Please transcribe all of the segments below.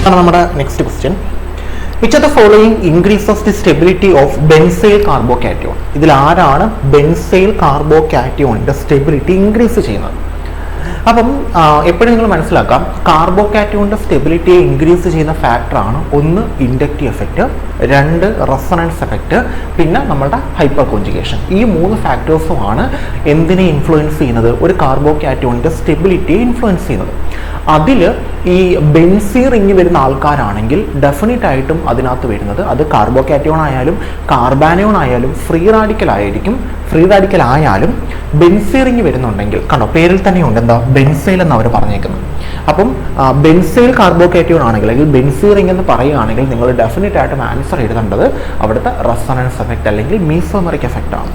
ഇതാണ് നമ്മുടെ next question. Which of the following increases the stability of benzyl carbocation? ഇതിൽ ആരാണ് ബെൻസൈൽ കാർബോകാറ്റയോണിന്റെ സ്റ്റെബിലിറ്റി ഇൻക്രീസ് ചെയ്യുന്നത്? അപ്പം എപ്പോഴും നിങ്ങൾ മനസ്സിലാക്കാം, കാർബോകാറ്റയോണിന്റെ സ്റ്റെബിലിറ്റിയെ ഇൻക്രീസ് ചെയ്യുന്ന ഫാക്ടറാണ് ഒന്ന് ഇൻഡക്റ്റീവ് എഫക്റ്റ്, രണ്ട് റെസൊണൻസ് എഫക്റ്റ്, പിന്നെ നമ്മളുടെ ഹൈപ്പർ കോഞ്ചുഗേഷൻ. ഈ മൂന്ന് ഫാക്ടേഴ്സുമാണ് എന്തിനെ ഇൻഫ്ലുവൻസ് ചെയ്യുന്നത്? ഒരു കാർബോകാറ്റയോണിന്റെ സ്റ്റെബിലിറ്റിയെ ഇൻഫ്ലുവൻസ് ചെയ്യുന്നത്. അതിൽ ഈ ബെൻസീൻ റിംഗ് വരുന്ന ആൾക്കാരാണെങ്കിൽ ഡെഫിനറ്റ് ആയിട്ടും അതിനകത്ത് വരുന്നത് അത് കാർബോകാറ്റയോൺ ആയാലും കാർബാനയോൺ ആയാലും ഫ്രീ റാഡിക്കൽ ആയിരിക്കും. ഫ്രീ റാഡിക്കൽ ആയാലും ബെൻസീൻ റിംഗ് വരുന്നുണ്ടെങ്കിൽ, കണ്ടോ പേരിൽ തന്നെ ഉണ്ട് എന്താ ബെൻസൈൽ എന്ന് അവർ പറഞ്ഞേക്കുന്നത്. അപ്പം ബെൻസൈൽ കാർബോകാറ്റയോൺ ആണെങ്കിൽ അല്ലെങ്കിൽ ബെൻസീൻ റിംഗ് എന്ന് പറയുകയാണെങ്കിൽ നിങ്ങൾ ഡെഫിനറ്റ് ആയിട്ടും ആൻസർ എഴുതേണ്ടത് അവിടുത്തെ റെസൊണൻസ് എഫക്റ്റ് അല്ലെങ്കിൽ മീസോമെറിക് എഫക്റ്റ് ആണ്.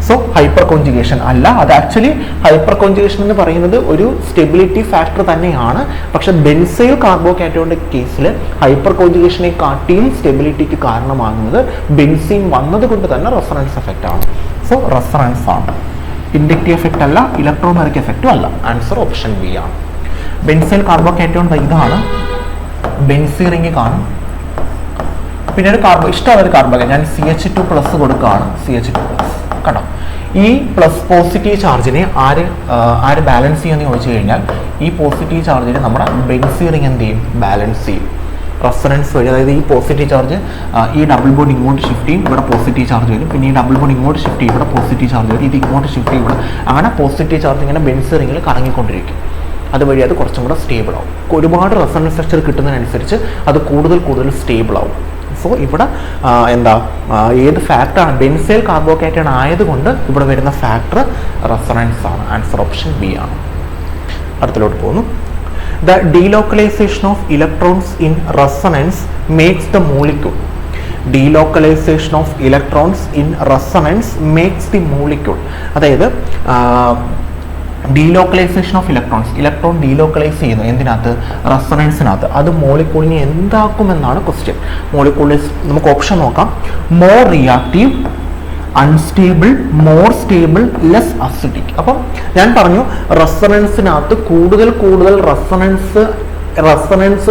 സോ ഹൈപ്പർ കോഞ്ചുഗേഷൻ അല്ല, അത് ആക്ച്വലി ഹൈപ്പർ കോഞ്ചുഗേഷൻ എന്ന് പറയുന്നത് ഒരു സ്റ്റെബിലിറ്റി ഫാക്ടർ തന്നെയാണ്. പക്ഷെ ബെൻസൈൽ കാർബോകാറ്റയോണിന്റെ കേസിൽ ഹൈപ്പർ കോഞ്ചുഗേഷനെ കാട്ടിയും സ്റ്റെബിലിറ്റിക്ക് കാരണമാകുന്നത് ബെൻസീൻ വന്നത് കൊണ്ട് തന്നെ റെസൊണൻസ് എഫക്റ്റ് ആണ്. സോ റെസൊണൻസ് ആണ്, ഇൻഡക്റ്റീവ് എഫക്റ്റ് അല്ല, ഇലക്ട്രോമെറിക് എഫക്റ്റും അല്ല. ആൻസർ ഓപ്ഷൻ ബി ആണ്. ബെൻസൈൽ കാർബോകാറ്റയോൺ ഇതാണ്, ബെൻസീൻ റിംഗ് കാണും, പിന്നെ ഒരു ഇഷ്ടമുള്ള കാർബോകാറ്റയോൺ ഞാൻ CH2+ കൊടുക്കുകയാണ്. CH2+ കണ്ടോ, ഈ പ്ലസ് പോസിറ്റീവ് ചാർജിനെ ആര് ബാലൻസ് ചെയ്യുമെന്ന് ചോദിച്ചു കഴിഞ്ഞാൽ ഈ പോസിറ്റീവ് ചാർജിനെ നമ്മുടെ ബെൻസീൻ റിംഗ് എന്ത് ചെയ്യും? ബാലൻസ് ചെയ്യും റെസൊണൻസ് വഴി. അതായത് ഈ പോസിറ്റീവ് ചാർജ് ഈ ഡബിൾ ബോണ്ട് ഇങ്ങോട്ട് ഷിഫ്റ്റ് ചെയ്യും, ഇവിടെ പോസിറ്റീവ് ചാർജ് വരും. പിന്നെ ഈ ഡബിൾ ബോണ്ട് ഇങ്ങോട്ട് ഷിഫ്റ്റ് ചെയ്യും, ഇവിടെ പോസിറ്റീവ് ചാർജ് വരും. ഇത് ഇങ്ങോട്ട് ഷിഫ്റ്റ് ചെയ്യും, ഇവിടെ അങ്ങനെ പോസിറ്റീവ് ചാർജ് ഇങ്ങനെ ബെൻസീൻ റിംഗിൽ കറങ്ങിക്കൊണ്ടിരിക്കും. അതുവഴി അത് കുറച്ചും കൂടെ സ്റ്റേബിൾ ആവും. ഒരുപാട് റെസൊണൻസ് സ്ട്രക്ചർ കിട്ടുന്നതിനനുസരിച്ച് അത് കൂടുതൽ സ്റ്റേബിൾ ആവും. സോ ഇവിടെ ഏത് ഫാക്ടറാണ്? ബെൻസൈൽ കാർബോകാറ്റയോൺ ആയതുകൊണ്ട് ഇവിടെ വരുന്ന ഫാക്ടർ റെസൊണൻസ് ആണ്. ആൻസർ ഓപ്ഷൻ ബി ആണ്. അടുത്തിലോട്ട് പോകുന്നു. The delocalization of electrons in resonance makes the molecule. Delocalization of electrons in resonance makes the molecule. അതായത് ഡീലോക്കലൈസേഷൻ ഓഫ് ഇലക്ട്രോൺ ഡീലോക്കലൈസ് ചെയ്യുന്നു എന്തിനകത്ത്? റെസൊണൻസിനകത്ത്. അത് മോളിക്യൂളിനെ എന്താക്കുമെന്നാണ് ക്വസ്റ്റ്യൻ. മോളിക്യൂളിൽ നമുക്ക് ഓപ്ഷൻ നോക്കാം. More reactive, unstable, more stable, less acidic. അപ്പം ഞാൻ പറഞ്ഞു റെസൊണൻസിനകത്ത് കൂടുതൽ റെസൊണൻസ്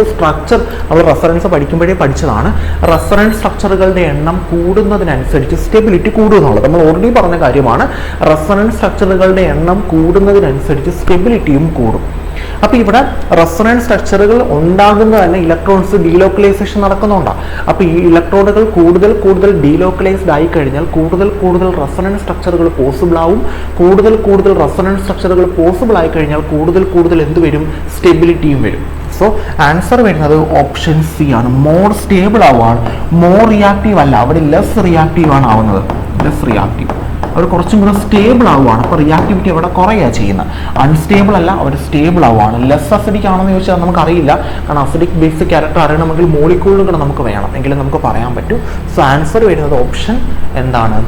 സ്ട്രക്ചർ നമ്മൾ റെസൊണൻസ് പഠിക്കുമ്പോഴേ പഠിച്ചതാണ്. റെസൊണൻസ് സ്ട്രക്ചറുകളുടെ എണ്ണം കൂടുന്നതിനനുസരിച്ച് സ്റ്റെബിലിറ്റി കൂടുമെന്നുള്ളത് നമ്മൾ ഓൾറെഡി പറഞ്ഞ കാര്യമാണ്. റെസൊണൻസ് സ്ട്രക്ചറുകളുടെ എണ്ണം കൂടുന്നതിനനുസരിച്ച് സ്റ്റെബിലിറ്റിയും കൂടും. അപ്പോൾ ഇവിടെ റെസൊണൻസ് സ്ട്രക്ചറുകൾ ഉണ്ടാകുന്നത് തന്നെ ഇലക്ട്രോൺസ് ഡീലോക്കലൈസേഷൻ നടക്കുന്നുണ്ടാണ്. അപ്പോൾ ഈ ഇലക്ട്രോണുകൾ കൂടുതൽ ഡീലോക്കലൈസ്ഡ് ആയി കഴിഞ്ഞാൽ കൂടുതൽ റെസൊണൻസ് സ്ട്രക്ചറുകൾ പോസിബിൾ ആവും. കൂടുതൽ റെസൊണൻസ് സ്ട്രക്ചറുകൾ പോസിബിൾ ആയി കഴിഞ്ഞാൽ കൂടുതൽ എന്ത് വരും? സ്റ്റെബിലിറ്റിയും വരും. സോ ആൻസർ വരുന്നത് ഓപ്ഷൻ സി ആണ്. മോർ സ്റ്റേബിൾ ആവുകയാണ്, മോർ റിയാക്റ്റീവ് അല്ല. അവിടെ ലെസ് റിയാക്റ്റീവ് ആണ് ആവുന്നത്. ലെസ് റിയാക്റ്റീവ് അവർ കുറച്ചും കൂടെ സ്റ്റേബിൾ ആവുകയാണ്. അപ്പോൾ റിയാക്ടിവിറ്റി അവിടെ കുറയുക ചെയ്യുന്നത്. അൺസ്റ്റേബിൾ അല്ല, അവർ സ്റ്റേബിൾ ആവുകയാണ്. ലെസ് അസിഡിക് ആണെന്ന് ചോദിച്ചാൽ നമുക്കറിയില്ല. കാരണം അസിഡിക് ബേസിക് ക്യാരക്ടർ അറിയണമെങ്കിൽ മോളിക്യൂളുകൾ നമുക്ക് വേണം, എങ്കിലും നമുക്ക് പറയാൻ പറ്റും. സോ ആൻസർ വരുന്നത് ഓപ്ഷൻ എന്താണ്?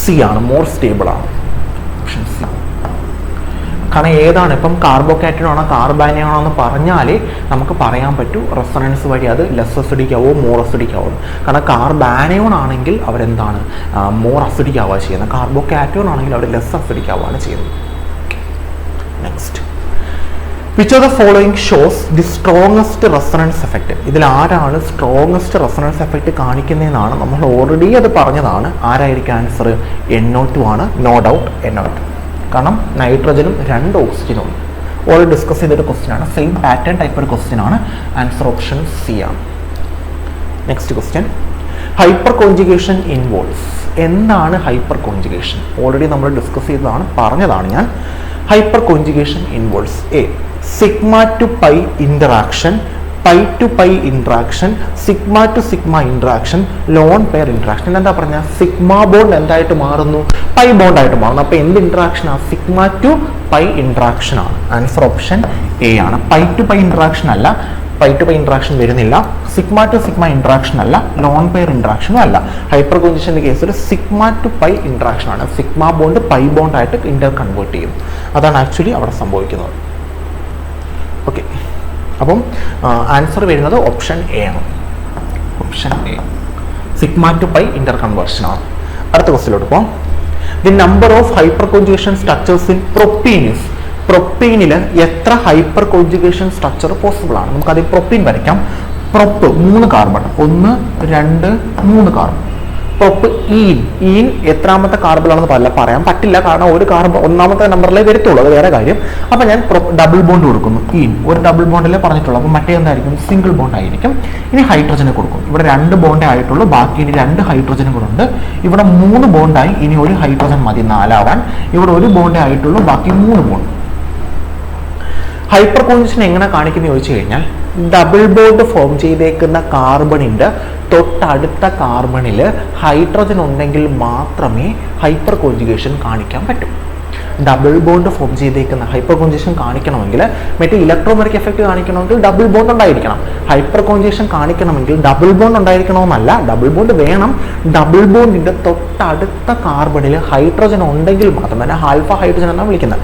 സി ആണ്, മോർ സ്റ്റേബിൾ ആണ്. Option C. കാരണം ഏതാണ് ഇപ്പം കാർബോകാറ്റയോൺ ആണോ കാർബാനയോണോ എന്ന് പറഞ്ഞാലേ നമുക്ക് പറയാൻ പറ്റൂ റെസൊണൻസ് വഴി അത് ലെസ് അസിഡിക് ആവോ മോർ അസിഡിക് ആവോ. കാരണം കാർബാനയോൺ ആണെങ്കിൽ അവരെന്താണ് മോർ അസിഡിക് ആവുക ചെയ്യുന്നത്, കാർബോകാറ്റയോൺ ആണെങ്കിൽ അവർ ലെസ് അസിഡിക് ആവുകയാണ് ചെയ്യുന്നത്. Next, which of the following shows the strongest resonance effect? ഇതിൽ ആരാണ് സ്ട്രോങ്ങസ്റ്റ് റെസൊണൻസ് എഫക്റ്റ് കാണിക്കുന്നതെന്നാണ് നമ്മൾ ഓൾറെഡി അത് പറഞ്ഞതാണ്. ആരായിരിക്കും ആൻസർ? NO2 ആണ്, നോ ഡൗട്ട് NO2. കാരണം നൈട്രജനും 2 ഓക്സിജനും ഉണ്ട്. ഓൾറെഡി ഡിസ്കസ് ചെയ്തൊരു ക്വസ്റ്റ്യൻ ആണ്, സെയിം പാറ്റേൺ ടൈപ്പ് ഒരു ക്വസ്റ്റ്യൻ ആണ്. ആൻസർ ഓപ്ഷൻ സി ആണ്. Next question, hyper conjugation involves. എന്താണ് ഹൈപ്പർ കോഞ്ചുഗേഷൻ? ഓൾറെഡി നമ്മൾ ഡിസ്കസ് ചെയ്തതാണ്, പറഞ്ഞതാണ് ഞാൻ. Hyper conjugation involves a sigma to pi interaction, pi to pi interaction, sigma to sigma interaction, lone pair interaction. എന്താ പറഞ്ഞാൽ sigma bond എന്തായിട്ട് മാറുന്നു? പൈ ബോണ്ട് ആയിട്ട് മാറുന്നു. അപ്പോൾ എന്ത് ഇൻട്രാക്ഷൻ ആണ്? സിഗ്മ ടു പൈ ഇൻട്രാക്ഷൻ ആണ്. ആൻസർ ഓപ്ഷൻ എ ആണ്. പൈ ടു പൈ ഇൻട്രാക്ഷൻ അല്ല, പൈ ടു പൈ ഇൻട്രാക്ഷൻ വരുന്നില്ല. സിഗ്മ ടു സിഗ്മ ഇൻട്രാക്ഷൻ അല്ല, ലോൺ പെയർ ഇൻട്രാക്ഷനും അല്ല. ഹൈപ്പർ കോഞ്ചുഗേഷന്റെ കേസിൽ സിഗ്മ ടു പൈ ഇൻട്രാക്ഷൻ ആണ്. സിഗ്മ ബോണ്ട് പൈ ബോണ്ട് ആയിട്ട് ഇന്റർ കൺവേർട്ട് ചെയ്യും. അതാണ് ആക്ച്വലി അവിടെ സംഭവിക്കുന്നത്. ഓക്കെ, അപ്പം ആൻസർ വരുന്നത് ഓപ്ഷൻ എ ആണ്. Option A, sigma to pi Inter conversion ആണ്. അടുത്ത ക്വസ്റ്റ്യനിലോട്ട് പോകാം. The number of hyperconjugation structures in propene is. പ്രൊപ്പീനിൽ എത്ര ഹൈപ്പർ കോൺജുഗേഷൻ സ്ട്രക്ചർ പോസിബിൾ ആണ്? നമുക്കത് പ്രൊപ്പീൻ വരയ്ക്കാം. Prop 3 carbon, 1 2 3 carbon. Prop ene എത്രാമത്തെ കാർബണിലാണെന്ന് പറയാൻ പറ്റില്ല, കാരണം ഒരു കാർബൺ ഒന്നാമത്തെ നമ്പറിലേ വരത്തുള്ളൂ, അത് വേറെ കാര്യം. അപ്പൊ ഞാൻ ഡബിൾ ബോണ്ട് കൊടുക്കുന്നു. ഒരു ഡബിൾ ബോണ്ടിലേ പറഞ്ഞിട്ടുള്ളൂ, അപ്പൊ മറ്റേ എന്തായിരിക്കും? സിംഗിൾ ബോണ്ട് ആയിരിക്കും. ഇനി ഹൈഡ്രജനെ കൊടുക്കും. ഇവിടെ 2 ബോണ്ടേ ആയിട്ടുള്ളൂ, ബാക്കി ഇനി 2 ഹൈഡ്രജനും കൂടെ ഉണ്ട്. ഇവിടെ 3 ബോണ്ടായി, ഇനി ഒരു ഹൈഡ്രജൻ മതി 4 ആവാൻ. ഇവിടെ ഒരു ബോണ്ടേ ആയിട്ടുള്ളൂ, ബാക്കി 3 ബോണ്ട്. ഹൈപ്പർ കോൺജുഗേഷൻ എങ്ങനെ കാണിക്കുന്നത് ചോദിച്ചു കഴിഞ്ഞാൽ, ഡബിൾ ബോണ്ട് ഫോം ചെയ്തേക്കുന്ന കാർബണിന്റെ തൊട്ടടുത്ത കാർബണിൽ ഹൈഡ്രജൻ ഉണ്ടെങ്കിൽ മാത്രമേ ഹൈപ്പർ കോൺജുഗേഷൻ കാണിക്കാൻ പറ്റൂ. ഡബിൾ ബോണ്ട് ഫോം ചെയ്തേക്കുന്ന ഹൈപ്പർ കോൺജുഗേഷൻ കാണിക്കണമെങ്കിൽ, മറ്റേ ഇലക്ട്രോമെറിക് എഫക്റ്റ് കാണിക്കണമെങ്കിൽ ഡബിൾ ബോണ്ട് ഉണ്ടായിരിക്കണം. ഹൈപ്പർ കോൺജുഗേഷൻ കാണിക്കണമെങ്കിൽ ഡബിൾ ബോണ്ട് ഉണ്ടായിരിക്കണമെന്നല്ല, ഡബിൾ ബോണ്ട് വേണം. ഡബിൾ ബോണ്ടിന്റെ തൊട്ടടുത്ത കാർബണിൽ ഹൈഡ്രജൻ ഉണ്ടെങ്കിൽ മാത്രം, തന്നെ ആൽഫ ഹൈഡ്രജൻ എന്നാണ് വിളിക്കുന്നത്.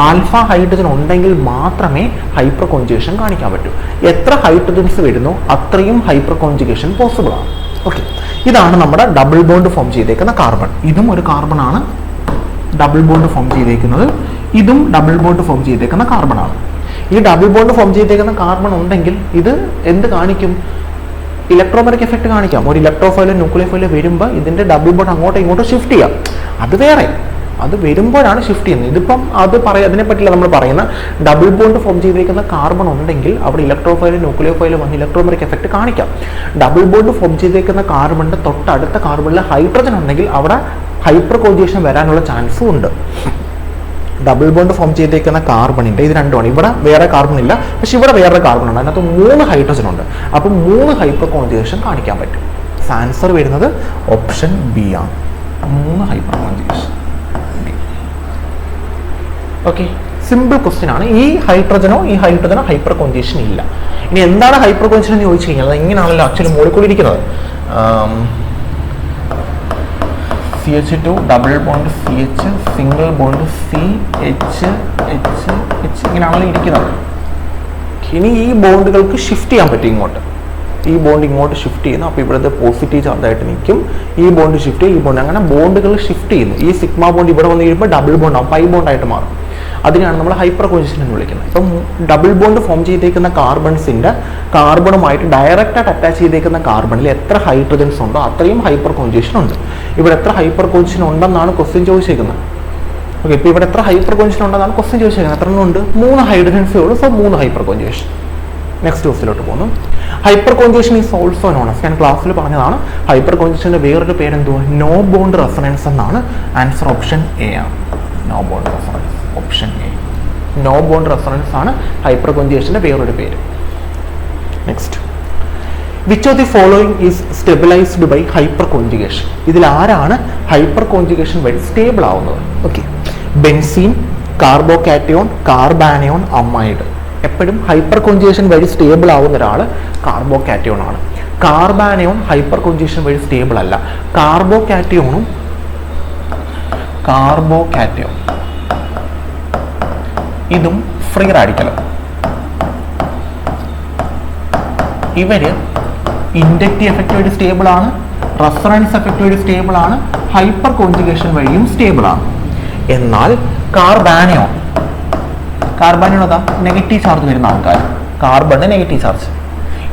ആൽഫ ഹൈഡ്രജൻ ഉണ്ടെങ്കിൽ മാത്രമേ ഹൈപ്പർ കോൺജുഗേഷൻ കാണിക്കാൻ പറ്റൂ. എത്ര ഹൈഡ്രജൻസ് വരുന്നു അത്രയും ഹൈപ്പർ കോൺജുഗേഷൻ പോസിബിൾ ആണ്. ഓക്കെ, ഇതാണ് നമ്മുടെ ഡബിൾ ബോണ്ട് ഫോം ചെയ്തേക്കുന്ന കാർബൺ. ഇതും ഒരു കാർബൺ ആണ് ഡബിൾ ബോണ്ട് ഫോം ചെയ്തേക്കുന്നത്. ഇതും ഡബിൾ ബോണ്ട് ഫോം ചെയ്തേക്കുന്ന കാർബൺ ആണ്. ഈ ഡബിൾ ബോണ്ട് ഫോം ചെയ്തേക്കുന്ന കാർബൺ ഉണ്ടെങ്കിൽ ഇത് എന്ത് കാണിക്കും? ഇലക്ട്രോമെറിക് എഫക്റ്റ് കാണിക്കാം. ഒരു ഇലക്ട്രോഫൈലോ ന്യൂക്ലിയോഫൈലോ വരുമ്പോൾ ഇതിന്റെ ഡബിൾ ബോണ്ട് അങ്ങോട്ടും ഇങ്ങോട്ടും ഷിഫ്റ്റ് ചെയ്യാം. അത് വേറെ, അത് വരുമ്പോഴാണ് ഷിഫ്റ്റ് ചെയ്യുന്നത്. ഇതിപ്പം അതിനെ പറ്റില്ല നമ്മൾ പറയുന്ന. ഡബിൾ ബോണ്ട് ഫോം ചെയ്തിരിക്കുന്ന കാർബൺ ഉണ്ടെങ്കിൽ അവിടെ ഇലക്ട്രോഫൈലും ന്യൂക്ലിയോഫൈലും വന്ന് ഇലക്ട്രോമെറിക് എഫക്റ്റ് കാണിക്കാം. ഡബിൾ ബോണ്ട് ഫോം ചെയ്തിരിക്കുന്ന കാർബണിന്റെ തൊട്ടടുത്ത കാർബണിൽ ഹൈഡ്രജൻ ഉണ്ടെങ്കിൽ അവിടെ ഹൈപ്പർ കോൺജുഗേഷൻ വരാനുള്ള ചാൻസും ഉണ്ട്. ഡബിൾ ബോണ്ട് ഫോം ചെയ്തേക്കുന്ന കാർബണിന്റെ ഇത് രണ്ടുമാണ്. ഇവിടെ വേറെ കാർബൺ ഇല്ല, പക്ഷെ ഇവിടെ വേറെ കാർബൺ ഉണ്ട്. അതിനകത്ത് 3 ഹൈഡ്രജൻ ഉണ്ട്. അപ്പം 3 ഹൈപ്പർ കോൺജുഗേഷൻ കാണിക്കാൻ പറ്റും. ആൻസർ വരുന്നത് ഓപ്ഷൻ ബി ആണ്, 3 hyper conjugation. Okay, simple question ആണ്. ഈ ഹൈഡ്രജനോ ഹൈപ്പർ കോൺജുഗേഷൻ ഇല്ല. ഇനി എന്താണ് ഹൈപ്പർ കോൺജുഗേഷൻ എന്ന് ചോദിച്ചു കഴിഞ്ഞാൽ, ഇങ്ങനെയാണല്ലോ ആക്ച്വലി മോളിക്കൂൾ ഇരിക്കുന്നത്. CH2 double bond CH, single bond CH, ഇങ്ങനെയാണല്ലോ ഇരിക്കുന്നത്. ഇനി ഈ ബോണ്ടുകൾക്ക് ഷിഫ്റ്റ് ചെയ്യാൻ പറ്റും ഇങ്ങോട്ട്. ഈ ബോണ്ട് ഇങ്ങോട്ട് ഷിഫ്റ്റ് ചെയ്യുന്നു, അപ്പോൾ ഇവിടുത്തെ പോസിറ്റീവ് ചാർജ് ആയിട്ട് നിൽക്കും. ഈ ബോണ്ട് ഷിഫ്റ്റ് ചെയ്യും, ഈ ബോണ്ട്, അങ്ങനെ ബോണ്ടുകൾ ഷിഫ്റ്റ് ചെയ്യുന്നു. ഈ സിഗ്മ ബോണ്ട് ഇവിടെ വന്ന് കഴിയുമ്പോൾ ഡബിൾ ബോണ്ട് ആവും, പൈ ബോണ്ട് ആയിട്ട് മാറും. അതിനാണ് നമ്മൾ ഹൈപ്പർ കോൺജുഗേഷൻ എന്ന് വിളിക്കുന്നത്. ഇപ്പം ഡബിൾ ബോണ്ട് ഫോം ചെയ്തേക്കുന്ന കാർബൺസിന്റെ കാർബണുമായിട്ട് ഡയറക്റ്റായിട്ട് അറ്റാച്ച് ചെയ്തേക്കുന്ന കാർബണിൽ എത്ര ഹൈഡ്രജൻസ് ഉണ്ടോ അത്രയും ഹൈപ്പർ കോൺജുഗേഷൻ ഉണ്ട്. ഇവിടെ എത്ര ഹൈപ്പർ കോൺജുഗേഷൻ ഉണ്ടെന്നാണ് ക്വസ്റ്റ്യൻ ചോദിച്ചേക്കുന്നത്. ഓക്കെ, ഇപ്പോൾ ഇവിടെ എത്ര ഹൈപ്പർ കോൺജുഗേഷൻ ഉണ്ടെന്നാണ് ക്വസ്റ്റ്യൻ ചോദിച്ചേക്കുന്നത്. എത്ര എണ്ണം ഉണ്ട്? 3 ഹൈഡ്രജൻസേ ഉള്ളൂ. So 3 hyper conjugation. നെക്സ്റ്റ് ക്വസ്റ്റിലോട്ട് പോകുന്നു. Hyper conjugation is also known as, ഞാൻ ക്ലാസ്സിൽ പറഞ്ഞതാണ്. ഹൈപ്പർ കോൺജുഗേഷന്റെ വേറൊരു പേരെന്തുവാ? നോ ബോണ്ട് റെസൊണൻസ് എന്നാണ്. ആൻസർ ഓപ്ഷൻ എ ആണ്. No bond resonance, option A. No bond resonance ആണ് ഹൈപ്പർ കോൺജുഗേഷന്റെ വേറൊരു പേര്. Next, which of the following is stabilised by hyperconjugation? ഇതിൽ ആരാണ് ഹൈപ്പർ കോൺജുഗേഷൻ വഴി സ്റ്റേബിൾ ആവുന്നത്? Okay, benzene, carbocation, carbanion, amide. എപ്പോഴും ഹൈപ്പർ കോൺജുഗേഷൻ വഴി സ്റ്റേബിൾ ആവുന്ന ഒരാൾ കാർബോകാറ്റയോൺ ആണ്. കാർബാനയോൺ ഹൈപ്പർ കോൺജുഗേഷൻ വഴി സ്റ്റേബിൾ അല്ല. കാർബോകാറ്റയോൺ ഇതും ഫ്രീ റാഡിക്കലും. ഇവര് ഇൻഡക്റ്റീവ് എഫക്റ്റ് വഴി സ്റ്റേബിൾ ആണ്, റെസൊണൻസ് എഫക്റ്റ് വഴി സ്റ്റേബിൾ ആണ്, ഹൈപ്പർ കോൺജുഗേഷൻ വഴിയും സ്റ്റേബിൾ ആണ്. എന്നാൽ കാർബാനയോൺ അതാ നെഗറ്റീവ് ചാർജ് വരുന്ന ആൾക്കാർ. കാർബണിന് നെഗറ്റീവ് ചാർജ്,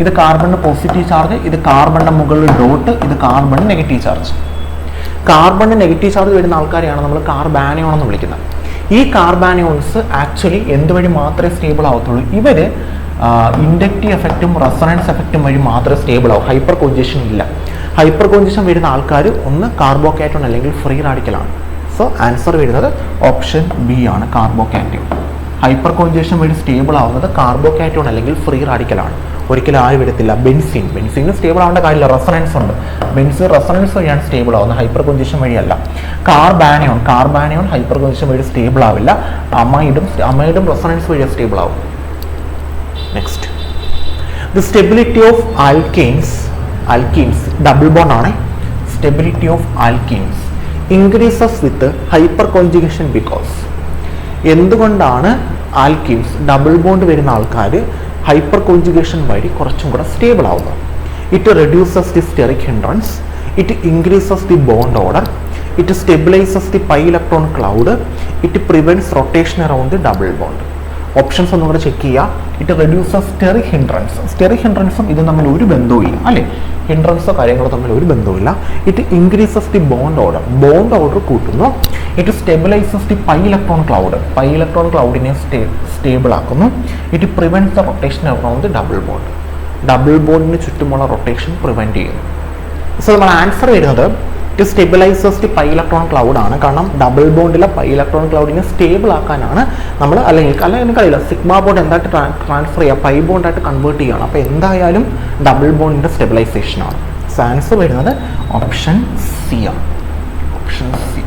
ഇത് കാർബണിന് പോസിറ്റീവ് ചാർജ്, ഇത് കാർബണിന്റെ മുകളിൽ ഡോട്ട്, ഇത് കാർബണിന് നെഗറ്റീവ് ചാർജ്. കാർബണിന് നെഗറ്റീവ് ചാർജ് വരുന്ന ആൾക്കാരെയാണ് നമ്മൾ കാർബാനയോൺ എന്ന് വിളിക്കുന്നത്. ഈ കാർബാനയോൺസ് ആക്ച്വലി എന്തുവഴി മാത്രമേ സ്റ്റേബിൾ ആവത്തുള്ളൂ? ഇവര് ഇൻഡക്റ്റീവ് എഫക്റ്റും റെസൊണൻസ് എഫക്റ്റും വഴി മാത്രമേ സ്റ്റേബിൾ ആവും. ഹൈപ്പർ കോൺജുഗേഷൻ ഇല്ല. ഹൈപ്പർ കോൺജുഗേഷൻ വരുന്ന ആൾക്കാർ ഒന്ന് കാർബോകാറ്റയോൺ അല്ലെങ്കിൽ ഫ്രീ റാഡിക്കലാണ്. സോ ആൻസർ വരുന്നത് ഓപ്ഷൻ ബി ആണ്, കാർബോകാറ്റയോൺ. ഹൈപ്പർ കോൺജുഗേഷൻ വഴി സ്റ്റേബിൾ ആവുന്നത് കാർബോകാറ്റയോൺ അല്ലെങ്കിൽ ഫ്രീ റാഡിക്കലാണ്. ഒരിക്കലും ആരും വരത്തില്ല. ബെൻസീന് സ്റ്റേബിൾ ആവേണ്ട കാര്യമില്ല, റെസൊണൻസ് ഉണ്ട്. ബെൻസീൻ റെസൊണൻസ് വഴിയാണ് സ്റ്റേബിൾ ആവുന്നത്, ഹൈപ്പർ കോൺജുഗേഷൻ വഴിയല്ല. കാർബാനയോൺ ഹൈപ്പർ കോൺജുഗേഷൻ വഴി സ്റ്റേബിൾ ആവില്ല. അമൈഡും റെസൊണൻസ് വഴിയാണ് സ്റ്റേബിൾ ആവും. Next, the stability of alkenes double bond ആണ്. Stability of alkenes increases with hyper conjugation because. എന്തുകൊണ്ടാണ് ആൽക്കീൻസ് ഡബിൾ ബോണ്ട് വരുന്ന ആൾക്കാർ ഹൈപ്പർ കോൺജുഗേഷൻ വഴി കുറച്ചും കൂടെ സ്റ്റേബിൾ ആവുന്നത്? It reduces the steric hindrance, it increases the bond order, it stabilizes the pi electron cloud, it prevents rotation around the double bond. Options ഒന്നും കൂടെ check ചെയ്യുക. It reduces steric hindrance. Steric ഹിൻഡ്രൻസും ഇത് തമ്മിൽ ഒരു ബന്ധവുമില്ല അല്ലേ, ഹിൻഡ്രൻസോ കാര്യങ്ങളോ തമ്മിൽ ഒരു ബന്ധവുമില്ല. It increases the bond order കൂട്ടുന്നു. It stabilises the pi electron ക്ലൗഡിനെ സ്റ്റേബിൾ ആക്കുന്നു. It prevents the rotation around double ബോണ്ടിന് ചുറ്റുമുള്ള റൊട്ടേഷൻ പ്രിവെൻറ്റ് ചെയ്യുന്നു. സോ നമ്മൾ ആൻസർ വരുന്നത് it stabilises the pi electron cloud ആണ്. കാരണം ഡബിൾ ബോണ്ടിലെ പൈ ഇലക്ട്രോൺ ക്ലൗഡിനെ സ്റ്റേബിൾ ആക്കാനാണ് നമ്മൾ, അല്ലെങ്കിൽ എനിക്കറിയില്ല സിഗ്മ ബോണ്ട് എന്തായിട്ട് ട്രാൻസ്ഫർ ചെയ്യുക, പൈ ബോണ്ടായിട്ട് കൺവേർട്ട് ചെയ്യുകയാണ്. അപ്പോൾ എന്തായാലും ഡബിൾ ബോണ്ടിൻ്റെ സ്റ്റെബിലൈസേഷൻ ആണ്. സോ ആൻസർ വരുന്നത് ഓപ്ഷൻ സി ആണ്. Option C.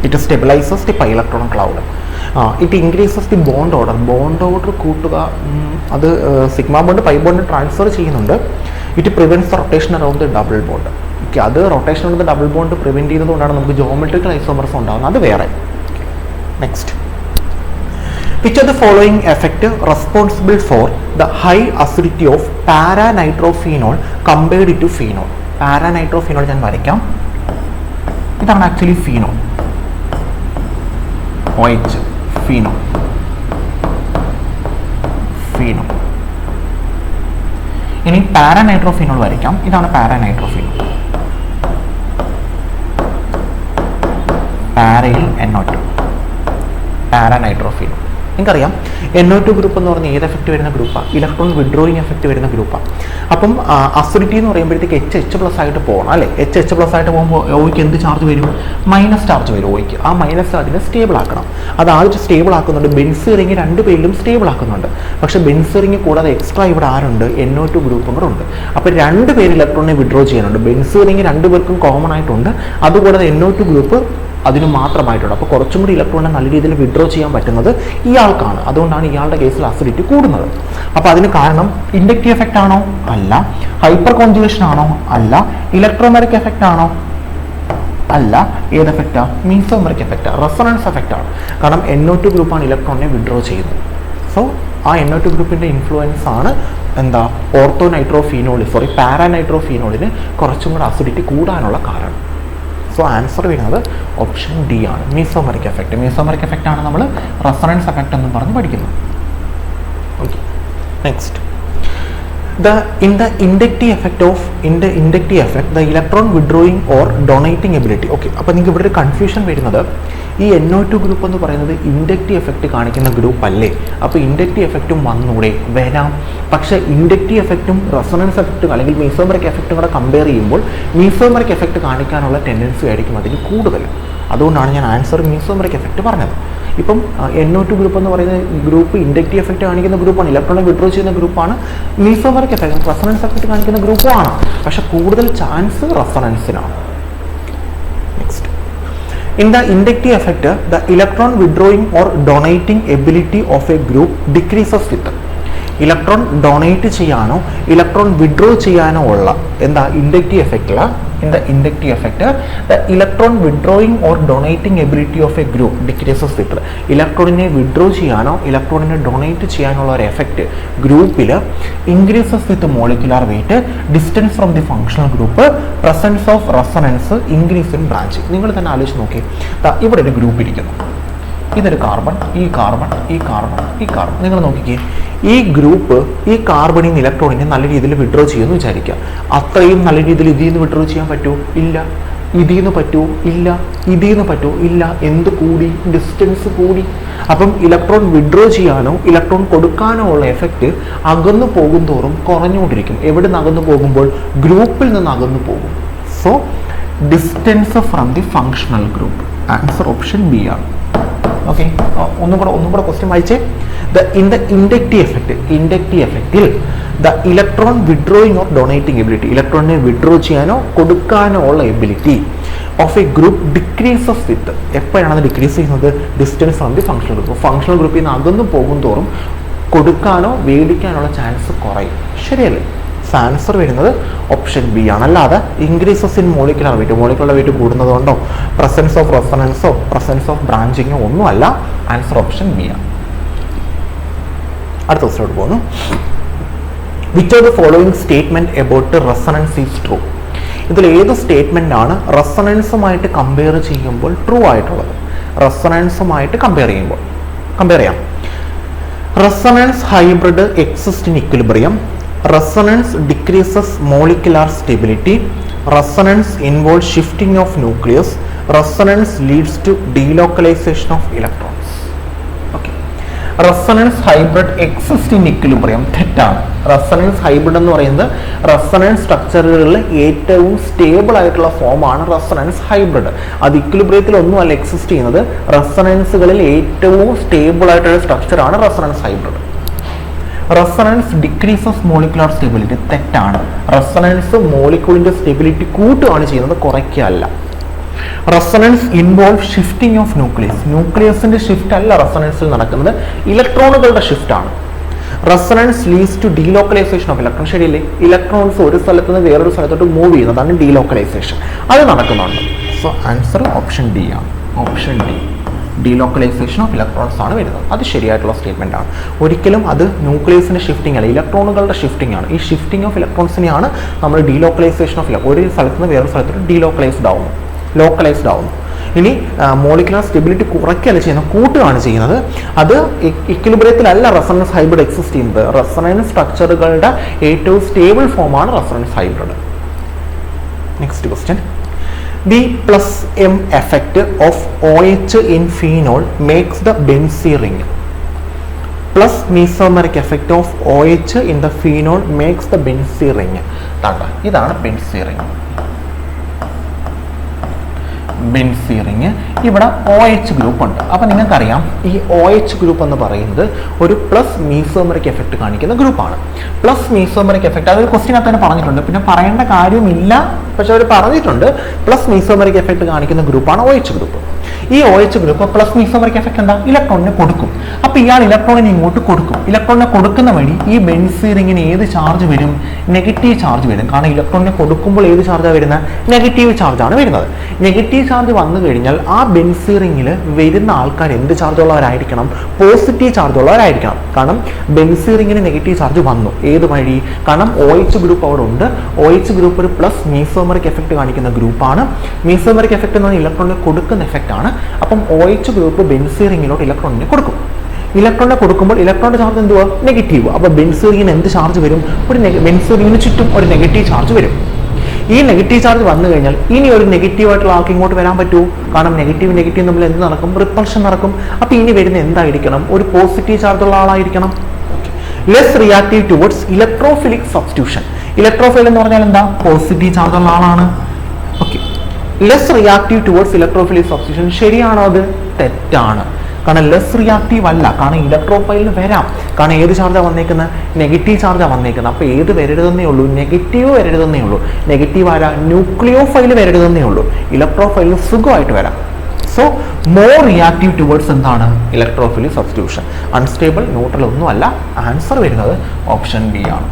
It stabilises the pi electron cloud. It increases the bond order കൂട്ടുക. അത് sigma bond pi bond transfer ചെയ്യുന്നുണ്ട്. It prevents the rotation around the double bond. അത് rotation of the double bond prevent ചെയ്യുന്നതുകൊണ്ടാണ് നമുക്ക് geometrical isomers ഉണ്ടാകുന്നത്. അത് വേറെ. Next, which are the following effect responsible for the high acidity of para nitrophenol compared to phenol? Para nitrophenol ഞാൻ വരയ്ക്കാം. ഇതാണ് actually phenol. OH phenol. ഇനി പാരാനൈട്രോഫീനോൾ വരയ്ക്കാം. ഇതാണ് പാരാനൈട്രോഫീനോൾ. പാരയിൽ NO2, പാരാനൈട്രോഫീനോൾ. നിങ്ങൾക്കറിയാം NO2 ഗ്രൂപ്പ് എന്ന് പറഞ്ഞാൽ ഏത് എഫക്റ്റ് വരുന്ന ഗ്രൂപ്പാണ്? ഇലക്ട്രോൺ വിഡ്രോയിങ് എഫക്റ്റ് വരുന്ന ഗ്രൂപ്പാണ്. അപ്പം അസിഡിറ്റി എന്ന് പറയുമ്പോഴത്തേക്ക് H+ ആയിട്ട് പോകണം അല്ലേ. H+ ആയിട്ട് പോകുമ്പോൾ ഓയ്ക്ക് എന്ത് ചാർജ് വരും? മൈനസ് ചാർജ് വരും ഓയ്ക്ക്. ആ മൈനസ് ചാർജിനെ സ്റ്റേബിൾ ആക്കണം. അത് ആദ്യം സ്റ്റേബിൾ ആക്കുന്നുണ്ട്. ബെൻസീൻ റിംഗ് രണ്ട് പേരിലും സ്റ്റേബിൾ ആക്കുന്നുണ്ട്. പക്ഷേ ബെൻസീൻ റിംഗ് കൂടാതെ എക്സ്ട്രാ ഇവിടെ ആരുണ്ട്? NO2 ഗ്രൂപ്പും കൂടെ ഉണ്ട്. അപ്പോൾ രണ്ട് പേര് ഇലക്ട്രോണിനെ വിഡ്രോ ചെയ്യാനുണ്ട്. ബെൻസീൻ റിംഗ് രണ്ട് പേർക്കും കോമൺ ആയിട്ടുണ്ട്. അതുകൂടാതെ NO2 ഗ്രൂപ്പ് അതിന് മാത്രമായിട്ടുണ്ട്. അപ്പോൾ കുറച്ചും കൂടി ഇലക്ട്രോണിനെ നല്ല രീതിയിൽ വിഡ്രോ ചെയ്യാൻ പറ്റുന്നത് ഇയാൾക്കാണ്. അതുകൊണ്ടാണ് ഇയാളുടെ കേസിൽ അസിഡിറ്റി കൂടുന്നത്. അപ്പോൾ അതിന് കാരണം ഇൻഡക്റ്റീവ് എഫക്റ്റ് ആണോ? അല്ല. ഹൈപ്പർ കോൺജുഗേഷൻ ആണോ? അല്ല. ഇലക്ട്രോമെറിക് എഫക്റ്റ് ആണോ? അല്ല. ഏത് എഫക്റ്റാണ്? മീസോമെറിക് എഫക്റ്റാണ്. റെസൊണൻസ് എഫക്റ്റ് ആണ്. കാരണം NO2 ഗ്രൂപ്പാണ് ഇലക്ട്രോണിനെ വിഡ്രോ ചെയ്യുന്നത്. സോ ആ NO2 ഗ്രൂപ്പിൻ്റെ ഇൻഫ്ലുവൻസ് ആണ് എന്താ പാരാനൈട്രോഫീനോളിന് കുറച്ചും കൂടെ അസിഡിറ്റി കൂടാനുള്ള കാരണം. സോ ആൻസർ വരുന്നത് ഓപ്ഷൻ ഡി ആണ്, മീസോമെറിക് എഫക്റ്റ്. മീസോമെറിക് എഫക്റ്റ് ആണ് നമ്മൾ റെസൊണൻസ് എഫക്റ്റ് എന്ന് പറഞ്ഞ് പഠിക്കുന്നത്. Okay, next, in the inductive effect the electron withdrawing or donating ability. Okay, അപ്പോൾ നിങ്ങൾക്ക് ഇവിടെ ഒരു കൺഫ്യൂഷൻ വരുന്നത്, ഈ NO2 ഗ്രൂപ്പ് എന്ന് പറയുന്നത് ഇൻഡക്റ്റീവ് എഫക്റ്റ് കാണിക്കുന്ന ഗ്രൂപ്പ് അല്ലേ? അപ്പോൾ ഇൻഡക്റ്റീവ് എഫക്റ്റും വന്നൂടെ? വരാം. പക്ഷേ ഇൻഡക്റ്റീവ് എഫക്റ്റും റെസൊണൻസ് എഫക്റ്റും അല്ലെങ്കിൽ മീസോമെറിക് എഫക്റ്റും കൂടെ കമ്പയർ ചെയ്യുമ്പോൾ മീസോമെറിക് എഫക്റ്റ് കാണിക്കാനുള്ള ടെൻഡൻസി ആയിരിക്കും അതിന് കൂടുതൽ. അതുകൊണ്ടാണ് ഞാൻ ആൻസർ മീസോമെറിക് എഫക്റ്റ് പറഞ്ഞത്. ഇപ്പം NO2 ഗ്രൂപ്പ് എന്ന് പറയുന്ന ഗ്രൂപ്പ് ഇൻഡക്റ്റീവ് എഫക്റ്റ് കാണിക്കുന്ന ഗ്രൂപ്പാണ്, ഇലക്ട്രോണെ വിഡ്രോ ചെയ്യുന്ന ഗ്രൂപ്പാണ്. മീസോമെറിക് എഫക്റ്റ് റെസൊണൻസ് എഫക്റ്റ് കാണിക്കുന്ന ഗ്രൂപ്പുമാണ്. പക്ഷെ കൂടുതൽ ചാൻസ് റെസൊണൻസിനാണ്. Next, in the inductive effect the electron withdrawing or donating ability of a group decreases with electron donate ചെയ്യാനോ ഇലക്ട്രോൺ വിഡ്രോ ചെയ്യാനോ ഉള്ള എന്താ ഇൻഡക്റ്റീവ് എഫക്റ്റിൽ in the inductive effect the electron withdrawing or donating ability of a group decreases with ഇലക്ട്രോണിനെ withdraw ചെയ്യാനോ ഇലക്ട്രോണിനെ donate ചെയ്യാനുള്ള ഒരു എഫക്റ്റ് ഗ്രൂപ്പിൽ increases with molecular weight, distance from the functional group, presence of resonance, increase in branching. നിങ്ങൾ തന്നെ ആലോചിച്ച് നോക്കി, ഇവിടെ ഒരു ഗ്രൂപ്പ് ഇരിക്കുന്നു. ഇതൊരു കാർബൺ, ഈ കാർബൺ, ഈ കാർബൺ, ഈ കാർബൺ. നിങ്ങൾ നോക്കിക്കേ, ഈ ഗ്രൂപ്പ് ഈ കാർബണിൽ നിന്ന് ഇലക്ട്രോണിനെ നല്ല രീതിയിൽ വിഡ്രോ ചെയ്യുമെന്ന് വിചാരിക്കുക. അത്രയും നല്ല രീതിയിൽ ഇതിൽ നിന്ന് വിഡ്രോ ചെയ്യാൻ പറ്റുമോ? ഇല്ല. ഇതിൽ നിന്ന് പറ്റുമോ? ഇല്ല. ഇതിൽ നിന്ന് പറ്റുമോ? ഇല്ല. എന്ത് കൂടി? ഡിസ്റ്റൻസ് കൂടി. അപ്പം ഇലക്ട്രോൺ വിഡ്രോ ചെയ്യാനോ ഇലക്ട്രോൺ കൊടുക്കാനോ ഉള്ള എഫക്റ്റ് അകന്നു പോകും തോറും കുറഞ്ഞുകൊണ്ടിരിക്കും. എവിടെ നിന്ന് അകന്നു പോകുമ്പോൾ? ഗ്രൂപ്പിൽ നിന്ന് അകന്നു പോകും. So distance from the functional group. Answer option B ആണ്. ഓക്കെ, ഒന്നും കൂടെ ക്വസ്റ്റ്യൻ വായിച്ചേ. in the inductive effectil the electron withdrawing or donating ability, ഇലക്ട്രോണിനെ വിഡ്രോ ചെയ്യാനോ കൊടുക്കാനോ ഉള്ള ability of A group decreases with. എപ്പോഴാണ് അത് ഡിക്രീസ് ചെയ്യുന്നത്? Distance from the functional group. Functional ഗ്രൂപ്പിൽ നിന്ന് അകന്നു പോകും തോറും കൊടുക്കാനോ വേടിക്കാനുള്ള ചാൻസ് കുറയും. ശരിയല്ലേ? ആൻസർ വരുന്നത് ഓപ്ഷൻ ബി ആണ്. അല്ലാതെ ഇൻക്രീസസ് ഇൻ മോളിക്കുലർ വെയിറ്റ് കൂടുന്നതുകൊണ്ടോ പ്രസൻസ് ഓഫ് റെസൊണൻസോ പ്രസൻസ് ഓഫ് ബ്രാഞ്ചിങ്ങോ ഒന്നും അല്ല. ആൻസർ ഓപ്ഷൻ ബി ആണ്. അടുത്ത ക്വസ്റ്റ്യനോട് പോകുന്നു. Which of the following statement about resonance is true? ഇതിൽ ഏത് സ്റ്റേറ്റ്മെൻ്റ് ആണ് റെസൊണൻസുമായിട്ട് കമ്പയർ ചെയ്യുമ്പോൾ ട്രൂ ആയിട്ടുള്ളത്? റെസൊണൻസുമായിട്ട് കമ്പയർ ചെയ്യാം. Resonance hybrid exists in equilibrium. Resonance decreases molecular stability. Resonance involves shifting of nucleus. Resonance leads to delocalization of electrons. Okay. Resonance hybrid exists in equilibrium. തെറ്റാണ്. Resonance hybrid എന്ന് പറയുന്നത് resonance സ്ട്രക്ചറുകളിൽ ഏറ്റവും stable ആയിട്ടുള്ള ഫോമാണ് resonance hybrid. അത് ഇക്വിലിബ്രിയത്തിൽ ഒന്നുമല്ല exist ചെയ്യുന്നത്. റെസൊണൻസുകളിൽ ഏറ്റവും സ്റ്റേബിൾ ആയിട്ടുള്ള സ്ട്രക്ചറാണ് resonance hybrid. Resonance decreases molecular stability. തെറ്റാണ്. റെസൊണൻസ് മോളിക്യൂളിന്റെ സ്റ്റെബിലിറ്റി കൂട്ടുകയാണ് ചെയ്യുന്നത്, കുറയ്ക്കുകയല്ല. റെസൊണൻസ് ഇൻവോൾവ് ഷിഫ്റ്റിംഗ് ഓഫ് ന്യൂക്ലിയസിന്റെ ഷിഫ്റ്റ് അല്ല റെസൊണൻസിൽ നടക്കുന്നത്, ഇലക്ട്രോണുകളുടെ ഷിഫ്റ്റ് ആണ്. Resonance leads to delocalisation of electron. ശരിയല്ലേ? ഇലക്ട്രോൺസ് ഒരു സ്ഥലത്ത് നിന്ന് വേറൊരു സ്ഥലത്തോട്ട് മൂവ് ചെയ്യുന്നതാണ് ഡീലോക്കലൈസേഷൻ. അത് നടക്കുന്നുണ്ട്. സോ ആൻസർ ഓപ്ഷൻ ഡി ആണ്. Option D, delocalisation of electrons ആണ് വരുന്നത്. അത് ശരിയായിട്ടുള്ള സ്റ്റേറ്റ്മെന്റ് ആണ്. ഒരിക്കലും അത് ന്യൂക്ലിയസിന്റെ ഷിഫ്റ്റിംഗ് അല്ല, ഇലക്ട്രോണുകളുടെ ഷിഫ്റ്റിംഗ് ആണ്. ഈ ഷിഫ്റ്റിംഗ് ഓഫ് ഇലക്ട്രോൺസിനെയാണ് നമ്മൾ ഡീലോക്കലൈസേഷൻ ഓഫ് ഒരു സ്ഥലത്ത് നിന്ന് വേറൊരു സ്ഥലത്തോട്ട് ലോക്കലൈസ്ഡ് ആവുന്നു. ഇനി മോളിക്കുലർ സ്റ്റെബിലിറ്റി കുറയ്ക്കുകയല്ല ചെയ്യുന്നത്, കൂട്ടുകയാണ് ചെയ്യുന്നത്. അത് ഇക്വിലിബ്രിയത്തിലല്ല റെസൊണൻസ് ഹൈബ്രിഡ് എക്സിസ്റ്റ് ചെയ്യുന്നത്. റെസൊണൻസ് സ്ട്രക്ചറുകളുടെ ഏറ്റവും സ്റ്റേബിൾ ഫോമാണ് resonance hybrid. Next question. The plus M effect of OH in phenol makes the benzene ring. Plus mesomeric effect of OH in the phenol makes the benzene ring. ഇതാണ് benzene ring. ഇവിടെ OH group ഉണ്ട്. അപ്പം നിങ്ങൾക്കറിയാം ഈ OH group എന്ന് പറയുന്നത് ഒരു plus mesomeric effect കാണിക്കുന്ന ഗ്രൂപ്പാണ്. പ്ലസ് മീസോമറിക് എഫക്റ്റ് അതൊരു ക്വസ്റ്റ്യനകത്ത് തന്നെ പറഞ്ഞിട്ടുണ്ട്, പിന്നെ പറയേണ്ട കാര്യമില്ല, പക്ഷെ അവർ പറഞ്ഞിട്ടുണ്ട്. പ്ലസ് മീസോമറിക് എഫക്റ്റ് കാണിക്കുന്ന ഗ്രൂപ്പാണ് OH ഗ്രൂപ്പ്. ഈ OH group plus mesomeric effect എന്താ? ഇലക്ട്രോണിനെ കൊടുക്കും. അപ്പോൾ ഇയാൾ ഇലക്ട്രോണിനെ ഇങ്ങോട്ട് കൊടുക്കും. ഇലക്ട്രോണിനെ കൊടുക്കുന്ന വഴി ഈ ബെൻസീൻ റിങ്ങിന് ഏത് ചാർജ് വരും? നെഗറ്റീവ് ചാർജ് വരും. കാരണം ഇലക്ട്രോണിനെ കൊടുക്കുമ്പോൾ ഏത് ചാർജാണ് വരുന്നത്? നെഗറ്റീവ് ചാർജാണ് വരുന്നത്. നെഗറ്റീവ് ചാർജ് വന്നു കഴിഞ്ഞാൽ ആ ബെൻസീൻ റിങ്ങിൽ വരുന്ന ആൾക്കാർ എന്ത് ചാർജ് ഉള്ളവരായിരിക്കണം? പോസിറ്റീവ് ചാർജ് ഉള്ളവരായിരിക്കണം. കാരണം ബെൻസീൻ റിങ്ങിന് നെഗറ്റീവ് ചാർജ് വന്നു. ഏത് വഴി? കാരണം OH ഗ്രൂപ്പ് അവിടെ ഉണ്ട്. OH ഗ്രൂപ്പ് ഒരു പ്ലസ് മീസോമറിക് എഫക്റ്റ് കാണിക്കുന്ന ഗ്രൂപ്പാണ്. മീസോമറിക് എഫക്റ്റ് എന്ന് പറഞ്ഞാൽ ഇലക്ട്രോണിനെ കൊടുക്കുന്ന എഫക്റ്റ് ആണ്. അപ്പം OH ഗ്രൂപ്പ് ബെൻസീൻ റിങ്ങിലോട്ട് ഇലക്ട്രോണിനെ കൊടുക്കും. ഇലക്ട്രോണിനെ കൊടുക്കുമ്പോൾ ഇലക്ട്രോണിന്റെ ചാർജ് എന്തുവാ? നെഗറ്റീവ്. അപ്പോൾ ബെൻസീൻ റിങ്ങിന് എന്ത് ചാർജ് വരും? ബെൻസീൻ റിങ്ങിന് ചുറ്റും ഒരു നെഗറ്റീവ് ചാർജ് വരും. ഈ നെഗറ്റീവ് ചാർജ് വന്നു കഴിഞ്ഞാൽ ഇനി ഒരു നെഗറ്റീവ് ആയിട്ടുള്ള ആൾക്ക് ഇങ്ങോട്ട് വരാൻ പറ്റുമോ? കാരണം നെഗറ്റീവ് തമ്മിൽ എന്ത് നടക്കും? റിപ്പൾഷൻ നടക്കും. അപ്പോൾ ഇനി വരുന്ന എന്തായിരിക്കണം? ഒരു പോസിറ്റീവ് ചാർജ് ഉള്ള ആളായിരിക്കണം. Less reactive towards electrophilic substitution. Electrophile എന്ന് പറഞ്ഞാൽ എന്താ? പോസിറ്റീവ് ചാർജ് ഉള്ള ആളാണ്. Okay. Less reactive towards electrophilic substitution ശരിയാണോ? അത് തെറ്റാണ്. കാരണം ലെസ് റിയാക്റ്റീവ് അല്ല. കാരണം ഇലക്ട്രോഫൈലിന് വരാം. കാരണം ഏത് ചാർജാണ് വന്നേക്കുന്നത്? നെഗറ്റീവ് ചാർജാണ് വന്നേക്കുന്നത്. അപ്പോൾ ഏത് വരരുതെന്നേ ഉള്ളൂ? നെഗറ്റീവ് വരരുതെന്നേ ഉള്ളൂ. നെഗറ്റീവ് ആരാ? ന്യൂക്ലിയോഫൈൽ വരരുതെന്നേ ഉള്ളൂ. ഇലക്ട്രോഫൈലിന് സുഖമായിട്ട് വരാം. സോ മോർ റിയാക്റ്റീവ് ടുവേർഡ്സ് എന്താണ്? Electrophilic substitution. അൺസ്റ്റേബിൾ, ന്യൂട്രൽ ഒന്നുമല്ല. ആൻസർ വരുന്നത് ഓപ്ഷൻ ബി ആണ്.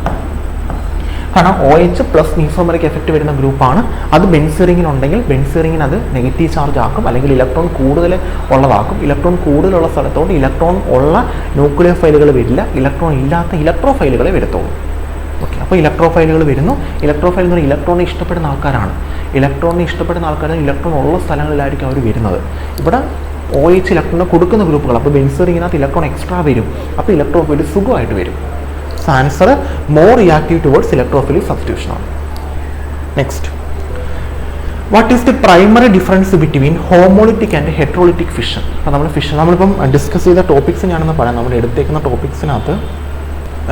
കാരണം OH പ്ലസ് മീസോമറിക് എഫക്റ്റ് വരുന്ന ഗ്രൂപ്പാണ്. അത് ബെൻസീൻ റിങ്ങിനുണ്ടെങ്കിൽ ബെൻസീൻ റിങ്ങിന് അത് നെഗറ്റീവ് ചാർജ് ആക്കും, അല്ലെങ്കിൽ ഇലക്ട്രോൺ കൂടുതൽ ഉള്ളതാക്കും. ഇലക്ട്രോൺ കൂടുതലുള്ള സ്ഥലത്തോട്ട് ഇലക്ട്രോൺ ഉള്ള ന്യൂക്ലിയർ ഫൈലുകൾ വരില്ല, ഇലക്ട്രോൺ ഇല്ലാത്ത ഇലക്ട്രോഫൈലുകളെ വരത്തുള്ളൂ. ഓക്കെ. അപ്പോൾ ഇലക്ട്രോഫൈലുകൾ വരുന്നു. ഇലക്ട്രോഫൈൽ എന്ന് പറഞ്ഞാൽ ഇലക്ട്രോണിനെ ഇഷ്ടപ്പെടുന്ന ആൾക്കാരാണ്. ഇലക്ട്രോണിനെ ഇഷ്ടപ്പെടുന്ന ആൾക്കാരാണ് ഇലക്ട്രോൺ ഉള്ള സ്ഥലങ്ങളിലായിരിക്കും അവർ വരുന്നത്. ഇവിടെ OH ഇലക്ട്രോണിനെ കൊടുക്കുന്ന ഗ്രൂപ്പുകൾ. അപ്പോൾ ബെൻസീൻ റിങ്ങിനകത്ത് ഇലക്ട്രോൺ എക്സ്ട്രാ വരും. അപ്പോൾ ഇലക്ട്രോഫൈൽ സുഖമായിട്ട് വരും. Answer more reactive towards electrophilic substitution ആണ്. Next. What is the primary difference between homolytic and heterolytic fission? അപ്പോൾ നമ്മൾ നമ്മളിപ്പം ഡിസ്കസ് ചെയ്ത ടോപ്പിക്സ് ഞാനെന്ന് പറയാം. നമ്മൾ എടുത്തേക്കുന്ന ടോപ്പിക്സിനകത്ത്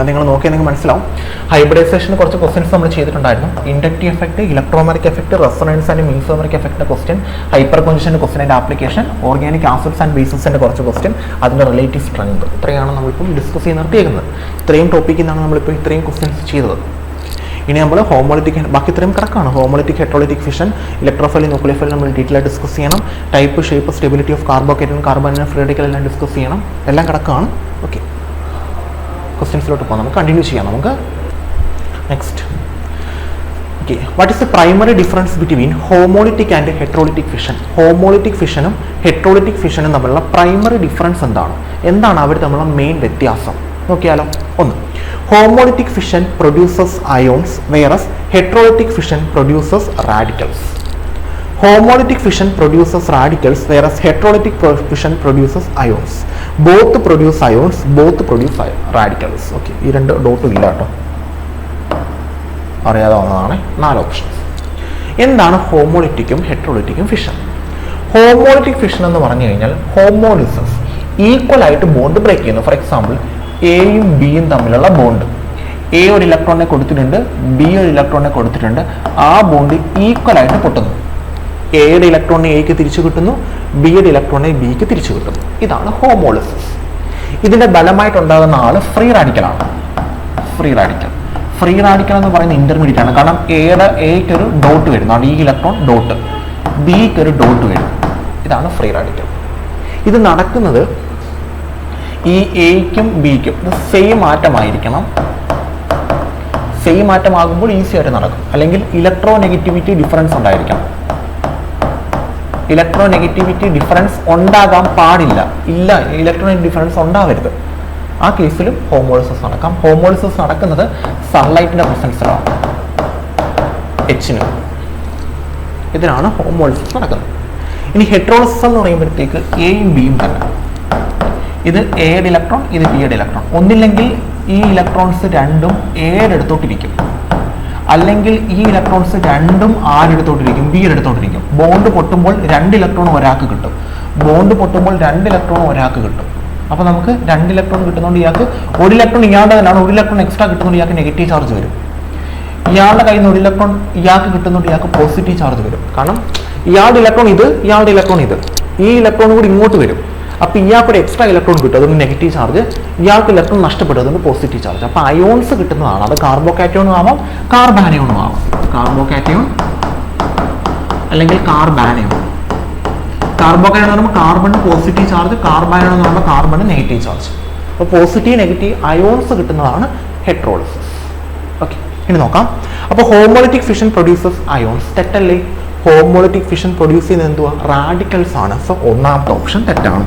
നിങ്ങൾ നോക്കിയാൽ നിങ്ങൾക്ക് മനസ്സിലാവും. ഹൈബ്രിഡൈസേഷന് കുറച്ച് ക്വസ്റ്റ്യൻസ് നമ്മൾ ചെയ്തിട്ടുണ്ടായിരുന്നു. Inductive effect, electromeric effect, resonance and mesomeric എഫക്റ്റിന്റെ ക്വസ്റ്റ്യൻ, ഹൈപ്പർ കോൺജക്ഷന്റെ question and application, organic acids and ബേസിസിന്റെ കുറച്ച് ക്വസ്റ്റ്യൻ, അതിന്റെ റിലേറ്റീവ് സ്ട്രെങ്ത്. ഇത്രയാണ് നമ്മളിപ്പം ഡിസ്കസ് ചെയ്ത് നിർത്തിയേക്കുന്നത്. ഇത്രയും ടോപ്പിക്കിൽ നിന്നാണ് നമ്മളിപ്പോൾ ഇത്രയും ക്വസ്റ്റ്യൻസ് ചെയ്തത്. ഇനി നമ്മൾ ഹോമോളിറ്റിക്, ബാക്കി ഇത്രയും കറക്റ്റാണ്. Homolytic, heterolytic fission, electrophile, nucleophile നമ്മൾ ഡീറ്റെയിൽ ആയിട്ട് ഡിസ്കസ് ചെയ്യണം. Type, shape, stability of carbocation, carbon free radical എല്ലാം ഡിസ്കസ് ചെയ്യണം. എല്ലാം കറക്റ്റാണ്. ഓക്കെ. ക്വസ്റ്റ്യൻസിലോട്ട് പോകാം. നമുക്ക് കണ്ടിന്യൂ ചെയ്യാം. നമുക്ക് next. Okay. What is the primary difference between homolytic and heterolytic fission? Homolytic ഫിഷനും ഹെട്രോളിറ്റിക് ഫിഷനും തമ്മിലുള്ള പ്രൈമറി ഡിഫറൻസ് എന്താണ്? എന്താണ് അവർ തമ്മിലുള്ള മെയിൻ വ്യത്യാസം? നോക്കിയാലോ. ഒന്ന്, homolytic fission produces ions whereas heterolytic fission produces radicals. Homolytic fission produces radicals, whereas heterolytic fission produces ions. Both produce ions, both produce radicals. Okay, ഈ രണ്ട് ഡോട്ടും ഇല്ല കേട്ടോ, അറിയാവുന്നതാണ്. 4 ഓപ്ഷൻസ്. എന്താണ് ഹോമോളിറ്റിക്കും ഹെട്രോളിറ്റിക്കും ഫിഷൻ? ഹോമോളിറ്റിക് ഫിഷൻ എന്ന് പറഞ്ഞു കഴിഞ്ഞാൽ ഹോമോളിസിസ്, ഈക്വൽ ആയിട്ട് ബോണ്ട് ബ്രേക്ക് ചെയ്യുന്നു. ഫോർ എക്സാമ്പിൾ, എയും ബിയും തമ്മിലുള്ള ബോണ്ട്, എ ഒരു ഇലക്ട്രോണിനെ കൊടുത്തിട്ടുണ്ട്, ബി ഒരു ഇലക്ട്രോണിനെ കൊടുത്തിട്ടുണ്ട്, ആ ബോണ്ട് ഈക്വൽ ആയിട്ട് പൊട്ടുന്നു. എയുടെ ഇലക്ട്രോണിനെ എക്ക് തിരിച്ചു കിട്ടുന്നു, ബിയുടെ ഇലക്ട്രോണിനെ ബിക്ക് തിരിച്ചു കിട്ടുന്നു. ഇതാണ് ഹോമോളിസിസ്. ഇതിന്റെ ബലമായിട്ടുണ്ടാകുന്ന ആള് ഫ്രീ റാഡിക്കലാണ്. ഫ്രീ റാഡിക്കൽ എന്ന് പറയുന്ന ഇന്റർമീഡിയറ്റ് ആണ്. കാരണം എക്ക് ഒരു ഡോട്ട് വരുന്നു, ഈ ഇലക്ട്രോൺ ഡോട്ട്, ബിക്ക് ഒരു ഡോട്ട് വരുന്നു. ഇതാണ് ഫ്രീ റാഡിക്കൽ. ഇത് നടക്കുന്നത് ഈ എക്കും ബിക്കും സെയിം ആറ്റമായിരിക്കണം. സെയിം ആറ്റമാകുമ്പോൾ ഈസി ആയിട്ട് നടക്കും. അല്ലെങ്കിൽ ഇലക്ട്രോ നെഗറ്റിവിറ്റി ഡിഫറൻസ് ഉണ്ടായിരിക്കണം. ഇലക്ട്രോ നെഗറ്റിവിറ്റി ഡിഫറൻസ് ഉണ്ടാകാൻ പാടില്ല. ഇല്ല, ഇലക്ട്രോ ഡിഫറൻസ് ഉണ്ടാവരുത്. ആ കേസിലും ഹോമോളിസിസ് നടക്കാം. ഹോമോളിസിസ് നടക്കുന്നത് സൺലൈറ്റിന്റെ പ്രസൻസിലാണ്, എച്ചിന്. ഇതിനാണ് ഹോമോളിസിസ് നടക്കുന്നത്. ഇനി ഹെട്രോളിസിസ് എന്ന് പറയുമ്പോഴത്തേക്ക് എയും ബിയും തന്നെ. ഇത് എയുടെ ഇലക്ട്രോൺ, ഇത് ബിയുടെ ഇലക്ട്രോൺ. ഒന്നില്ലെങ്കിൽ ഈ ഇലക്ട്രോൺസ് രണ്ടും എയുടെ അടുത്തോട്ടിരിക്കും, അല്ലെങ്കിൽ ഈ ഇലക്ട്രോൺസ് രണ്ടും ആരെടുത്തോട്ടിരിക്കും, ബിയുടെ അടുത്തോട്ടിരിക്കും. ബോണ്ട് പൊട്ടുമ്പോൾ 2 ഇലക്ട്രോൺ ഒരാൾക്ക് കിട്ടും. ബോണ്ട് പൊട്ടുമ്പോൾ 2 ഇലക്ട്രോൺ ഒരാൾക്ക് കിട്ടും. അപ്പോൾ നമുക്ക് 2 ഇലക്ട്രോൺ കിട്ടുന്നതുകൊണ്ട് ഇയാൾക്ക് 1 ഇലക്ട്രോൺ ഇയാളുടെ തന്നെയാണ്, 1 ഇലക്ട്രോൺ എക്സ്ട്രാ കിട്ടുന്നതുകൊണ്ട് ഇയാൾക്ക് നെഗറ്റീവ് ചാർജ് വരും. ഇയാളുടെ കയ്യിൽ നിന്ന് 1 ഇലക്ട്രോൺ ഇയാൾക്ക് കിട്ടുന്നതുകൊണ്ട് ഇയാൾക്ക് പോസിറ്റീവ് ചാർജ് വരും. കാരണം ഇയാളുടെ ഇലക്ട്രോൺ ഇത്, ഇയാളുടെ ഇലക്ട്രോൺ ഇത്, ഈ ഇലക്ട്രോൺ കൂടി ഇങ്ങോട്ട് വരും. അപ്പോൾ ഇയാൾക്ക് ഒരു എക്സ്ട്രാ ഇലക്ട്രോൺ കിട്ടും, അതുകൊണ്ട് നെഗറ്റീവ് ചാർജ്. ഇയാൾക്ക് ഇലക്ട്രോൺ നഷ്ടപ്പെടും, അതുകൊണ്ട് പോസിറ്റീവ് ചാർജ്. അപ്പോൾ അയോൺസ് കിട്ടുന്നതാണ്. അത് കാർബോകാറ്റയോണും ആവാം, കാർബാനയോണും ആവാം. കാർബോകാറ്റയോൺ അല്ലെങ്കിൽ കാർബാനയോൺ. കാർബോകാറ്റയോൺ എന്ന് പറയുമ്പോൾ കാർബണിന് പോസിറ്റീവ് ചാർജ്, കാർബാനയോൺ എന്ന് പറയുമ്പോൾ കാർബണിന് നെഗറ്റീവ് ചാർജ്. അപ്പോൾ പോസിറ്റീവ് നെഗറ്റീവ് അയോൺസ് കിട്ടുന്നതാണ് ഹെട്രോളിസിസ്. ഓക്കെ, ഇനി നോക്കാം. അപ്പോൾ ഹോമോളിറ്റിക് ഫിഷൻ പ്രൊഡ്യൂസസ് അയോൺസ്. തെറ്റല്ലേ? ഹോമോളിറ്റിക് ഫിഷൻ പ്രൊഡ്യൂസ് ചെയ്യുന്നത് എന്തുവാ? റാഡിക്കൽസ് ആണ്. സോ ഒന്നാമത്തെ ഓപ്ഷൻ തെറ്റാണ്.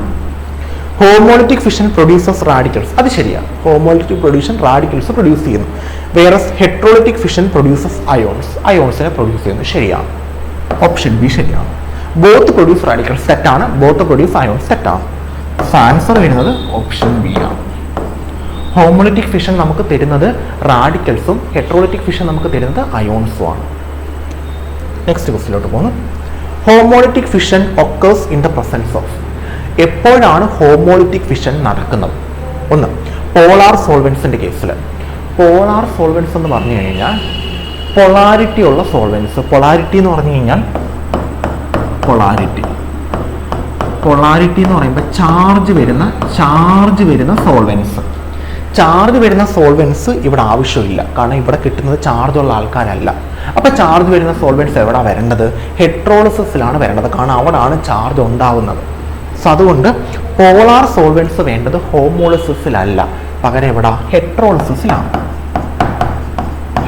ഹോമോളിറ്റിക് ഫിഷൻ പ്രൊഡ്യൂസസ് റാഡിക്കൽസ്, അത് ശരിയാണ്. ഹോമോളിറ്റിക് പ്രൊഡ്യൂഷൻ റാഡിക്കൽസ് പ്രൊഡ്യൂസ് ചെയ്യുന്നു. Whereas heterolytic fission produces ions, അയോൺസിനെ പ്രൊഡ്യൂസ് ചെയ്യുന്നു. ശരിയാണ്, ഓപ്ഷൻ ബി ശരിയാണ്. ബോത്ത് പ്രൊഡ്യൂസ് റാഡിക്കൽസ് തെറ്റാണ്, ബോത്ത് പ്രൊഡ്യൂസ് അയോൺസ് തെറ്റാണ്. ആൻസർ വരുന്നത് ഓപ്ഷൻ ബി ആണ്. ഹോമോളിറ്റിക് ഫിഷൻ നമുക്ക് തരുന്നത് റാഡിക്കൽസും ഹെട്രോളിറ്റിക് ഫിഷൻ നമുക്ക് തരുന്നത് അയോൺസും ആണ്. നെക്സ്റ്റ് ക്വസ്റ്റിലോട്ട് പോകുന്നു. Homolytic fission occurs in the presence of. എപ്പോഴാണ് ഹോമോളിറ്റിക് ഫിഷൻ നടക്കുന്നത്? ഒന്ന്, പോളാർ സോൾവെൻസിന്റെ കേസിൽ. പോളാർ സോൾവെൻസ് എന്ന് പറഞ്ഞു കഴിഞ്ഞാൽ പൊളാരിറ്റി ഉള്ള സോൾവെൻസ്. പൊളാരിറ്റി എന്ന് പറഞ്ഞു കഴിഞ്ഞാൽ പൊളാരിറ്റി എന്ന് പറയുമ്പോൾ ചാർജ് വരുന്ന സോൾവെൻസ്. ചാർജ് വരുന്ന സോൾവെൻസ് ഇവിടെ ആവശ്യമില്ല, കാരണം ഇവിടെ കിട്ടുന്നത് ചാർജ് ഉള്ള ആൾക്കാരല്ല. അപ്പൊ ചാർജ് വരുന്ന സോൾവെൻസ് എവിടെ വരേണ്ടത്? ഹെട്രോളിസിസിലാണ് വരേണ്ടത്, കാരണം അവിടാണ് ചാർജ് ഉണ്ടാവുന്നത്. സോ അതുകൊണ്ട് പോളാർ സോൾവെൻസ് വേണ്ടത് ഹോമോളിസിസിലല്ല, പകരം എവിടെ? ഹെട്രോളിസിസിലാണ്.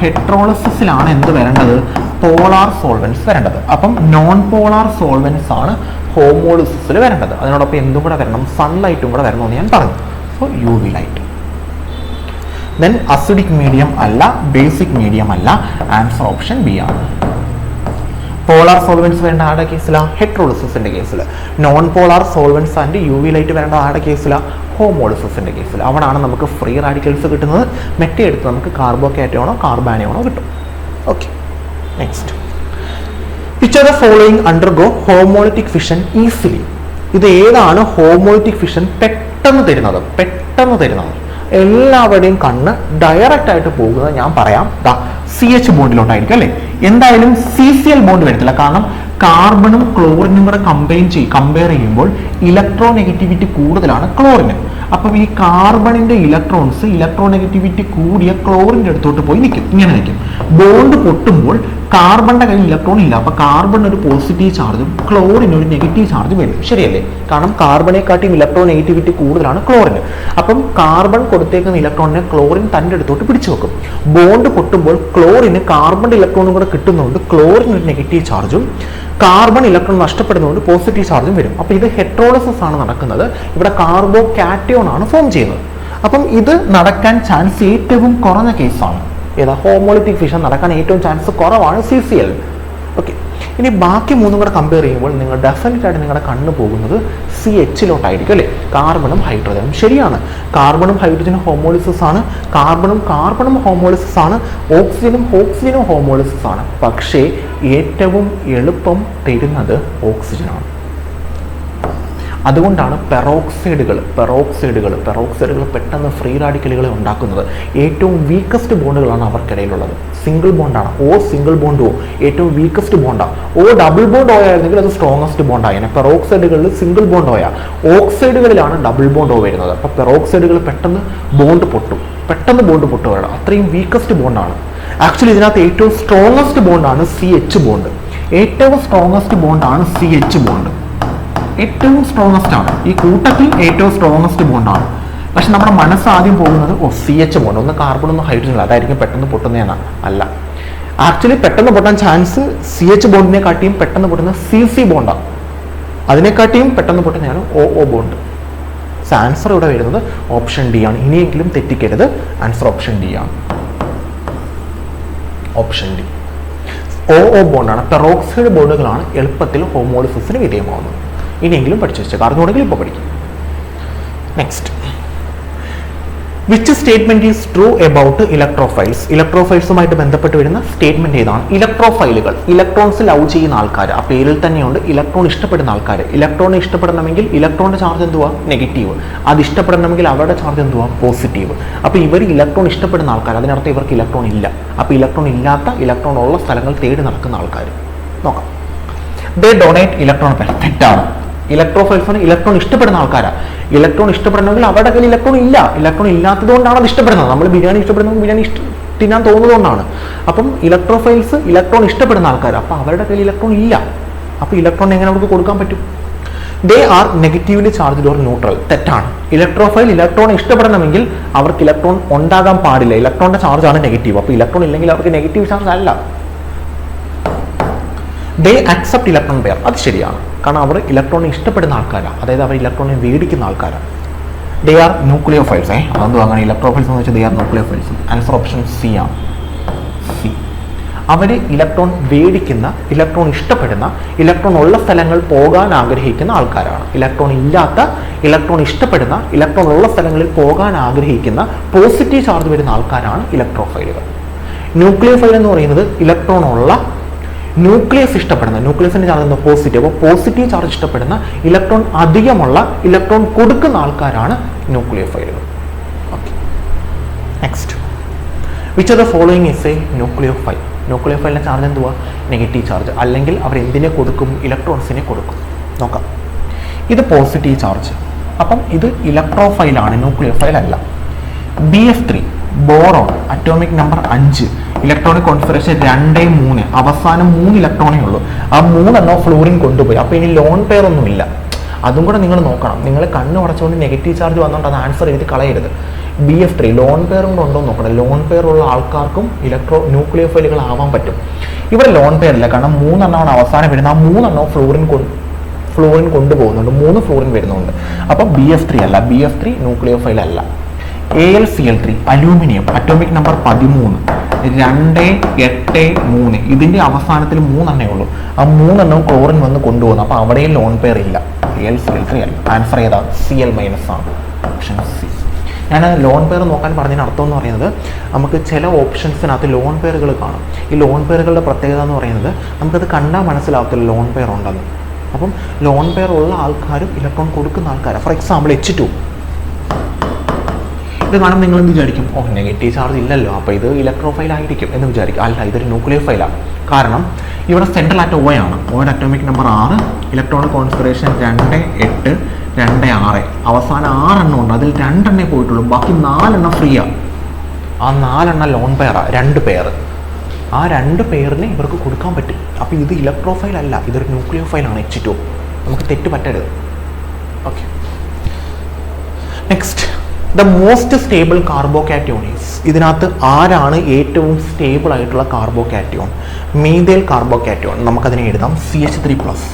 ഹെട്രോളിസിസിലാണ് എന്ത് വരേണ്ടത്? പോളാർ സോൾവെൻസ് വരേണ്ടത്. അപ്പം നോൺ പോളാർ സോൾവെൻസ് ആണ് ഹോമോളിസിസിൽ വരേണ്ടത്. അതിനോടൊപ്പം എന്തും കൂടെ വരണം? സൺലൈറ്റും കൂടെ വരണമെന്ന് ഞാൻ പറഞ്ഞു. So UV light. Then acidic medium അല്ല, ബേസിക് മീഡിയം അല്ല. ആൻസർ ഓപ്ഷൻ ബി ആണ്. പോളാർ സോൾവെൻസ് വേണ്ട ആരുടെ കേസിലാണ്? ഹെട്രോളിസിസിന്റെ കേസിൽ. Non polar solvents and UV light വരേണ്ട ആരുടെ കേസിലാണ്? ഹോമോളിസിസിന്റെ കേസിൽ. അവിടാണ് നമുക്ക് ഫ്രീ റാഡിക്കൽസ് കിട്ടുന്നത്. മെറ്റ എടുത്ത് നമുക്ക് കാർബോകാറ്റയോണോ കാർബാനയോണോ കിട്ടും. Okay, next. Which are the following undergo homolytic fission easily. ഇത് ഏതാണ് ഹോമോളിറ്റിക് ഫിഷൻ പെട്ടെന്ന് തരുന്നത്? എല്ലാവരുടെയും കണ്ണ് ഡയറക്റ്റ് ആയിട്ട് പോകുന്നത് ഞാൻ പറയാം. CH ബോണ്ടിലോട്ടായിരിക്കും അല്ലേ? എന്തായാലും CCl ബോണ്ട് വരത്തില്ല, കാരണം കാർബണും ക്ലോറിനും കൂടെ കമ്പയർ ചെയ്യുമ്പോൾ ഇലക്ട്രോ നെഗറ്റിവിറ്റി കൂടുതലാണ് ക്ലോറിന്. അപ്പം ഈ കാർബണിന്റെ ഇലക്ട്രോൺസ് ഇലക്ട്രോ നെഗറ്റിവിറ്റി കൂടിയ ക്ലോറിന്റെ അടുത്തോട്ട് പോയി നിൽക്കും, ഇങ്ങനെ നിൽക്കും. ബോണ്ട് പൊട്ടുമ്പോൾ കാർബണിന്റെ കയ്യിൽ ഇലക്ട്രോൺ ഇല്ല, അപ്പൊ കാർബൺ ഒരു പോസിറ്റീവ് ചാർജും ക്ലോറിന് ഒരു നെഗറ്റീവ് ചാർജും വരും. ശരിയല്ലേ? കാരണം കാർബണേക്കാട്ടിയും ഇലക്ട്രോ നെഗറ്റിവിറ്റി കൂടുതലാണ് ക്ലോറിന്. അപ്പം കാർബൺ കൊടുത്തേക്കുന്ന ഇലക്ട്രോണിനെ ക്ലോറിൻ തന്റെ അടുത്തോട്ട് പിടിച്ചു വെക്കും. ബോണ്ട് പൊട്ടുമ്പോൾ ക്ലോറിന് കാർബണിന്റെ ഇലക്ട്രോണും കൂടെ കിട്ടുന്നതുകൊണ്ട് ക്ലോറിന് ഒരു നെഗറ്റീവ് ചാർജും കാർബൺ ഇലക്ട്രോൺ നഷ്ടപ്പെടുന്നതുകൊണ്ട് പോസിറ്റീവ് ചാർജും വരും. അപ്പോൾ ഇത് ഹെട്രോളിസിസ് ആണ് നടക്കുന്നത്. ഇവിടെ കാർബോകാറ്റയോൺ ആണ് ഫോം ചെയ്യുന്നത്. അപ്പം ഇത് നടക്കാൻ ചാൻസ് ഏറ്റവും കുറഞ്ഞ കേസാണ്. ഏതാ? ഹോമോളിറ്റിക് ഫിഷൻ നടക്കാൻ ഏറ്റവും ചാൻസ് കുറവാണ് CCl. ഓക്കെ, ഇനി ബാക്കി മൂന്നും കൂടെ കമ്പയർ ചെയ്യുമ്പോൾ നിങ്ങൾ ഡെഫിനറ്റ് ആയിട്ട് നിങ്ങളുടെ കണ്ണ് പോകുന്നത് CHലോട്ടായിരിക്കും അല്ലേ? കാർബണും ഹൈഡ്രജനും. ശരിയാണ്, കാർബണും ഹൈഡ്രജനും ഹോമോളിസിസ് ആണ്, കാർബണും ഹോമോളിസിസ് ആണ്, ഓക്സിജനും ഹോമോളിസിസ് ആണ്. പക്ഷേ ഏറ്റവും എളുപ്പം തരുന്നത് ഓക്സിജനാണ്. അതുകൊണ്ടാണ് പെറോക്സൈഡുകൾ പെട്ടെന്ന് ഫ്രീ റാഡിക്കലുകളെ ഉണ്ടാക്കുന്നത്. ഏറ്റവും വീക്കസ്റ്റ് ബോണ്ടുകളാണ് അവർക്കിടയിലുള്ളത്. സിംഗിൾ ബോണ്ടാണ്. സിംഗിൾ ബോണ്ട് ഏറ്റവും വീക്കസ്റ്റ് ബോണ്ടാണ്. ഡബിൾ ബോണ്ട് ആയിരുന്നെങ്കിൽ അത് സ്ട്രോങ്ങസ്റ്റ് ബോണ്ടാണ്. പെറോക്സൈഡുകളിൽ സിംഗിൾ ബോണ്ട് ഓക്സൈഡുകളിലാണ് ഡബിൾ ബോണ്ട് വരുന്നത്. അപ്പോൾ പെറോക്സൈഡുകൾ പെട്ടെന്ന് ബോണ്ട് പൊട്ടുകയാണ്. അത്രയും വീക്കസ്റ്റ് ബോണ്ടാണ്. ആക്ച്വലി ഇതിനകത്ത് ഏറ്റവും സ്ട്രോങ്ങസ്റ്റ് ബോണ്ടാണ് CH ബോണ്ട്. ഏറ്റവും സ്ട്രോങ്ങസ്റ്റ് ആണ് ഈ കൂട്ടത്തിൽ. ഏറ്റവും സ്ട്രോങ്ങസ്റ്റ് ബോണ്ടാണ്. പക്ഷെ നമ്മുടെ മനസ്സ് ആദ്യം പോകുന്നത് CH ബോണ്ട്, ഒന്ന് കാർബൺ ഒന്ന് ഹൈഡ്രജൻ, അതായിരിക്കും പെട്ടെന്ന് പൊട്ടുന്നതാണ്. അല്ല, ആക്ച്വലി പെട്ടെന്ന് പൊട്ടാൻ ചാൻസ് CH ബോണ്ടിനെ കാട്ടിയും പെട്ടെന്ന് പൊട്ടുന്ന CC ബോണ്ടാണ്. അതിനെക്കാട്ടിയും പെട്ടെന്ന് പൊട്ടുന്നതാണ് OO ബോണ്ട്. ആൻസർ ഇവിടെ വരുന്നത് ഓപ്ഷൻ ഡി ആണ്. ഇനിയെങ്കിലും തെറ്റിക്കരുത്, ആൻസർ ഓപ്ഷൻ ഡി ആണ്. ഓപ്ഷൻ ഡി OO ബോണ്ടാണ്. പെറോക്സൈഡ് ബോണ്ടുകളാണ് എളുപ്പത്തിൽ ഹോമോളിസിസിന് വിധേയമാവുന്നത്. ഇനിയെങ്കിലും പഠിച്ചു വെച്ചാൽ അറിഞ്ഞുകൊണ്ടെങ്കിൽ ഇപ്പോൾ പഠിക്കും. Next, which statement is true about electrophiles? ഇലക്ട്രോഫൈൽസുമായിട്ട് ബന്ധപ്പെട്ട് വരുന്ന സ്റ്റേറ്റ്മെന്റ് ഏതാണ്? ഇലക്ട്രോഫൈലുകൾ ഇലക്ട്രോൺസ് ലവ് ചെയ്യുന്ന ആൾക്കാർ. ആ പേരിൽ തന്നെയുണ്ട് ഇലക്ട്രോൺ ഇഷ്ടപ്പെടുന്ന ആൾക്കാർ. ഇലക്ട്രോണിനെ ഇഷ്ടപ്പെടണമെങ്കിൽ ഇലക്ട്രോണിന്റെ ചാർജ് എന്തുവാ? നെഗറ്റീവ്. അത് ഇഷ്ടപ്പെടണമെങ്കിൽ അവരുടെ ചാർജ് എന്തുവാ? പോസിറ്റീവ്. അപ്പോൾ ഇവർ ഇലക്ട്രോൺ ഇഷ്ടപ്പെടുന്ന ആൾക്കാർ, അതിനർത്ഥം ഇവർക്ക് ഇലക്ട്രോൺ ഇല്ല. അപ്പോൾ ഇലക്ട്രോൺ ഇല്ലാത്ത, ഇലക്ട്രോൺ ഉള്ള സ്ഥലങ്ങൾ തേടി നടക്കുന്ന ആൾക്കാർ. നോക്കാം. ദേ ഡൊണേറ്റ് ഇലക്ട്രോൺ പെയർ. തെറ്റാണ്. ഇലക്ട്രോഫൈൽസിന് ഇലക്ട്രോൺ ഇഷ്ടപ്പെടുന്ന ആൾക്കാരാണ്. ഇലക്ട്രോൺ ഇഷ്ടപ്പെടണമെങ്കിൽ അവരുടെ കയ്യിൽ ഇലക്ട്രോൺ ഇല്ല. ഇലക്ട്രോൺ ഇല്ലാത്തതുകൊണ്ടാണ് അത് ഇഷ്ടപ്പെടുന്നത്. നമ്മൾ ബിരിയാണി ഇഷ്ടപ്പെടുന്നത് ബിരിയാണി തിന്നാൻ തോന്നുന്നതുകൊണ്ടാണ്. അപ്പം ഇലക്ട്രോഫൈൽസ് ഇലക്ട്രോൺ ഇഷ്ടപ്പെടുന്ന ആൾക്കാരാണ്. അപ്പം അവരുടെ കയ്യിൽ ഇലക്ട്രോൺ ഇല്ല. അപ്പോൾ ഇലക്ട്രോൺ എങ്ങനെ അവർക്ക് കൊടുക്കാൻ പറ്റും? They are negatively charged or neutral. തെറ്റാണ്. ഇലക്ട്രോഫൈൽ ഇലക്ട്രോൺ ഇഷ്ടപ്പെടണമെങ്കിൽ അവർക്ക് ഇലക്ട്രോൺ ഉണ്ടാകാൻ പാടില്ല. ഇലക്ട്രോണിന്റെ ചാർജാണ് നെഗറ്റീവ്. അപ്പോൾ ഇലക്ട്രോൺ ഇല്ലെങ്കിൽ അവർക്ക് നെഗറ്റീവ് ചാർജ് അല്ല. ദേ അക്സെപ്റ്റ് ഇലക്ട്രോൺ പെയർ. അത് ശരിയാണ്. കാരണം അവർ ഇലക്ട്രോണിനെ ഇഷ്ടപ്പെടുന്ന ആൾക്കാരാണ്. അതായത് അവർ ഇലക്ട്രോണിനെ മേടിക്കുന്ന ആൾക്കാരാണ്. They are nucleophiles. അതെന്തോ അങ്ങനെ ഇലക്ട്രോഫൈൽസ് എന്ന് വെച്ചാൽ they are nucleophiles. Answer option C ആണ്. സി. അവർ ഇലക്ട്രോൺ മേടിക്കുന്ന, ഇലക്ട്രോൺ ഇഷ്ടപ്പെടുന്ന, ഇലക്ട്രോൺ ഉള്ള സ്ഥലങ്ങൾ പോകാൻ ആഗ്രഹിക്കുന്ന ആൾക്കാരാണ്. ഇലക്ട്രോൺ ഇല്ലാത്ത, ഇലക്ട്രോൺ ഇഷ്ടപ്പെടുന്ന, ഇലക്ട്രോൺ ഉള്ള സ്ഥലങ്ങളിൽ പോകാൻ ആഗ്രഹിക്കുന്ന, പോസിറ്റീവ് ചാർജ് വരുന്ന ആൾക്കാരാണ് ഇലക്ട്രോഫൈലുകൾ. ന്യൂക്ലിയോഫൈൽ എന്ന് പറയുന്നത് ഇലക്ട്രോൺ ഉള്ള, ന്യൂക്ലിയസ് ഇഷ്ടപ്പെടുന്ന, ന്യൂക്ലിയസിന്റെ ചാർജ് എന്താ? പോസിറ്റീവ്. അപ്പോൾ പോസിറ്റീവ് ചാർജ് ഇഷ്ടപ്പെടുന്ന, ഇലക്ട്രോൺ അധികമുള്ള, ഇലക്ട്രോൺ കൊടുക്കുന്ന ആൾക്കാരാണ് ന്യൂക്ലിയോഫൈലുകൾ. Okay, next. Which of the following is a nucleophile? ന്യൂക്ലിയോഫൈലിന്റെ ചാർജ് എന്തുവാ? Negative charge. അല്ലെങ്കിൽ അവർ എന്തിനെ കൊടുക്കും? ഇലക്ട്രോൺസിനെ കൊടുക്കും. നോക്കാം. ഇത് പോസിറ്റീവ് ചാർജ്. അപ്പം ഇത് ഇലക്ട്രോഫൈലാണ്, ന്യൂക്ലിയോഫൈൽ അല്ല. BF3 boron, atomic number 5, electronic configuration 2, 3, അവസാനം 3 ഇലക്ട്രോണേ ഉള്ളൂ. ആ 3 ഫ്ലൂറിൻ കൊണ്ടുപോയി. അപ്പോൾ ഇനി ലോൺ പെയർ ഒന്നുമില്ല. അതും കൂടെ നിങ്ങൾ നോക്കണം. നിങ്ങൾ കണ്ണ് ഉടച്ചുകൊണ്ട് നെഗറ്റീവ് ചാർജ് വന്നുകൊണ്ട് അത് ആൻസർ എഴുതി കളയരുത്. BF3 ലോൺ പെയർ കൊണ്ട് ഉണ്ടോ എന്ന് നോക്കണം. ലോൺ പെയർ ഉള്ള ആൾക്കാർക്കും ന്യൂക്ലിയോഫൈലുകൾ ആവാൻ പറ്റും. ഇവിടെ ലോൺ പെയർ ഇല്ല. കാരണം 3 അവസാനം വരുന്നത്. ആ 3 ഫ്ലൂറിൻ കൊണ്ടുപോകുന്നുണ്ട്. 3 ഫ്ലൂറിൻ വരുന്നുണ്ട്. അപ്പം BF3 അല്ല. BF3 ന്യൂക്ലിയോഫൈൽ അല്ല. AlCl3 aluminium, atomic number 13, 2, 8, 3. ഇതിന്റെ അവസാനത്തിൽ 3 ഉള്ളൂ. ആ 3 ക്ലോറിൻ വന്ന് കൊണ്ടുപോകുന്നു. അപ്പോൾ അവിടെയും ലോൺ പെയർ ഇല്ല. AlCl3 അല്ല. ആൻസർ ഏതാ? Cl- ആണ്. Option C. ഞാൻ ലോൺ പെയർ നോക്കാൻ പറഞ്ഞതിന് അർത്ഥം എന്ന് പറയുന്നത്, നമുക്ക് ചില ഓപ്ഷൻസിനകത്ത് ലോൺ പെയറുകൾ കാണും. ഈ ലോൺ പെയറുകളുടെ പ്രത്യേകത എന്ന് പറയുന്നത് നമുക്കത് കണ്ടാൽ മനസ്സിലാവത്തില്ല ലോൺ പെയർ ഉണ്ടെന്ന്. അപ്പം ലോൺ പെയർ ഉള്ള ആൾക്കാരും ഇലക്ട്രോൺ കൊടുക്കുന്ന ആൾക്കാരാണ്. For example H2. ഇത് കാണുമ്പോൾ നിങ്ങൾ എന്ത് വിചാരിക്കും? നെഗറ്റീവ് ചാർജ് ഇല്ലല്ലോ, അപ്പോൾ ഇത് ഇലക്ട്രോഫൈൽ ആയിരിക്കും എന്ന് വിചാരിക്കും. അല്ല, ഇതൊരു ന്യൂക്ലിയോഫൈലാണ്. കാരണം ഇവിടെ സെൻട്രൽ ആറ്റം O ആണ്. Oയുടെ അറ്റോമിക് നമ്പർ 6, ഇലക്ട്രോണിക് കോൺഫിഗറേഷൻ 2, 8, 2, 6. അവസാനം 6 ഉണ്ട്. അതിൽ 2 പോയിട്ടുള്ളൂ. ബാക്കി 4 ഫ്രീയാണ്. ആ 4 ലോൺ പെയറാണ്. 2 പെയർ. ആ 2 പെയറിനെ ഇവർക്ക് കൊടുക്കാൻ പറ്റും. അപ്പോൾ ഇത് ഇലക്ട്രോഫൈൽ അല്ല, ഇതൊരു ന്യൂക്ലിയോഫൈലാണ്. H2. നമുക്ക് തെറ്റ് പറ്റരുത്. Okay, next. The most stable carbocation is. ഇതിനകത്ത് ആരാണ് ഏറ്റവും സ്റ്റേബിൾ ആയിട്ടുള്ള കാർബോകാറ്റയോൺ? Methyl carbocation. നമുക്കതിനെ എഴുതാം CH3+.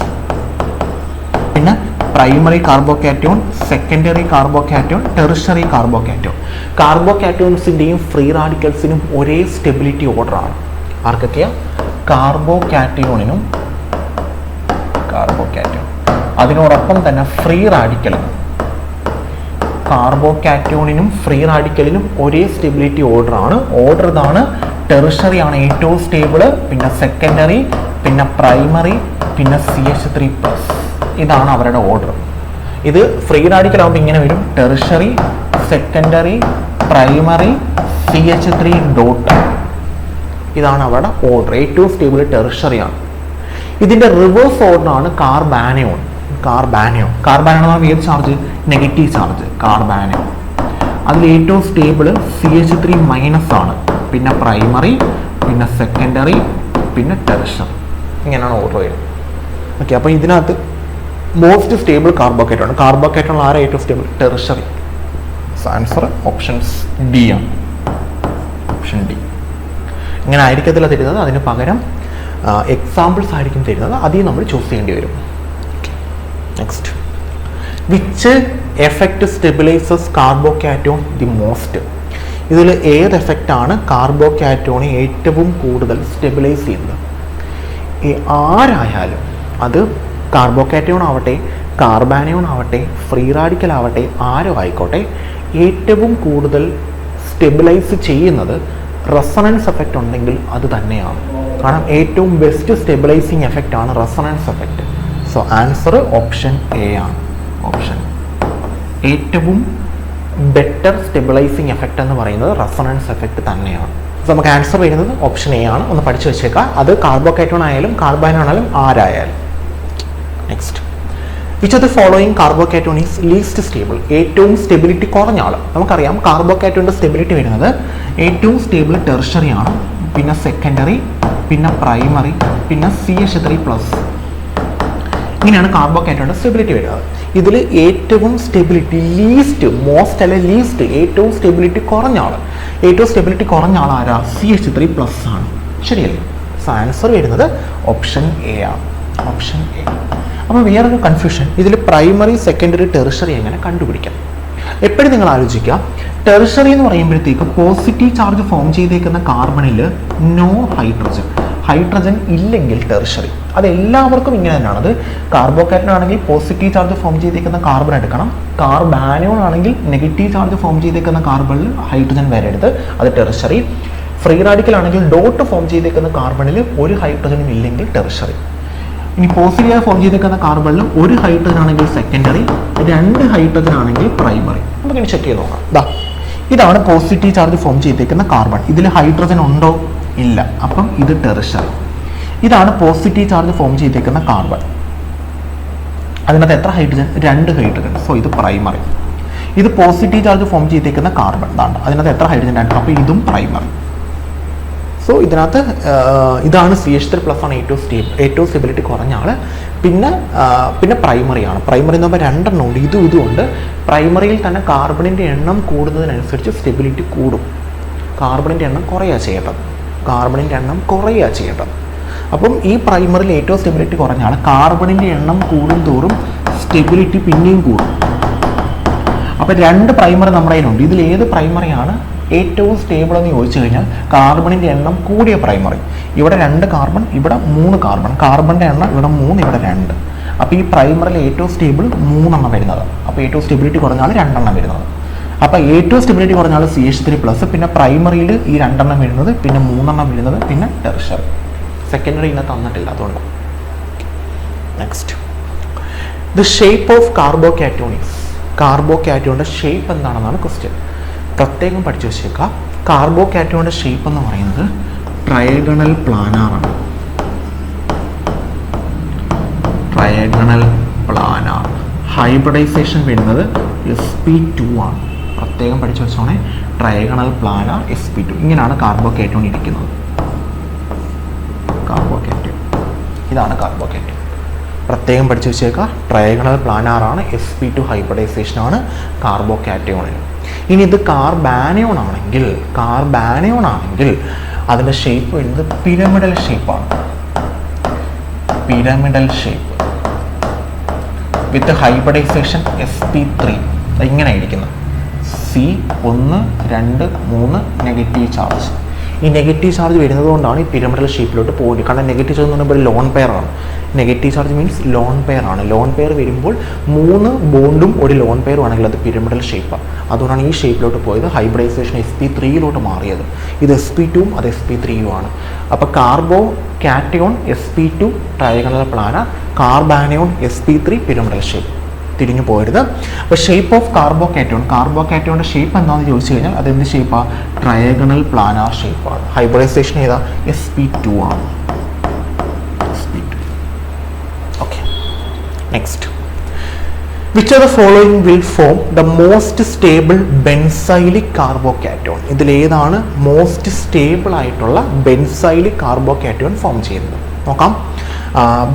പിന്നെ പ്രൈമറി കാർബോകാറ്റോൺ, സെക്കൻഡറി കാർബോകാറ്റോൺ, ടെറിഷറി കാർബോകാറ്റോൺ. കാർബോകാറ്റോൺസിൻ്റെയും ഫ്രീ റാഡിക്കൽസിനും ഒരേ സ്റ്റെബിലിറ്റി ഓർഡറാണ്. ആർക്കൊക്കെയാണ്? കാർബോകാറ്റയോണിനും അതിനോടൊപ്പം തന്നെ ഫ്രീ റാഡിക്കലിനും. കാർബോകാറ്റയോണിനും ഫ്രീ റാഡിക്കലിനും ഒരേ സ്റ്റെബിലിറ്റി ഓർഡറാണ്. ഓർഡർ ഇതാണ്: ടെറിഷറി ആണ് ഏറ്റവും സ്റ്റേബിള്, പിന്നെ സെക്കൻഡറി, പിന്നെ പ്രൈമറി, പിന്നെ CH3+. ഇതാണ് അവരുടെ ഓർഡർ. ഇത് ഫ്രീ റാഡിക്കൽ ആകുമ്പോൾ ഇങ്ങനെ വരും: tertiary, secondary, primary, CH3 dot. ഇതാണ് അവരുടെ ഓർഡർ. ഏറ്റവും സ്റ്റേബിൾ ടെറിഷറിയാണ്. ഇതിൻ്റെ റിവേഴ്സ് ഓർഡറാണ് കാർബാനയോൺ. കാർബാനയോൺ ഏത് ചാർജ്? Negative charge. കാർബാനയോൺ അതിൽ ഏറ്റവും സ്റ്റേബിൾ CH3- ആണ്. പിന്നെ പ്രൈമറി, പിന്നെ സെക്കൻഡറി, പിന്നെ ടെറിഷറി. ഇങ്ങനെയാണ് ഓർഡർ വരുന്നത്. ഓക്കെ, അപ്പോൾ ഇതിനകത്ത് മോസ്റ്റ് സ്റ്റേബിൾ കാർബോകാറ്റോൺ. കാർബോകാറ്റോൺ ആരാ ഏറ്റവും stable? Tertiary. Answer options D ആണ്. Option D. ഇങ്ങനെ ആയിരിക്കത്തില്ല തരുന്നത്, അതിന് പകരം എക്സാമ്പിൾസ് ആയിരിക്കും തരുന്നത്. അതിൽ നമ്മൾ ചൂസ് ചെയ്യേണ്ടി വരും. Next, which effect stabilises carbocation the most? ഇതിൽ ഏത് എഫക്റ്റാണ് കാർബോകാറ്റോണെ ഏറ്റവും കൂടുതൽ സ്റ്റെബിലൈസ് ചെയ്യുന്നത്? ആരായാലും, അത് കാർബോകാറ്റയോൺ ആവട്ടെ, കാർബാനയോൺ ആവട്ടെ, ഫ്രീ റാഡിക്കൽ ആവട്ടെ, ആരോ ആയിക്കോട്ടെ, ഏറ്റവും കൂടുതൽ സ്റ്റെബിലൈസ് ചെയ്യുന്നത് റെസൊണൻസ് എഫക്റ്റ് ഉണ്ടെങ്കിൽ അത് തന്നെയാണ്. കാരണം ഏറ്റവും ബെസ്റ്റ് സ്റ്റെബിലൈസിങ് എഫക്റ്റ് ആണ് resonance effect. So answer option A ആണ്. ഓപ്ഷൻ ഏറ്റവും ബെറ്റർ സ്റ്റെബിലൈസിങ് എഫക്റ്റ് എന്ന് പറയുന്നത് റെസൊണൻസ് എഫക്റ്റ് തന്നെയാണ്. സോ നമുക്ക് ആൻസർ വരുന്നത് ഓപ്ഷൻ എ ആണ്. ഒന്ന് പഠിച്ചു വെച്ചേക്കാം. അത് കാർബോകാറ്റോൺ ആയാലും കാർബാനോൺ ആയാലും ആരായാലും. Next, which of the following carbocation is least stable? ഏറ്റവും സ്റ്റെബിലിറ്റി കുറഞ്ഞ ആൾ. നമുക്കറിയാം കാർബോകാറ്റോണിൻ്റെ സ്റ്റെബിലിറ്റി വരുന്നത് ഏറ്റവും സ്റ്റേബിൾ ടെറിഷറി ആണ്, പിന്നെ സെക്കൻഡറി, പിന്നെ പ്രൈമറി, പിന്നെ CH3+. ഇങ്ങനെയാണ് കാർബോകാറ്റോണിൻ്റെ സ്റ്റെബിലിറ്റി വരുന്നത്. ഇതിൽ ഏറ്റവും സ്റ്റെബിലിറ്റി ലീസ്റ്റ്, മോസ്റ്റ് അല്ലെ ലീസ്റ്റ്, ഏറ്റവും സ്റ്റെബിലിറ്റി കുറഞ്ഞ ആൾ. ഏറ്റവും സ്റ്റെബിലിറ്റി കുറഞ്ഞ ആൾ ആരാ? CH3+ ആണ്. ശരിയല്ലേ? സോ ആൻസർ വരുന്നത് ഓപ്ഷൻ എ ആണ്. Option A. അപ്പോൾ വേറൊരു കൺഫ്യൂഷൻ, ഇതിൽ പ്രൈമറി, സെക്കൻഡറി, ടെറിഷറി എങ്ങനെ കണ്ടുപിടിക്കാം? എപ്പോഴും നിങ്ങൾ ആലോചിക്കുക, ടെറിഷറി എന്ന് പറയുമ്പോഴത്തേക്ക് പോസിറ്റീവ് ചാർജ് ഫോം ചെയ്തേക്കുന്ന കാർബണിൽ നോ ഹൈഡ്രജൻ. ഹൈഡ്രജൻ ഇല്ലെങ്കിൽ ടെറിഷറി. അത് എല്ലാവർക്കും ഇങ്ങനെ തന്നെയാണ്. അത് കാർബോകാറ്റോൺ ആണെങ്കിൽ പോസിറ്റീവ് ചാർജ് ഫോം ചെയ്തേക്കുന്ന കാർബൺ എടുക്കണം. കാർബാനയോൺ ആണെങ്കിൽ നെഗറ്റീവ് ചാർജ് ഫോം ചെയ്തേക്കുന്ന കാർബണിൽ ഹൈഡ്രജൻ വരരുത്, അത് ടെറിഷറി. ഫ്രീ റാഡിക്കൽ ആണെങ്കിൽ ഡോട്ട് ഫോം ചെയ്തേക്കുന്ന കാർബണിൽ ഒരു ഹൈഡ്രജനും ഇല്ലെങ്കിൽ ടെറിഷറി. ഇനി പോസിറ്റീവ് ഫോം ചെയ്തേക്കുന്ന കാർബണിൽ ഒരു ഹൈഡ്രജൻ ആണെങ്കിൽ സെക്കൻഡറി, 2 ഹൈഡ്രജൻ ആണെങ്കിൽ പ്രൈമറി. നമുക്കിനി ചെക്ക് ചെയ്ത് നോക്കാം. ഇതാണ് പോസിറ്റീവ് ചാർജ് ഫോം ചെയ്തേക്കുന്ന കാർബൺ. ഇതിൽ ഹൈഡ്രജൻ ഉണ്ടോ? ഇല്ല. അപ്പം ഇത് ടെറിഷറി. ഇതാണ് പോസിറ്റീവ് ചാർജ് ഫോം ചെയ്തേക്കുന്ന കാർബൺ. അതിനകത്ത് എത്ര ഹൈഡ്രജൻ? 2 ഹൈഡ്രജൻ. സോ ഇത് പ്രൈമറി. ഇത് പോസിറ്റീവ് ചാർജ് ഫോം ചെയ്തേക്കുന്ന കാർബൺ. അതിനകത്ത് എത്ര ഹൈഡ്രജൻ? 2. അപ്പോൾ ഇതും പ്രൈമറി. സോ ഇതിനകത്ത് ഇതാണ് CH3+ ആണ് ഏറ്റവും സ്റ്റെബിലിറ്റി കുറഞ്ഞ ആൾ. പിന്നെ പ്രൈമറിയാണ്. പ്രൈമറി എന്ന് പറയുമ്പോൾ 2 എണ്ണം ഉണ്ട്, ഇതും ഉണ്ട്. പ്രൈമറിയിൽ തന്നെ കാർബണിൻ്റെ എണ്ണം കൂടുന്നതിനനുസരിച്ച് സ്റ്റെബിലിറ്റി കൂടും. കാർബണിൻ്റെ എണ്ണം കുറയുക ചെയ്യേണ്ടത്. അപ്പം ഈ പ്രൈമറിയിൽ ഏറ്റവും സ്റ്റെബിലിറ്റി കുറഞ്ഞ ആൾ, കാർബണിൻ്റെ എണ്ണം കൂടുന്തോറും സ്റ്റെബിലിറ്റി പിന്നെയും കൂടും. അപ്പോൾ 2 പ്രൈമറി നമ്മുടെ കയ്യിലുണ്ട്. ഇതിൽ ഏത് പ്രൈമറിയാണ് ഏറ്റവും സ്റ്റേബിൾ എന്ന് ചോദിച്ചു കഴിഞ്ഞാൽ കാർബണിൻ്റെ എണ്ണം കൂടിയ പ്രൈമറി. ഇവിടെ 2 കാർബൺ, ഇവിടെ 3 കാർബൺ. കാർബണിൻ്റെ എണ്ണം ഇവിടെ 3, ഇവിടെ 2. അപ്പോൾ ഈ പ്രൈമറിയിൽ ഏറ്റവും സ്റ്റേബിൾ 3 എണ്ണം വരുന്നത്. അപ്പോൾ ഏറ്റവും സ്റ്റെബിലിറ്റി കുറഞ്ഞാൽ 2 എണ്ണം വരുന്നത്. അപ്പോൾ ഏറ്റവും സ്റ്റെബിലിറ്റി കുറഞ്ഞാൽ CH3+, പിന്നെ പ്രൈമറിയിൽ ഈ 2 എണ്ണം വരുന്നത്, പിന്നെ 3 എണ്ണം വരുന്നത്, പിന്നെ ടെറിഷറി. സെക്കൻഡറി ഇന്ന് തന്നിട്ടില്ല, അതുകൊണ്ട്. Next, the shape of carbocation is. കാർബോകാറ്റോണിൻ്റെ ഷേപ്പ് എന്താണെന്നാണ് ക്വസ്റ്റ്യൻ. പ്രത്യേകം പഠിച്ചു വെച്ചേക്കാം. കാർബോകാറ്റോണിൻ്റെ ഷേപ്പ് എന്ന് പറയുന്നത് ട്രയഗണൽ പ്ലാനാറാണ്. ഹൈബ്രിഡൈസേഷൻ വരുന്നത് sp2 ആണ്. പ്രത്യേകം പഠിച്ചു വെച്ചോണേ. Trigonal planar sp2. ഇങ്ങനെയാണ് കാർബോകാറ്റോൺ ഇരിക്കുന്നത്. ഇതാണ് കാർബോകാറ്റോൺ. പ്രത്യേകം പഠിച്ചു വെച്ചേക്കുക. ട്രയഗണൽ പ്ലാനാറാണ്, sp2 ഹൈബ്രിഡൈസേഷൻ ആണ് കാർബോകാറ്റോണിന്. ഇനി ഇത് കാർബാനയോൺ ആണെങ്കിൽ അതിൻ്റെ ഷേപ്പ് വരുന്നത് പിരമിഡൽ ഷേപ്പാണ്. വിത്ത് ഹൈബ്രിഡൈസേഷൻ sp3 ഇങ്ങനെ ആയിരിക്കുന്നത്. C1 2 3 negative charge. ഈ നെഗറ്റീവ് ചാർജ് വരുന്നത് കൊണ്ടാണ് ഈ പിരമിഡൽ ഷേപ്പിലോട്ട് പോകുന്നത്. കാരണം നെഗറ്റീവ് ചാർജ് എന്ന് പറയുമ്പോൾ ലോൺ പെയർ ആണ്. Negative charge means lone pair ആണ്. ലോൺ പെയർ വരുമ്പോൾ 3 ബോണ്ടും ഒരു ലോൺ പെയറും ആണെങ്കിൽ അത് പിരമിഡൽ ഷേപ്പാണ്. അതുകൊണ്ടാണ് ഈ ഷേപ്പിലോട്ട് പോയത്. ഹൈബ്രിഡൈസേഷൻ sp3 മാറിയത്. ഇത് sp2 അത് sp3 ആണ്. അപ്പോൾ carbocation sp2 trigonal planar, carbanion sp3 pyramidal shape. തിരിഞ്ഞു പോരുത്. അപ്പോൾ ഷേപ്പ് ഓഫ് കാർബോ കാറ്റയോണിൻ്റെ ഷേപ്പ് എന്താണെന്ന് ചോദിച്ചു കഴിഞ്ഞാൽ അതെന്ത് ഷേപ്പാണ്? ട്രയാഗണൽ പ്ലാനാർ ഷേപ്പാണ്. ഹൈബ്രിഡൈസേഷൻ ഏതാ? sp2 ആണ്. sp2. Okay, next. Which of the following will form the most stable benzylic carbocation? ഇതിലേതാണ് മോസ്റ്റ് സ്റ്റേബിൾ ആയിട്ടുള്ള ബെൻസൈലിക് കാർബോകാറ്റയോൺ ഫോം ചെയ്യുന്നത്? നോക്കാം.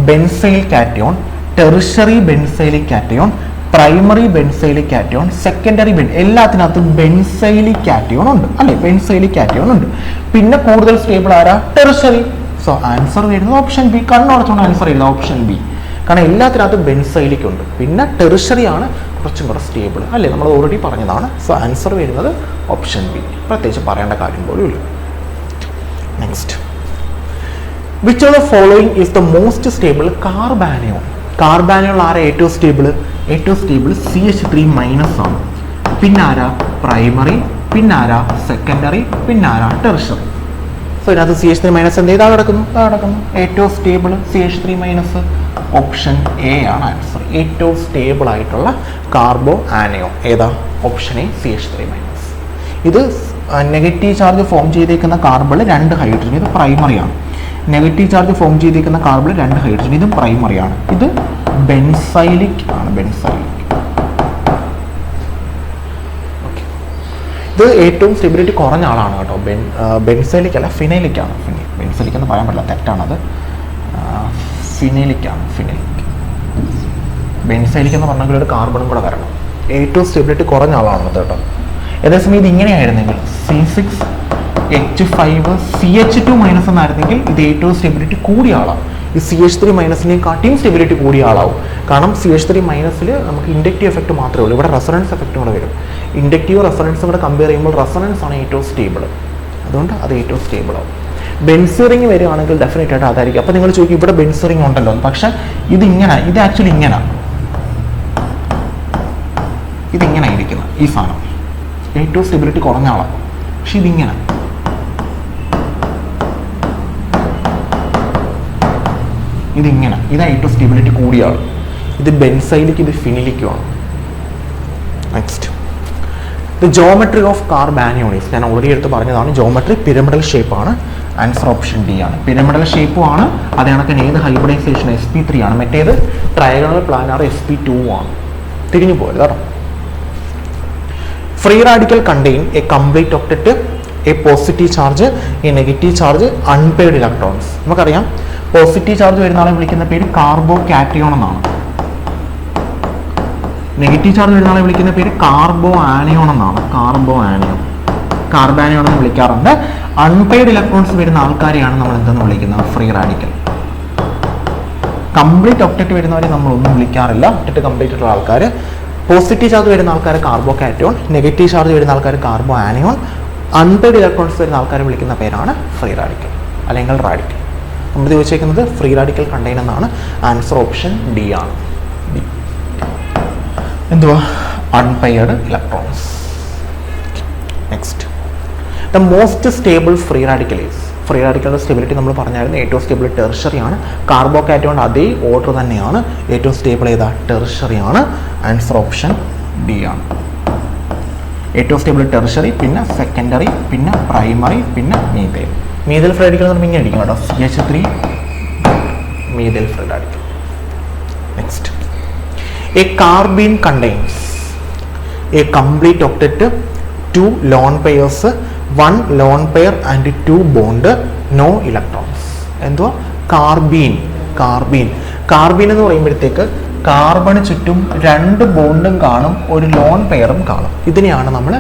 Benzyl cation, tertiary benzylic cation, primary benzylic cation, secondary എല്ലാത്തിനകത്തും benzylic cation ഉണ്ട് അല്ലേ? Benzylic cation ഉണ്ട്. പിന്നെ കൂടുതൽ സ്റ്റേബിൾ ആരാ? ടെറിഷറി. സോ ആൻസർ വരുന്നത് ഓപ്ഷൻ ബി. കണ്ണുടച്ചുകൊണ്ട് ആൻസർ ചെയ്യില്ല, ഓപ്ഷൻ ബി. കാരണം എല്ലാത്തിനകത്തും ബെൻസൈലിക് ഉണ്ട്. പിന്നെ ടെറിഷറി ആണ് കുറച്ചും കൂടെ സ്റ്റേബിൾ അല്ലേ? നമ്മൾ ഓൾറെഡി പറഞ്ഞതാണ്. സോ ആൻസർ വരുന്നത് ഓപ്ഷൻ ബി. പ്രത്യേകിച്ച് പറയേണ്ട കാര്യം പോലും ഇല്ല. Next. Which of the following is the most stable carbanion? Carbanion ആരാ ഏറ്റവും സ്റ്റേബിൾ? ഏറ്റവും സ്റ്റേബിൾ CH3 മൈനസ് ആണ്. പിന്നാരാ? പ്രൈമറി. പിന്നാരാ? സെക്കൻഡറി. പിന്നാരാ? ടെറിഷറി. സോ ഇതിനകത്ത് CH3 മൈനസ് എന്ത് ചെയ്താൽ നടക്കുന്നു? ഏറ്റവും stable CH3 minus. Option A ആണ് ആൻസർ. ഏറ്റവും സ്റ്റേബിൾ ആയിട്ടുള്ള കാർബോ ആനയോൺ ഏതാ? Option A, CH3 minus. ഇത് നെഗറ്റീവ് ചാർജ് ഫോം ചെയ്തേക്കുന്ന കാർബണിൽ 2 ഹൈഡ്രജൻ, ഇത് പ്രൈമറിയാണ്. നെഗറ്റീവ് ചാർജ് ഫോം ചെയ്തിരിക്കുന്ന കാർബണിൽ 2 ഹൈഡ്രജൻ, ഇതും പ്രൈമറിയാണ്. ഇത് ബെൻസൈലിക് ആണ്. ബെൻസൈലിക്. ഓക്കെ, ഇത് ഏറ്റവും സ്റ്റെബിലിറ്റി കുറഞ്ഞ ആളാണ് കേട്ടോ. ബെൻസൈലിക് അല്ല, ഫിനൈലിക് ആണ്. ബെൻസൈലിക് എന്ന് പറയാൻ പറ്റില്ല, തെറ്റാണത്. ഫിനൈലിക് ആണ്. ബെൻസൈലിക് എന്ന് പറഞ്ഞെങ്കിൽ ഒരു കാർബണും കൂടെ വരണം. ഏറ്റവും സ്റ്റെബിലിറ്റി കുറഞ്ഞ ആളാണ് കേട്ടോ. ഏകദേശം ഇത് ഇങ്ങനെയായിരുന്നെങ്കിൽ C6H5 CH2 മൈനസ് എന്നായിരുന്നെങ്കിൽ ഇത് ഏറ്റവും സ്റ്റെബിലിറ്റി കൂടിയ ആളാണ്. ഈ CH3 മൈനസിനെയും കാട്ടിയും സ്റ്റെബിലിറ്റി കൂടിയ ആളാവും. കാരണം CH3 മൈനസിൽ നമുക്ക് ഇൻഡക്റ്റീവ് എഫക്റ്റ് മാത്രമേ ഉള്ളൂ. ഇവിടെ റെസൊണൻസ് എഫക്റ്റും കൂടെ വരും. ഇൻഡക്റ്റീവ് റെസൊണൻസും കൂടെ കമ്പയർ ചെയ്യുമ്പോൾ റെസൊണൻസ് ആണ് ഏറ്റവും സ്റ്റേബിൾ. അതുകൊണ്ട് അത് ഏറ്റവും സ്റ്റേബിൾ ആവും. ബെൻസറിങ് വരികയാണെങ്കിൽ ഡെഫിനറ്റ് ആയിട്ട് അതായിരിക്കും. അപ്പോൾ നിങ്ങൾ ചോദിക്കും ഇവിടെ ബെൻസറിങ് ഉണ്ടല്ലോ, പക്ഷേ ഇത് ആക്ച്വലി ഇങ്ങനെ, ഇതിങ്ങനെ ഇരിക്കുന്നത് ഈ സാധനം ഏറ്റവും സ്റ്റെബിലിറ്റി കുറഞ്ഞ ആളാണ്. പക്ഷെ ഇതിങ്ങനെ ഇതാ ഏറ്റവും സ്റ്റെബിലിറ്റി കൂടിയ ആൾ. ഇത് ബെൻസൈലിക്, ഇത് ഫിനിലിക്കുമാണ്. Next. The geometry of carbanions ഞാൻ ഓൾറെഡി എടുത്ത് പറഞ്ഞതാണ്. ജോമെട്രി പിരമിഡൽ ഷേപ്പാണ്. ആൻസർ ഓപ്ഷൻ ഡി ആണ്. പിരമിഡൽ ഷേപ്പും ആണ്. അതേ കണക്കിന് ഏത് ഹൈബ്രിഡൈസേഷൻ sp3 ആണ്. മറ്റേത് ട്രയാഗണൽ പ്ലാനാർ sp2 ആണ്. തിരിഞ്ഞു പോയത് കേട്ടോ. Free radical contain A complete octet, A positive charge, A negative charge, unpaired electrons. നമുക്കറിയാം പോസിറ്റീവ് ചാർജ് വരുന്ന ആളെ വിളിക്കുന്ന പേര് കാർബോ കാറ്റയോൺ എന്നാണ്. നെഗറ്റീവ് ചാർജ് വരുന്ന ആളെ വിളിക്കുന്ന പേര് കാർബോ ആനയോൺ എന്നാണ്. കാർബാനയോൺ എന്ന് വിളിക്കാറുണ്ട്. അൺപെയർഡ് ഇലക്ട്രോൺസ് വരുന്ന ആൾക്കാരെയാണ് നമ്മൾ എന്തെന്ന് വിളിക്കുന്നത്? Free radical. കംപ്ലീറ്റ് ഒക്ടറ്റ് വരുന്നവരെ നമ്മളൊന്നും വിളിക്കാറില്ല. ഒക്ടറ്റ് കംപ്ലീറ്റ് ഉള്ള ആൾക്കാർ. പോസിറ്റീവ് ചാർജ് വരുന്ന ആൾക്കാർ കാർബോ കാറ്റയോൺ, നെഗറ്റീവ് ചാർജ് വരുന്ന ആൾക്കാർ കാർബോ ആനയോൺ, അൺപെയർഡ് ഇലക്ട്രോൺസ് വരുന്ന ആൾക്കാരെ വിളിക്കുന്ന പേരാണ് ഫ്രീ റാഡിക്കൽ അല്ലെങ്കിൽ റാഡിക്കൽ. നമ്മൾ ചോദിച്ചേക്കുന്നത് ഫ്രീ റാഡിക്കൽ കണ്ടെയ്ൻ എന്നാണ്. ആൻസർ ഓപ്ഷൻ ഡി ആണ്. ഡി. എന്തുവാ? Unpaired electrons. Next. The most stable free radical is. Free റാഡിക്കലിൻ്റെ സ്റ്റെബിലിറ്റി നമ്മൾ പറഞ്ഞായിരുന്നു. ഏറ്റവും സ്റ്റേബിൾ ടെറിഷറി ആണ്. കാർബോ കാറ്റയോൺ അതേ ഓർഡർ തന്നെയാണ്. ഏറ്റവും സ്റ്റേബിൾ ഏതാ? ടെറിഷറി ആണ്. ആൻസർ ഓപ്ഷൻ ഡി ആണ്. ഏറ്റവും സ്റ്റേബിൾ ടെറിഷറി, പിന്നെ സെക്കൻഡറി, പിന്നെ പ്രൈമറി, പിന്നെ മീഥൈൽ. മീഥൈൽ ഫ്രീ റാഡിക്കൽ എന്ന് പറയുമ്പോൾ ഇങ്ങനെ അടിക്കും കേട്ടോ. CH3 methyl free radical. Next. A carbene contains a complete octet, 2 lone pairs, 1 lone pair and 2 bond, no electrons. എന്തുവാ? കാർബീൻ എന്ന് പറയുമ്പോഴത്തേക്ക് കാർബണ് ചുറ്റും 2 ബോണ്ടും കാണും, 1 ലോൺ പെയറും കാണും. ഇതിനെയാണ് നമ്മൾ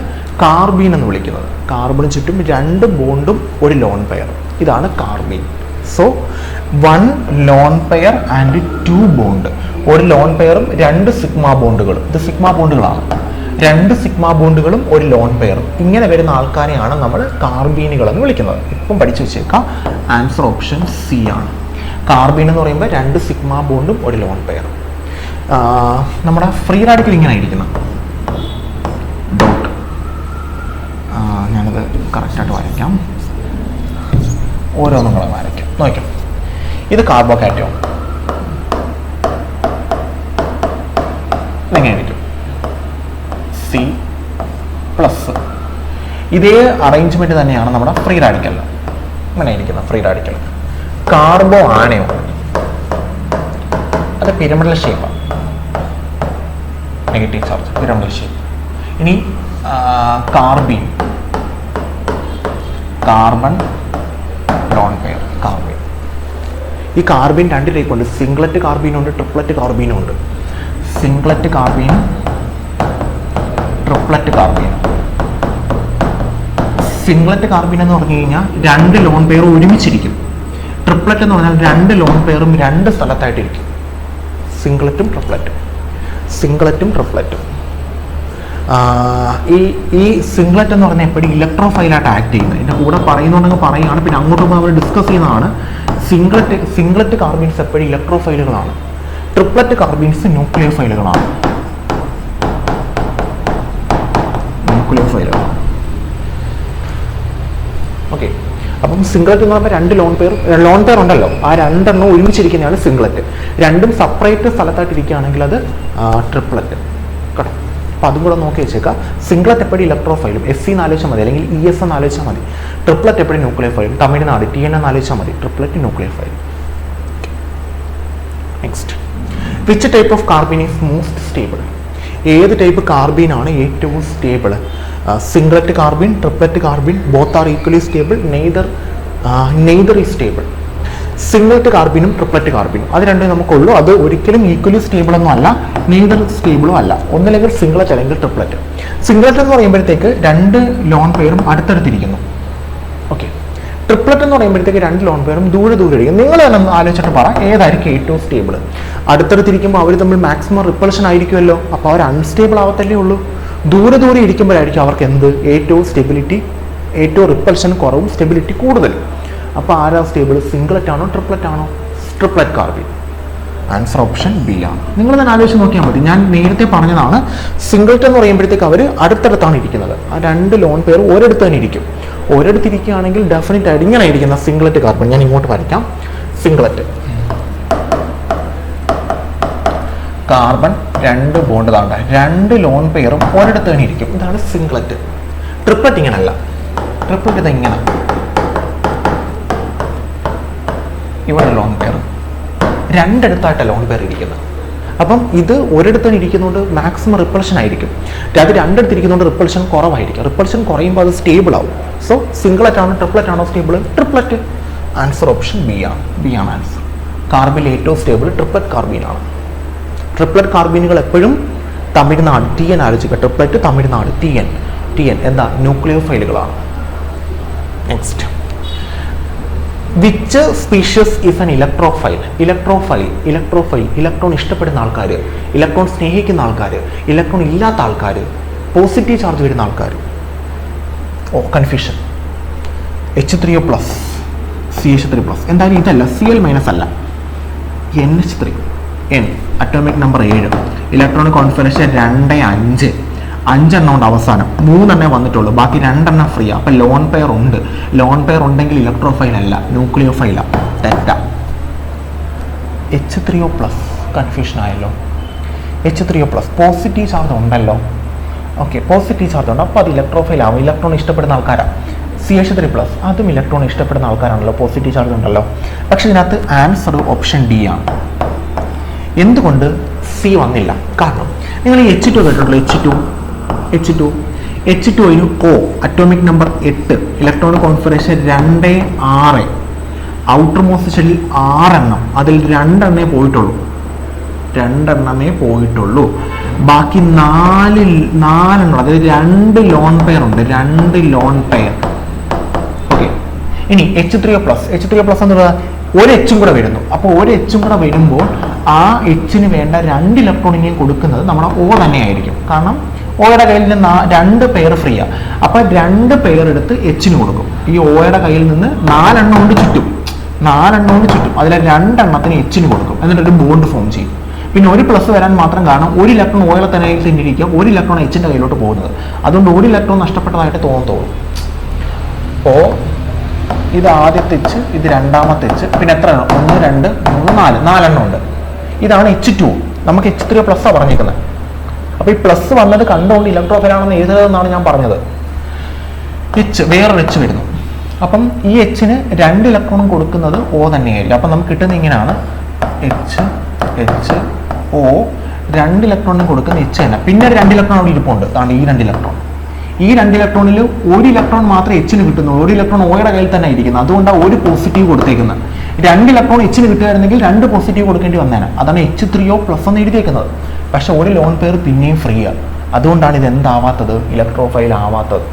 കാർബീൻ എന്ന് വിളിക്കുന്നത്. കാർബണ് ചുറ്റും 2 ബോണ്ടും 1 ലോൺ പെയറും. ഇതാണ് carbene. So 1 lone pair and 2 bond. ഒരു ലോൺ പെയറും 2 സിഗ്മ ബോണ്ടുകളും, ഇത് സിഗ്മ ബോണ്ടുകളാണ്, 2 സിഗ്മ ബോണ്ടുകളും ഒരു ലോൺ പെയറും, ഇങ്ങനെ വരുന്ന ആൾക്കാരെയാണ് നമ്മൾ കാർബീനുകൾ എന്ന് വിളിക്കുന്നത്. ഇപ്പം പഠിച്ചു വെച്ചേക്കാം. ആൻസർ ഓപ്ഷൻ സി ആണ്. കാർബീൻ എന്ന് പറയുമ്പോൾ 2 സിഗ്മ ബോണ്ടും ഒരു ലോൺ പെയറും. നമ്മുടെ ഫ്രീ റാഡിക്കൽ ഇങ്ങനെ ആയിരിക്കുന്നത് ഡോട്ട്. ഞാനത് കറക്റ്റായിട്ട് വരയ്ക്കാം, ഓരോന്നും കൂടെ വരയ്ക്കാം. നോക്കാം, ഇത് കാർബോകാറ്റയോൺ എങ്ങനെയായിരിക്കും? C plus. ഇതേ അറേഞ്ച്മെന്റ് തന്നെയാണ് നമ്മുടെ ഫ്രീ റാഡിക്കൽ. ഇങ്ങനെ ഇരിക്കുന്ന ഫ്രീ റാഡിക്കൽ കാർബോ ആണയോ? അത് പിരമിഡൽ ഷേപ്പാണ്, നെഗറ്റീവ് ചാർജ്, പിരമിഡൽ ഷേപ്പ്. ഇനി carbene, carbon lone pair, carbene. ഈ കാർബീൻ 2 ടൈപ്പ് ഉണ്ട്. സിംഗ്ലറ്റ് കാർബീനുണ്ട്, ട്രിപ്ലറ്റ് കാർബീനുണ്ട്. സിംഗ്ലറ്റ് കാർബീനും ട്രിപ്ലറ്റ് കാർബീനും. സിംഗ്ലറ്റ് കാർബീൻ എന്ന് പറഞ്ഞു കഴിഞ്ഞാൽ 2 ലോൺ പെയർ ഒരുമിച്ചിരിക്കും. ട്രിപ്ലറ്റ് എന്ന് പറഞ്ഞാൽ 2 ലോൺ പെയറും 2 സ്ഥലത്തായിട്ടിരിക്കും. സിംഗ്ലറ്റും ട്രിപ്ലറ്റും, സിംഗ്ലറ്റും ട്രിപ്ലറ്റും. ഈ സിംഗ്ലറ്റ് എന്ന് പറഞ്ഞാൽ എപ്പോഴും ഇലക്ട്രോഫൈലായിട്ട് ആക്ട് ചെയ്യുന്നത്. എൻ്റെ കൂടെ പറയുന്നുണ്ടെങ്കിൽ പറയുകയാണ്, പിന്നെ അങ്ങോട്ടും നമ്മൾ ഡിസ്കസ് ചെയ്യുന്നതാണ്. സിംഗ്ലറ്റ് കാർബീൻസ് എപ്പോഴും ഇലക്ട്രോഫൈലുകളാണ്, ട്രിപ്ലറ്റ് കാർബീൻസ് ന്യൂക്ലിയർ ഫൈലുകളാണ്. ന്യൂക്ലിയർ ഫൈലുകളാണ്. ഓക്കെ, അപ്പം സിംഗ്ലറ്റ് എന്ന് പറയുമ്പോൾ 2 ലോൺ പെയർ ഉണ്ടല്ലോ, ആ 2 എണ്ണം ഒരുമിച്ചിരിക്കുന്നതാണ് സിംഗ്ലറ്റ്. 2ഉം സെപ്പറേറ്റ് സ്ഥലത്തായിട്ടിരിക്കുകയാണെങ്കിൽ അത് ട്രിപ്ലറ്റ് കേട്ടോ. അപ്പോൾ അതും കൂടെ നോക്കി വെച്ചേക്കാം. സിംഗ്ലറ്റ് എപ്പോഴും ഇലക്ട്രോഫൈലും, SC എന്ന് ആലോചിച്ചാൽ മതി, അല്ലെങ്കിൽ ES എന്ന് ആലോചിച്ചാൽ മതി. ട്രിപ്ലറ്റ് എപ്പോഴും ന്യൂക്ലിയർ ഫൈലും, തമിഴ്നാട് TN എന്ന് ആലോചിച്ചാൽ മതി. Triplet nucleophile. Next, which type of carbene is most stable? ഏത് ടൈപ്പ് കാർബീനാണ് ഏറ്റവും stable? Singlet carbene, triplet carbene, both are equally stable, neither is stable. Singlet കാർബീനും ട്രിപ്ലറ്റ് കാർബീനും അത് രണ്ടും നമുക്കുള്ളൂ. അത് ഒരിക്കലും ഈക്വലി സ്റ്റേബിൾ ഒന്നും അല്ല, നെയ്തർ സ്റ്റേബിളും അല്ല. ഒന്നില്ലെങ്കിൽ സിംഗ്ലറ്റ് അല്ലെങ്കിൽ ട്രിപ്ലറ്റ്. സിംഗ്ലറ്റ് എന്ന് പറയുമ്പോഴത്തേക്ക് 2 ലോൺ പെയറും അടുത്തടുത്തിരിക്കുന്നു. ഓക്കെ, ട്രിപ്ലറ്റ് എന്ന് പറയുമ്പോഴത്തേക്ക് 2 ലോൺ പെയറും ദൂരെ ഇരിക്കും. നിങ്ങൾ തന്നെ ഒന്ന് ആലോചിച്ചിട്ട് പറ, ഏതായിരിക്കും ഏറ്റവും സ്റ്റേബിൾ? അടുത്തടുത്തിരിക്കുമ്പോൾ അവർ തമ്മിൽ മാക്സിമം റിപ്പൾഷൻ ആയിരിക്കുമല്ലോ, അപ്പോൾ അവർ അൺസ്റ്റേബിൾ ആവത്തല്ലേ ഉള്ളൂ. ദൂരെ ഇരിക്കുമ്പോഴായിരിക്കും അവർക്ക് എന്ത് ഏറ്റവും സ്റ്റെബിലിറ്റി, ഏറ്റവും റിപ്പൾഷൻ കുറവും സ്റ്റെബിലിറ്റി കൂടുതലും. അപ്പോൾ ആരാ സ്റ്റേബിൾ? സിംഗ്ലറ്റ് ആണോ ട്രിപ്ലറ്റ് ആണോ? Triplet carbene. Answer option B ആണ്. നിങ്ങൾ തന്നെ ആലോചിച്ച് നോക്കിയാൽ മതി. ഞാൻ നേരത്തെ പറഞ്ഞതാണ്, സിംഗ്ലറ്റ് എന്ന് പറയുമ്പോഴത്തേക്ക് അവർ അടുത്തടുത്താണ് ഇരിക്കുന്നത്. ആ 2 ലോൺ പെയർ ഒരിടത്ത് തന്നെ ഇരിക്കും. ഒരിടത്തിരിക്കുകയാണെങ്കിൽ ഡെഫിനറ്റ് ആയിട്ട് ഇങ്ങനെ ഇരിക്കുന്ന സിംഗ്ലറ്റ് കാർബൺ. ഞാൻ ഇങ്ങോട്ട് വരയ്ക്കാം. സിംഗ്ലറ്റ് കാർബൺ 2 ബോണ്ട് താണ്ട 2 ലോൺ പെയറും ഒരിടത്ത് തന്നെ ഇരിക്കും. ഇതാണ് സിംഗ്ലറ്റ്. ട്രിപ്ലറ്റ് ഇങ്ങനല്ല. ട്രിപ്ലറ്റ് ഇത് ഇങ്ങനെ, ഇവിടെ ലോൺ പെയർ 2 അടുത്തായിട്ടാണ് ലോൺ പെയർ ഇരിക്കുന്നത്. അപ്പം ഇത് ഒരിടത്ത് ഇരിക്കുന്നതുകൊണ്ട് മാക്സിമം റിപ്പൾഷൻ ആയിരിക്കും. അത് 2 അടുത്ത് ഇരിക്കുന്നതുകൊണ്ട് റിപ്പൾഷൻ കുറവായിരിക്കും. റിപ്പൾഷൻ കുറയുമ്പോൾ അത് സ്റ്റേബിൾ ആവും. സോ സിംഗ്ലറ്റ് ആണോ ട്രിപ്ലറ്റ് ആണോ stable? Triplet. Answer option B ആണ് ആൻസർ. കാർബിൽ ഏറ്റവും സ്റ്റേബിൾ ട്രിപ്ലറ്റ് കാർബീനാണ്. ട്രിപ്ലറ്റ് കാർബീനുകൾ എപ്പോഴും തമിഴ്നാട് TN ആലോചിക്കുക. ട്രിപ്ലറ്റ് തമിഴ്നാട് TN എന്താ? ന്യൂക്ലിയർ ഫൈലുകളാണ്. Next, which species is an electrophile? Electron ഇഷ്ടപ്പെടുന്ന ആൾക്കാർ, ഇലക്ട്രോൺ സ്നേഹിക്കുന്ന ആൾക്കാർ, ഇലക്ട്രോൺ ഇല്ലാത്ത ആൾക്കാർ, പോസിറ്റീവ് ചാർജ് വരുന്ന ആൾക്കാർ. കൺഫ്യൂഷൻ. H3O+, CH3+. എന്തായാലും ഇതല്ല, Cl- അല്ല, NH3. N atomic number 7. Electronic configuration 2, 5 എണ്ണം ഉണ്ട്. അവസാനം 3 എണ്ണേ വന്നിട്ടുള്ളൂ, ബാക്കി 2 എണ്ണം ഫ്രീ. അപ്പം ലോൺ പെയർ ഉണ്ട്. ലോൺ പെയർ ഉണ്ടെങ്കിൽ ഇലക്ട്രോഫൈൽ അല്ല, ന്യൂക്ലിയോഫൈല. തെറ്റ. H3O+. കൺഫ്യൂഷൻ ആയല്ലോ. H3O+, പോസിറ്റീവ് ചാർജ് ഉണ്ടല്ലോ. ഓക്കെ, പോസിറ്റീവ് ചാർജ് ഉണ്ട്, അപ്പോൾ അത് ഇലക്ട്രോഫൈൽ ആവും. ഇലക്ട്രോൺ ഇഷ്ടപ്പെടുന്ന ആൾക്കാരാണ്. CH3+, അതും ഇലക്ട്രോൺ ഇഷ്ടപ്പെടുന്ന ആൾക്കാരാണല്ലോ, പോസിറ്റീവ് ചാർജ് ഉണ്ടല്ലോ. പക്ഷെ ഇതിനകത്ത് ആൻസർ ഓപ്ഷൻ ഡി ആണ്. എന്തുകൊണ്ട് സി വന്നില്ല? കാരണം നിങ്ങൾ ഈ H2 കേട്ടിട്ടുള്ളൂ. H2 O, atomic number 8, electronic configuration 2, 6. Outer most ഷെല്ലിൽ 6 എണ്ണം, അതിൽ 2 എണ്ണമേ പോയിട്ടുള്ളൂ. ബാക്കി 4 എണ്ണം, അതായത് 2 ലോൺ പെയർ ഉണ്ട്. 2 ലോൺ പെയർ. ഓക്കെ, ഇനി H3O പ്ലസ് എന്നുള്ളത് ഒരു എച്ചും കൂടെ വരുന്നു. അപ്പോൾ ഒരു എച്ചും കൂടെ വരുമ്പോൾ ആ എച്ചിന് വേണ്ട 2 ഇലക്ട്രോണിനെയും കൊടുക്കുന്നത് നമ്മുടെ O തന്നെയായിരിക്കും. കാരണം ഓയുടെ കയ്യിൽ നിന്ന് 2 പെയർ ഫ്രീ ആണ്. അപ്പോൾ 2 പെയർ എടുത്ത് എച്ചിന് കൊടുക്കും. ഈ ഓയുടെ കയ്യിൽ നിന്ന് 4 എണ്ണം കൊണ്ട് ചുറ്റും അതിലെ 2 എണ്ണത്തിന് എച്ചിന് കൊടുക്കും. എന്നിട്ടൊരു ബോണ്ട് ഫോം ചെയ്യും. പിന്നെ ഒരു പ്ലസ് വരാൻ മാത്രം കാരണം ഒരു ഇലക്ട്രോൺ ഓയുടെ തന്നെ ഇരിക്കുക, ഒരു ഇലക്ട്രോൺ എച്ചിന്റെ കയ്യിലോട്ട് പോകുന്നത്. അതുകൊണ്ട് ഒരു ഇലക്ട്രോൺ നഷ്ടപ്പെട്ടതായിട്ട് തോന്നത്തോളൂ. അപ്പോൾ ഇത് ആദ്യത്തെ എച്ച്, ഇത് രണ്ടാമത്തെ എച്ച്, പിന്നെ എത്ര എണ്ണം? 1 2 3 4 4 ഉണ്ട്. ഇതാണ് H2. നമുക്ക് H3 പ്ലസ് പറഞ്ഞിരിക്കുന്നത്. അപ്പൊ ഈ പ്ലസ് വന്നത് കണ്ടുകൊണ്ട് ഇലക്ട്രോഫൈൽ ആണെന്ന് എഴുതുന്നതെന്നാണ് ഞാൻ പറഞ്ഞത്. വേറൊരു എച്ച് വരുന്നു. അപ്പം ഈ എച്ചിന് 2 ഇലക്ട്രോൺ കൊടുക്കുന്നത് O തന്നെയായിരിക്കും. അപ്പം നമുക്ക് കിട്ടുന്ന ഇങ്ങനെയാണ് O 2 ഇലക്ട്രോണിന് കൊടുക്കുന്ന എച്ച് തന്നെ. പിന്നെ 2 ഇലക്ട്രോൺ അവിടെ ഇരിപ്പുണ്ട്. അതാണ് ഈ 2 ഇലക്ട്രോൺ. ഈ 2 ഇലക്ട്രോണിൽ ഒരു ഇലക്ട്രോൺ മാത്രമേ എച്ചിന് കിട്ടുന്നുള്ളൂ. ഒരു ഇലക്ട്രോൺ ഓയുടെ കയ്യിൽ തന്നെ ഇരിക്കുന്നത്. അതുകൊണ്ടാണ് ഒരു പോസിറ്റീവ് കൊടുത്തേക്കുന്നത്. 2 ഇലക്ട്രോൺ എച്ചിന് കിട്ടുകയായിരുന്നെങ്കിൽ 2 പോസിറ്റീവ് കൊടുക്കേണ്ടി വന്നേനെ. അതാണ് H3O പ്ലസ് എന്ന് എഴുതിയേക്കുന്നത്. പക്ഷെ ഒരു ലോൺ പെയർ പിന്നെയും ഫ്രീ ആണ്. അതുകൊണ്ടാണ് ഇത് എന്താവാത്തത്, ഇലക്ട്രോഫൈൽ ആവാത്തത്.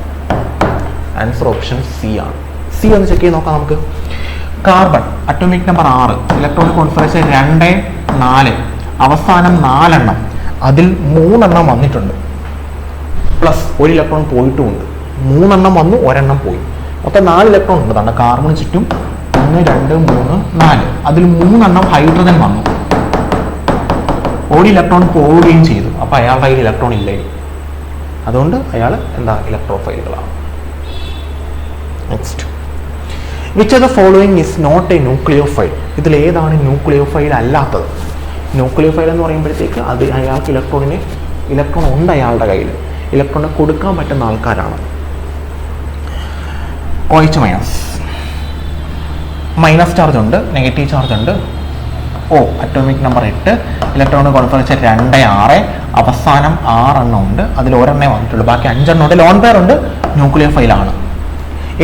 ആൻസർ ഓപ്ഷൻ സി ആണ്. സി ഒന്ന് ചെക്ക് ചെയ്ത് നോക്കാം നമുക്ക്. Carbon atomic number 6, electronic configuration 2 4, അവസാനം 4 എണ്ണം, അതിൽ 3 എണ്ണം വന്നിട്ടുണ്ട്. പ്ലസ് ഒരു ഇലക്ട്രോൺ പോയിട്ടുമുണ്ട്. 3 എണ്ണം വന്നു, ഒരെണ്ണം പോയി. മൊത്തം 4 ഇലക്ട്രോൺ ഉണ്ട്. അതാണ് കാർബണിന് ചുറ്റും 1 2 3 4. അതിൽ 3 എണ്ണം ഹൈഡ്രജൻ വന്നു, ഒരു ഇലക്ട്രോൺ പോവുകയും ചെയ്തു. അപ്പോൾ അയാളുടെ കയ്യിൽ ഇലക്ട്രോൺ ഇല്ലേ. അതുകൊണ്ട് അയാൾ ഇലക്ട്രോഫൈലുകളാണ്. Next, which of the following is not a nucleophile? ഇതിൽ ഏതാണ് ന്യൂക്ലിയോഫൈൽ അല്ലാത്തത്? ന്യൂക്ലിയോഫൈൽ എന്ന് പറയുമ്പോഴത്തേക്ക് അത് അയാൾക്ക് ഇലക്ട്രോൺ ഉണ്ട്, അയാളുടെ കയ്യിൽ ഇലക്ട്രോണിനെ കൊടുക്കാൻ പറ്റുന്ന ആൾക്കാരാണ്. OH മൈനസ് ചാർജ് ഉണ്ട്, നെഗറ്റീവ് ചാർജ് ഉണ്ട്. O atomic number 8, electronic configuration 2 6, അവസാനം 6 എണ്ണം ഉണ്ട്. അതിൽ ഒരെണ്ണേ വന്നിട്ടുള്ളൂ, ബാക്കി 5 എണ്ണം ഉണ്ട്. ലോൺ പെയർ ഉണ്ട്, ന്യൂക്ലിയോഫൈൽ ആണ്.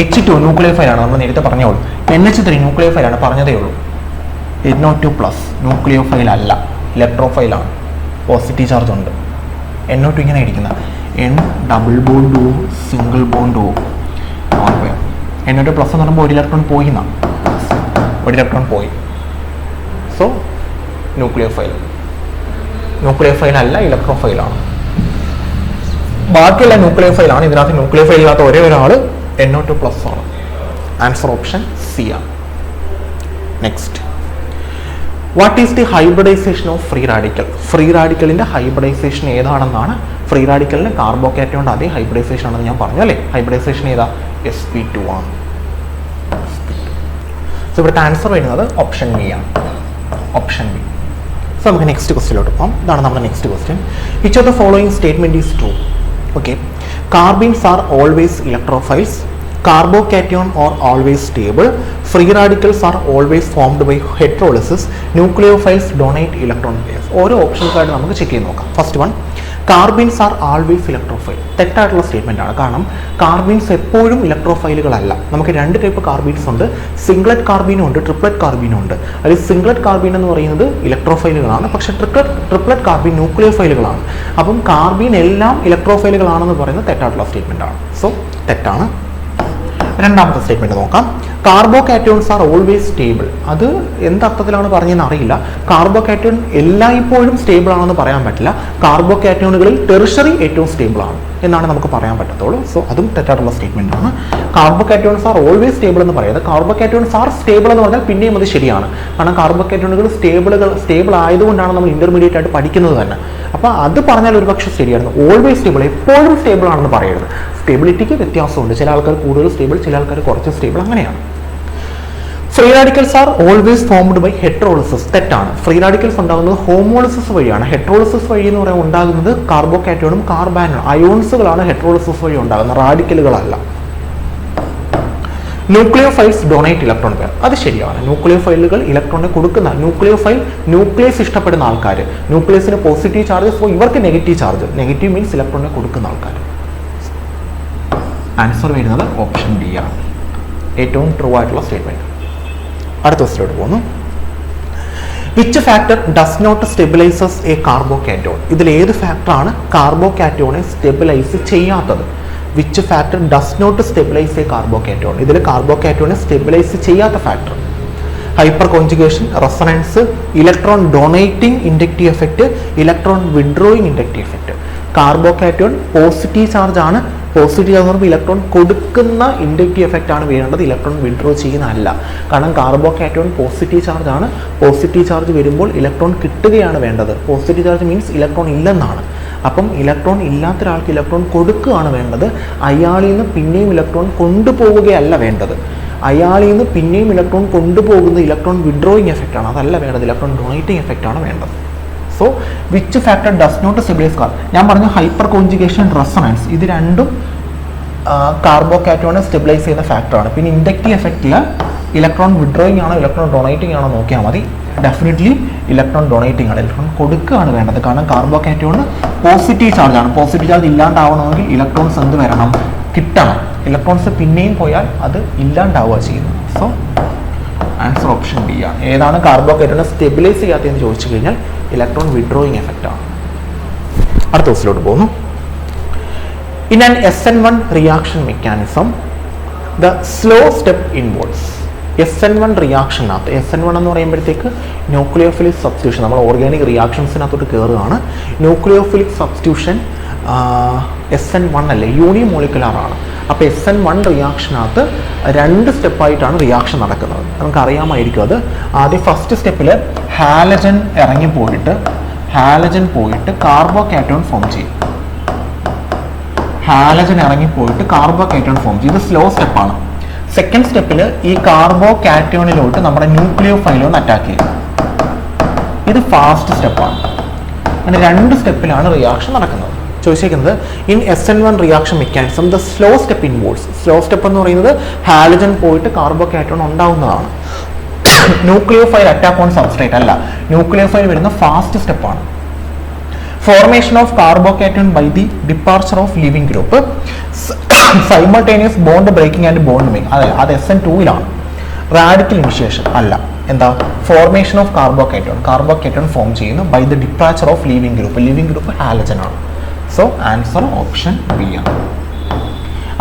H2 ന്യൂക്ലിയോഫൈൽ ആണ്, നമ്മൾ നേരത്തെ പറഞ്ഞോളൂ. NH3 ന്യൂക്ലിയോഫൈൽ ആണ്, പറഞ്ഞതേ ഉള്ളൂ. NO2 പ്ലസ് ന്യൂക്ലിയോഫൈൽ അല്ല, ഇലക്ട്രോഫൈൽ ആണ്. പോസിറ്റീവ് ചാർജ് ഉണ്ട്. NO2 ഇങ്ങനെ ഇരിക്കുന്ന N double bond O single bond O. Lone pair. NO2 plus എന്ന് പറയുമ്പോൾ ഒരു ഇലക്ട്രോൺ പോയി, സോ ന്യൂക്ലിയോഫൈൽ അല്ല, ഇലക്ട്രോഫൈൽ ആണ്. ബാക്കിയുള്ള ന്യൂക്ലിയോഫൈൽ ആണ്. ഇതിനകത്ത് ന്യൂക്ലിയോഫൈൽ ഇല്ലാത്ത ഒരേ ഒരാൾ NO2 പ്ലസ് ആണ്. ആൻസർ ഓപ്ഷൻ സി ആണ്. Next, what is the hybridization of free radical? Free റാഡിക്കലിന്റെ ഹൈബ്രിഡൈസേഷൻ ഏതാണെന്നാണ്. ഫ്രീ റാഡിക്കലിന് കാർബോകാറ്റയോണ്ട് അതേ ഹൈബ്രിഡൈസേഷൻ ആണെന്ന് ഞാൻ പറഞ്ഞു അല്ലേ. ഹൈബ്രിഡൈസേഷൻ ഏതാ? sp2 ആണ്. സോ ഇവിടുത്തെ ആൻസർ വരുന്നത് ഓപ്ഷൻ ബി ആണ്. Option B. സോ നമുക്ക് നെക്സ്റ്റ് ക്വസ്റ്റ്യനിലോട്ട് പോകാം. ഇതാണ് നമ്മുടെ next question. Which of the following statement is true? Okay, carbons are always electrophiles, carbocation are always stable, free radicals are always formed by heterolysis, nucleophiles donate electron pairs. ഓരോ ഓപ്ഷൻസായിട്ട് നമുക്ക് check ചെയ്ത് നോക്കാം. First one, carbenes are always electrophile. തെറ്റായിട്ടുള്ള statement ആണ്. കാരണം കാർബിൻസ് എപ്പോഴും ഇലക്ട്രോഫൈലുകളല്ല. നമുക്ക് 2 type കാർബീൻസ് ഉണ്ട്. സിംഗ്ലറ്റ് കാർബീനും ഉണ്ട്, ട്രിപ്ലറ്റ് കാർബീനും ഉണ്ട്. അതിൽ സിംഗ്ലറ്റ് കാർബീൻ എന്ന് പറയുന്നത് ഇലക്ട്രോഫൈലുകളാണ്, പക്ഷേ ട്രിപ്ലറ്റ് കാർബീൻ ന്യൂക്ലിയോഫൈലുകളാണ്. അപ്പം കാർബീൻ എല്ലാം ഇലക്ട്രോഫൈലുകളാണെന്ന് പറയുന്നത് തെറ്റായിട്ടുള്ള സ്റ്റേറ്റ്മെന്റ് ആണ്. സോ തെറ്റാണ്. രണ്ടാമത്തെ സ്റ്റേറ്റ്മെന്റ് നോക്കാം. കാർബോകാറ്റയോൺസ് ആർ ഓൾവേസ് സ്റ്റേബിൾ. അത് എന്തർത്ഥത്തിലാണ് പറഞ്ഞതെന്ന് അറിയില്ല. കാർബോകാറ്റയോൺ എല്ലായ്പ്പോഴും സ്റ്റേബിൾ ആണെന്ന് പറയാൻ പറ്റില്ല. കാർബോകാറ്റയോണുകളിൽ ടെർഷറി ഏറ്റവും സ്റ്റേബിൾ ആണ് എന്നാണ് നമുക്ക് പറയാൻ പറ്റത്തുള്ളൂ. സോ അതും തെറ്റായിട്ടുള്ള സ്റ്റേറ്റ്മെന്റ് ആണ്. കാർബോകാറ്റയോൺസ് ആർ ഓൾവേസ് സ്റ്റേബിൾ എന്ന് പറയുന്നത് കാർബോകാറ്റയോൺസ് ആർ സ്റ്റേബിൾ എന്ന് പറഞ്ഞാൽ പിന്നെയും അത് ശരിയാണ്. കാരണം കാർബോകാറ്റയോണുകൾ സ്റ്റേബിൾ ആയതുകൊണ്ടാണ് നമ്മൾ ഇന്റർമീഡിയറ്റ് ആയിട്ട് പഠിക്കുന്നത് തന്നെ. അപ്പോൾ അത് പറഞ്ഞാൽ ഒരുപക്ഷെ ശരിയായിരുന്നു. ഓൾവേസ് സ്റ്റേബിൾ, എപ്പോഴും സ്റ്റേബിൾ ആണെന്ന് പറയരുത്. സ്റ്റെബിലിറ്റിക്ക് വ്യത്യാസമുണ്ട്. ചില ആൾക്കാർ കൂടുതൽ സ്റ്റേബിൾ, ചില ആൾക്കാർ കുറച്ച് സ്റ്റേബിൾ, അങ്ങനെയാണ്. Free radicals are always formed by heterolysis. തെറ്റാണ്. ഫ്രീ റാഡിക്കൽസ് ഉണ്ടാകുന്നത് ഹോമോളിസിസ് വഴിയാണ്. ഹെട്രോളിസിസ് വഴി എന്ന് പറയുന്നത് ഉണ്ടാകുന്നത് കാർബോകാറ്റയോണും കാർബാനും അയോൺസുകളാണ് ഹെട്രോളിസിസ് വഴി ഉണ്ടാകുന്നത്, റാഡിക്കലുകളല്ല. Nucleophiles donate electron pair. അത് ശരിയാണ്. ന്യൂക്ലിയോഫൈലുകൾ ഇലക്ട്രോണിനെ കൊടുക്കുന്ന ന്യൂക്ലിയസ് ഇഷ്ടപ്പെടുന്ന ആൾക്കാർ, ന്യൂക്ലിയസിന് പോസിറ്റീവ് ചാർജ്, സോ ഇവർക്ക് നെഗറ്റീവ് ചാർജ്. നെഗറ്റീവ് മീൻസ് ഇലക്ട്രോണിനെ കൊടുക്കുന്ന ആൾക്കാർ. ആൻസർ വരുന്നത് ഓപ്ഷൻ ഡി ആണ്, ഏറ്റവും ട്രൂ ആയിട്ടുള്ള സ്റ്റേറ്റ്മെന്റ്. അടുത്ത ക്വസ്റ്റ്യനിലോട്ട് പോകുന്നു. Which factor does not stabilizes a carbocation? ഇതിൽ ഏത് ഫാക്ടറാണ് കാർബോകാറ്റയോണെ സ്റ്റെബിലൈസ് ചെയ്യാത്തത്? Which factor does not stabilize a carbocation. ഇതിൽ കാർബോകാറ്റോണിനെ സ്റ്റെബിലൈസ് ചെയ്യാത്ത factor. Hyperconjugation, resonance, electron donating inductive effect, electron withdrawing inductive effect. Carbocation positive charge ആണ്. Positive charge പറയുമ്പോൾ ഇലക്ട്രോൺ കൊടുക്കുന്ന ഇൻഡക്റ്റീവ് എഫക്റ്റ് ആണ് വേണ്ടത്, ഇലക്ട്രോൺ വിഡ്രോ ചെയ്യുന്നതല്ല. കാരണം കാർബോകാറ്റോൺ പോസിറ്റീവ് ചാർജ് ആണ്. പോസിറ്റീവ് ചാർജ് വരുമ്പോൾ ഇലക്ട്രോൺ കിട്ടുകയാണ് വേണ്ടത്. പോസിറ്റീവ് ചാർജ് മീൻസ് ഇലക്ട്രോൺ ഇല്ലെന്നാണ്. അപ്പം ഇലക്ട്രോൺ ഇല്ലാത്ത ഒരാൾക്ക് ഇലക്ട്രോൺ കൊടുക്കുകയാണ് വേണ്ടത്, അയാളിൽ നിന്ന് പിന്നെയും ഇലക്ട്രോൺ കൊണ്ടുപോവുകയല്ല വേണ്ടത്. അയാളിൽ നിന്ന് പിന്നെയും ഇലക്ട്രോൺ കൊണ്ടുപോകുന്ന ഇലക്ട്രോൺ വിഡ്രോയിങ് എഫക്റ്റ് ആണ്, അതല്ല വേണ്ടത്, ഇലക്ട്രോൺ ഡൊണേറ്റിംഗ് എഫക്റ്റ് ആണ് വേണ്ടത്. So which factor does not stabilise ഞാൻ പറഞ്ഞു ഹൈപ്പർ കോൺജുഗേഷൻ, റെസൊണൻസ്, ഇത് രണ്ടും കാർബോകാറ്റോണിനെ സ്റ്റെബിലൈസ് ചെയ്യുന്ന ഫാക്ടറാണ്. പിന്നെ ഇൻഡക്റ്റീവ് എഫക്റ്റിൽ ഇലക്ട്രോൺ വിഡ്രോയിങ് ആണോ ഇലക്ട്രോൺ ഡൊണേറ്റിംഗ് ആണോ നോക്കിയാൽ മതി. ഡെഫിനറ്റ്ലി ഇലക്ട്രോൺ ഡൊണേറ്റിംഗ് ആണ്, ഇലക്ട്രോൺ കൊടുക്കുകയാണ് വേണ്ടത്. കാരണം കാർബോകാറ്റോണ് പോസിറ്റീവ് ചാർജ് ആണ്. പോസിറ്റീവ് ചാർജ് ഇല്ലാണ്ടാവണമെങ്കിൽ ഇലക്ട്രോൺസ് എന്ത് വരണം, കിട്ടണം. ഇലക്ട്രോൺസ് പിന്നെയും പോയാൽ അത് ഇല്ലാണ്ടാവുക ചെയ്യുന്നത്. സോ ആൻസർ ഓപ്ഷൻ ബി ആണ്. ഏതാണ് കാർബോകാറ്റോണിനെ സ്റ്റെബിലൈസ് ചെയ്യാത്തതെന്ന് ചോദിച്ചു കഴിഞ്ഞാൽ ഇലക്ട്രോൺ വിഡ്രോയിങ് എഫക്റ്റ് ആണ്. അടുത്ത ദിവസത്തിലോട്ട് പോകുന്നു. In an SN1 reaction mechanism the slow step involves. SN1 റിയാക്ഷനകത്ത്, SN1 എന്ന് പറയുമ്പോഴത്തേക്ക് ന്യൂക്ലിയോഫിലിക് സബ്സ്റ്റിറ്റ്യൂഷൻ, നമ്മൾ ഓർഗാനിക് റിയാക്ഷൻസിനകത്തോട്ട് കയറുകയാണ്. ന്യൂക്ലിയോഫിലിക് സബ്സ്റ്റിറ്റ്യൂഷൻ SN1 അല്ലേ, യൂണിമോളിക്കുലാർ ആണ്. അപ്പോൾ SN1 റിയാക്ഷനകത്ത് 2 സ്റ്റെപ്പായിട്ടാണ് റിയാക്ഷൻ നടക്കുന്നത്. നമുക്കറിയാമായിരിക്കും അത്. ആദ്യം ഫസ്റ്റ് സ്റ്റെപ്പിൽ ഹാലജൻ പോയിട്ട് കാർബോകാറ്റോൺ ഫോം ചെയ്യും. ഹാലജൻ ഇറങ്ങിപ്പോയിട്ട് കാർബോകാറ്റോൺ ഫോം ചെയ്യും. ഇത് സ്ലോ സ്റ്റെപ്പാണ്. സെക്കൻഡ് സ്റ്റെപ്പിൽ ഈ കാർബോകാറ്റോണിലോട്ട് നമ്മുടെ ന്യൂക്ലിയോഫൈൽ ഒന്ന് അറ്റാക്ക് ചെയ്യും. ഇത് ഫാസ്റ്റ് സ്റ്റെപ്പാണ്. അങ്ങനെ 2 സ്റ്റെപ്പിലാണ് റിയാക്ഷൻ നടക്കുന്നത്. ചോദിച്ചിരിക്കുന്നത് in SN1 reaction mechanism the slow step involves. Slow step എന്ന് പറയുന്നത് ഹാലജൻ പോയിട്ട് കാർബോകാറ്റോൺ ഉണ്ടാവുന്നതാണ്. ന്യൂക്ലിയോഫൈൽ അറ്റാക്ക് ഓൺ സബ്സ്ട്രേറ്റ് അല്ല, ന്യൂക്ലിയോഫൈൽ വരുന്ന ഫാസ്റ്റ് സ്റ്റെപ്പാണ്. Formation of carbocation by the departure of leaving group, simultaneous bond breaking and bond making, അതെ അത് SN2-ലാണ്. റാഡിക്കൽ ഇനിഷ്യേഷൻ അല്ല. എന്താ, ഫോർമേഷൻ ഓഫ് കാർബോകാറ്റോൺ ഫോം ചെയ്യുന്നു by the departure of leaving group halogen ആണ്. സോ ആൻസർ ഓപ്ഷൻ ബി ആണ്.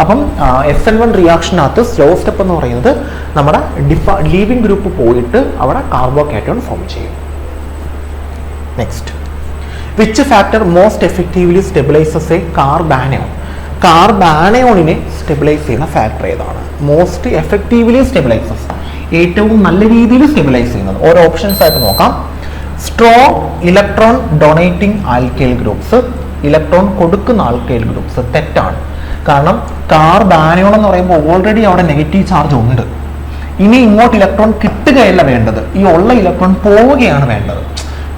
അപ്പം SN1 റിയാക്ഷനകത്ത് slow step എന്ന് പറയുന്നത് നമ്മുടെ ലീവിംഗ് ഗ്രൂപ്പ് പോയിട്ട് അവിടെ കാർബോകാറ്റോൺ ഫോം ചെയ്യും. Next, which factor most effectively stabilizes a carbanion. കാർബാനയോണിനെ സ്റ്റെബിലൈസ് ചെയ്യുന്ന ഫാക്ടർ ഏതാണ്? മോസ്റ്റ് എഫക്റ്റീവ്ലി സ്റ്റെബിലൈസസ്, ഏറ്റവും നല്ല രീതിയിൽ സ്റ്റെബിലൈസ് ചെയ്യുന്നത്. ഓരോ ഓപ്ഷൻസ് ആയിട്ട് നോക്കാം. Strong electron donating alkyl groups, electron കൊടുക്കുന്ന ആൽക്കൈൽ ഗ്രൂപ്പ്സ്. തെറ്റാണ്. കാരണം കാർബാനയോൺ എന്ന് പറയുമ്പോൾ ഓൾറെഡി അവിടെ നെഗറ്റീവ് ചാർജ് ഉണ്ട്. ഇനി ഇങ്ങോട്ട് ഇലക്ട്രോൺ കിട്ടുകയല്ല വേണ്ടത്, ഈ ഉള്ള ഇലക്ട്രോൺ പോവുകയാണ് വേണ്ടത്.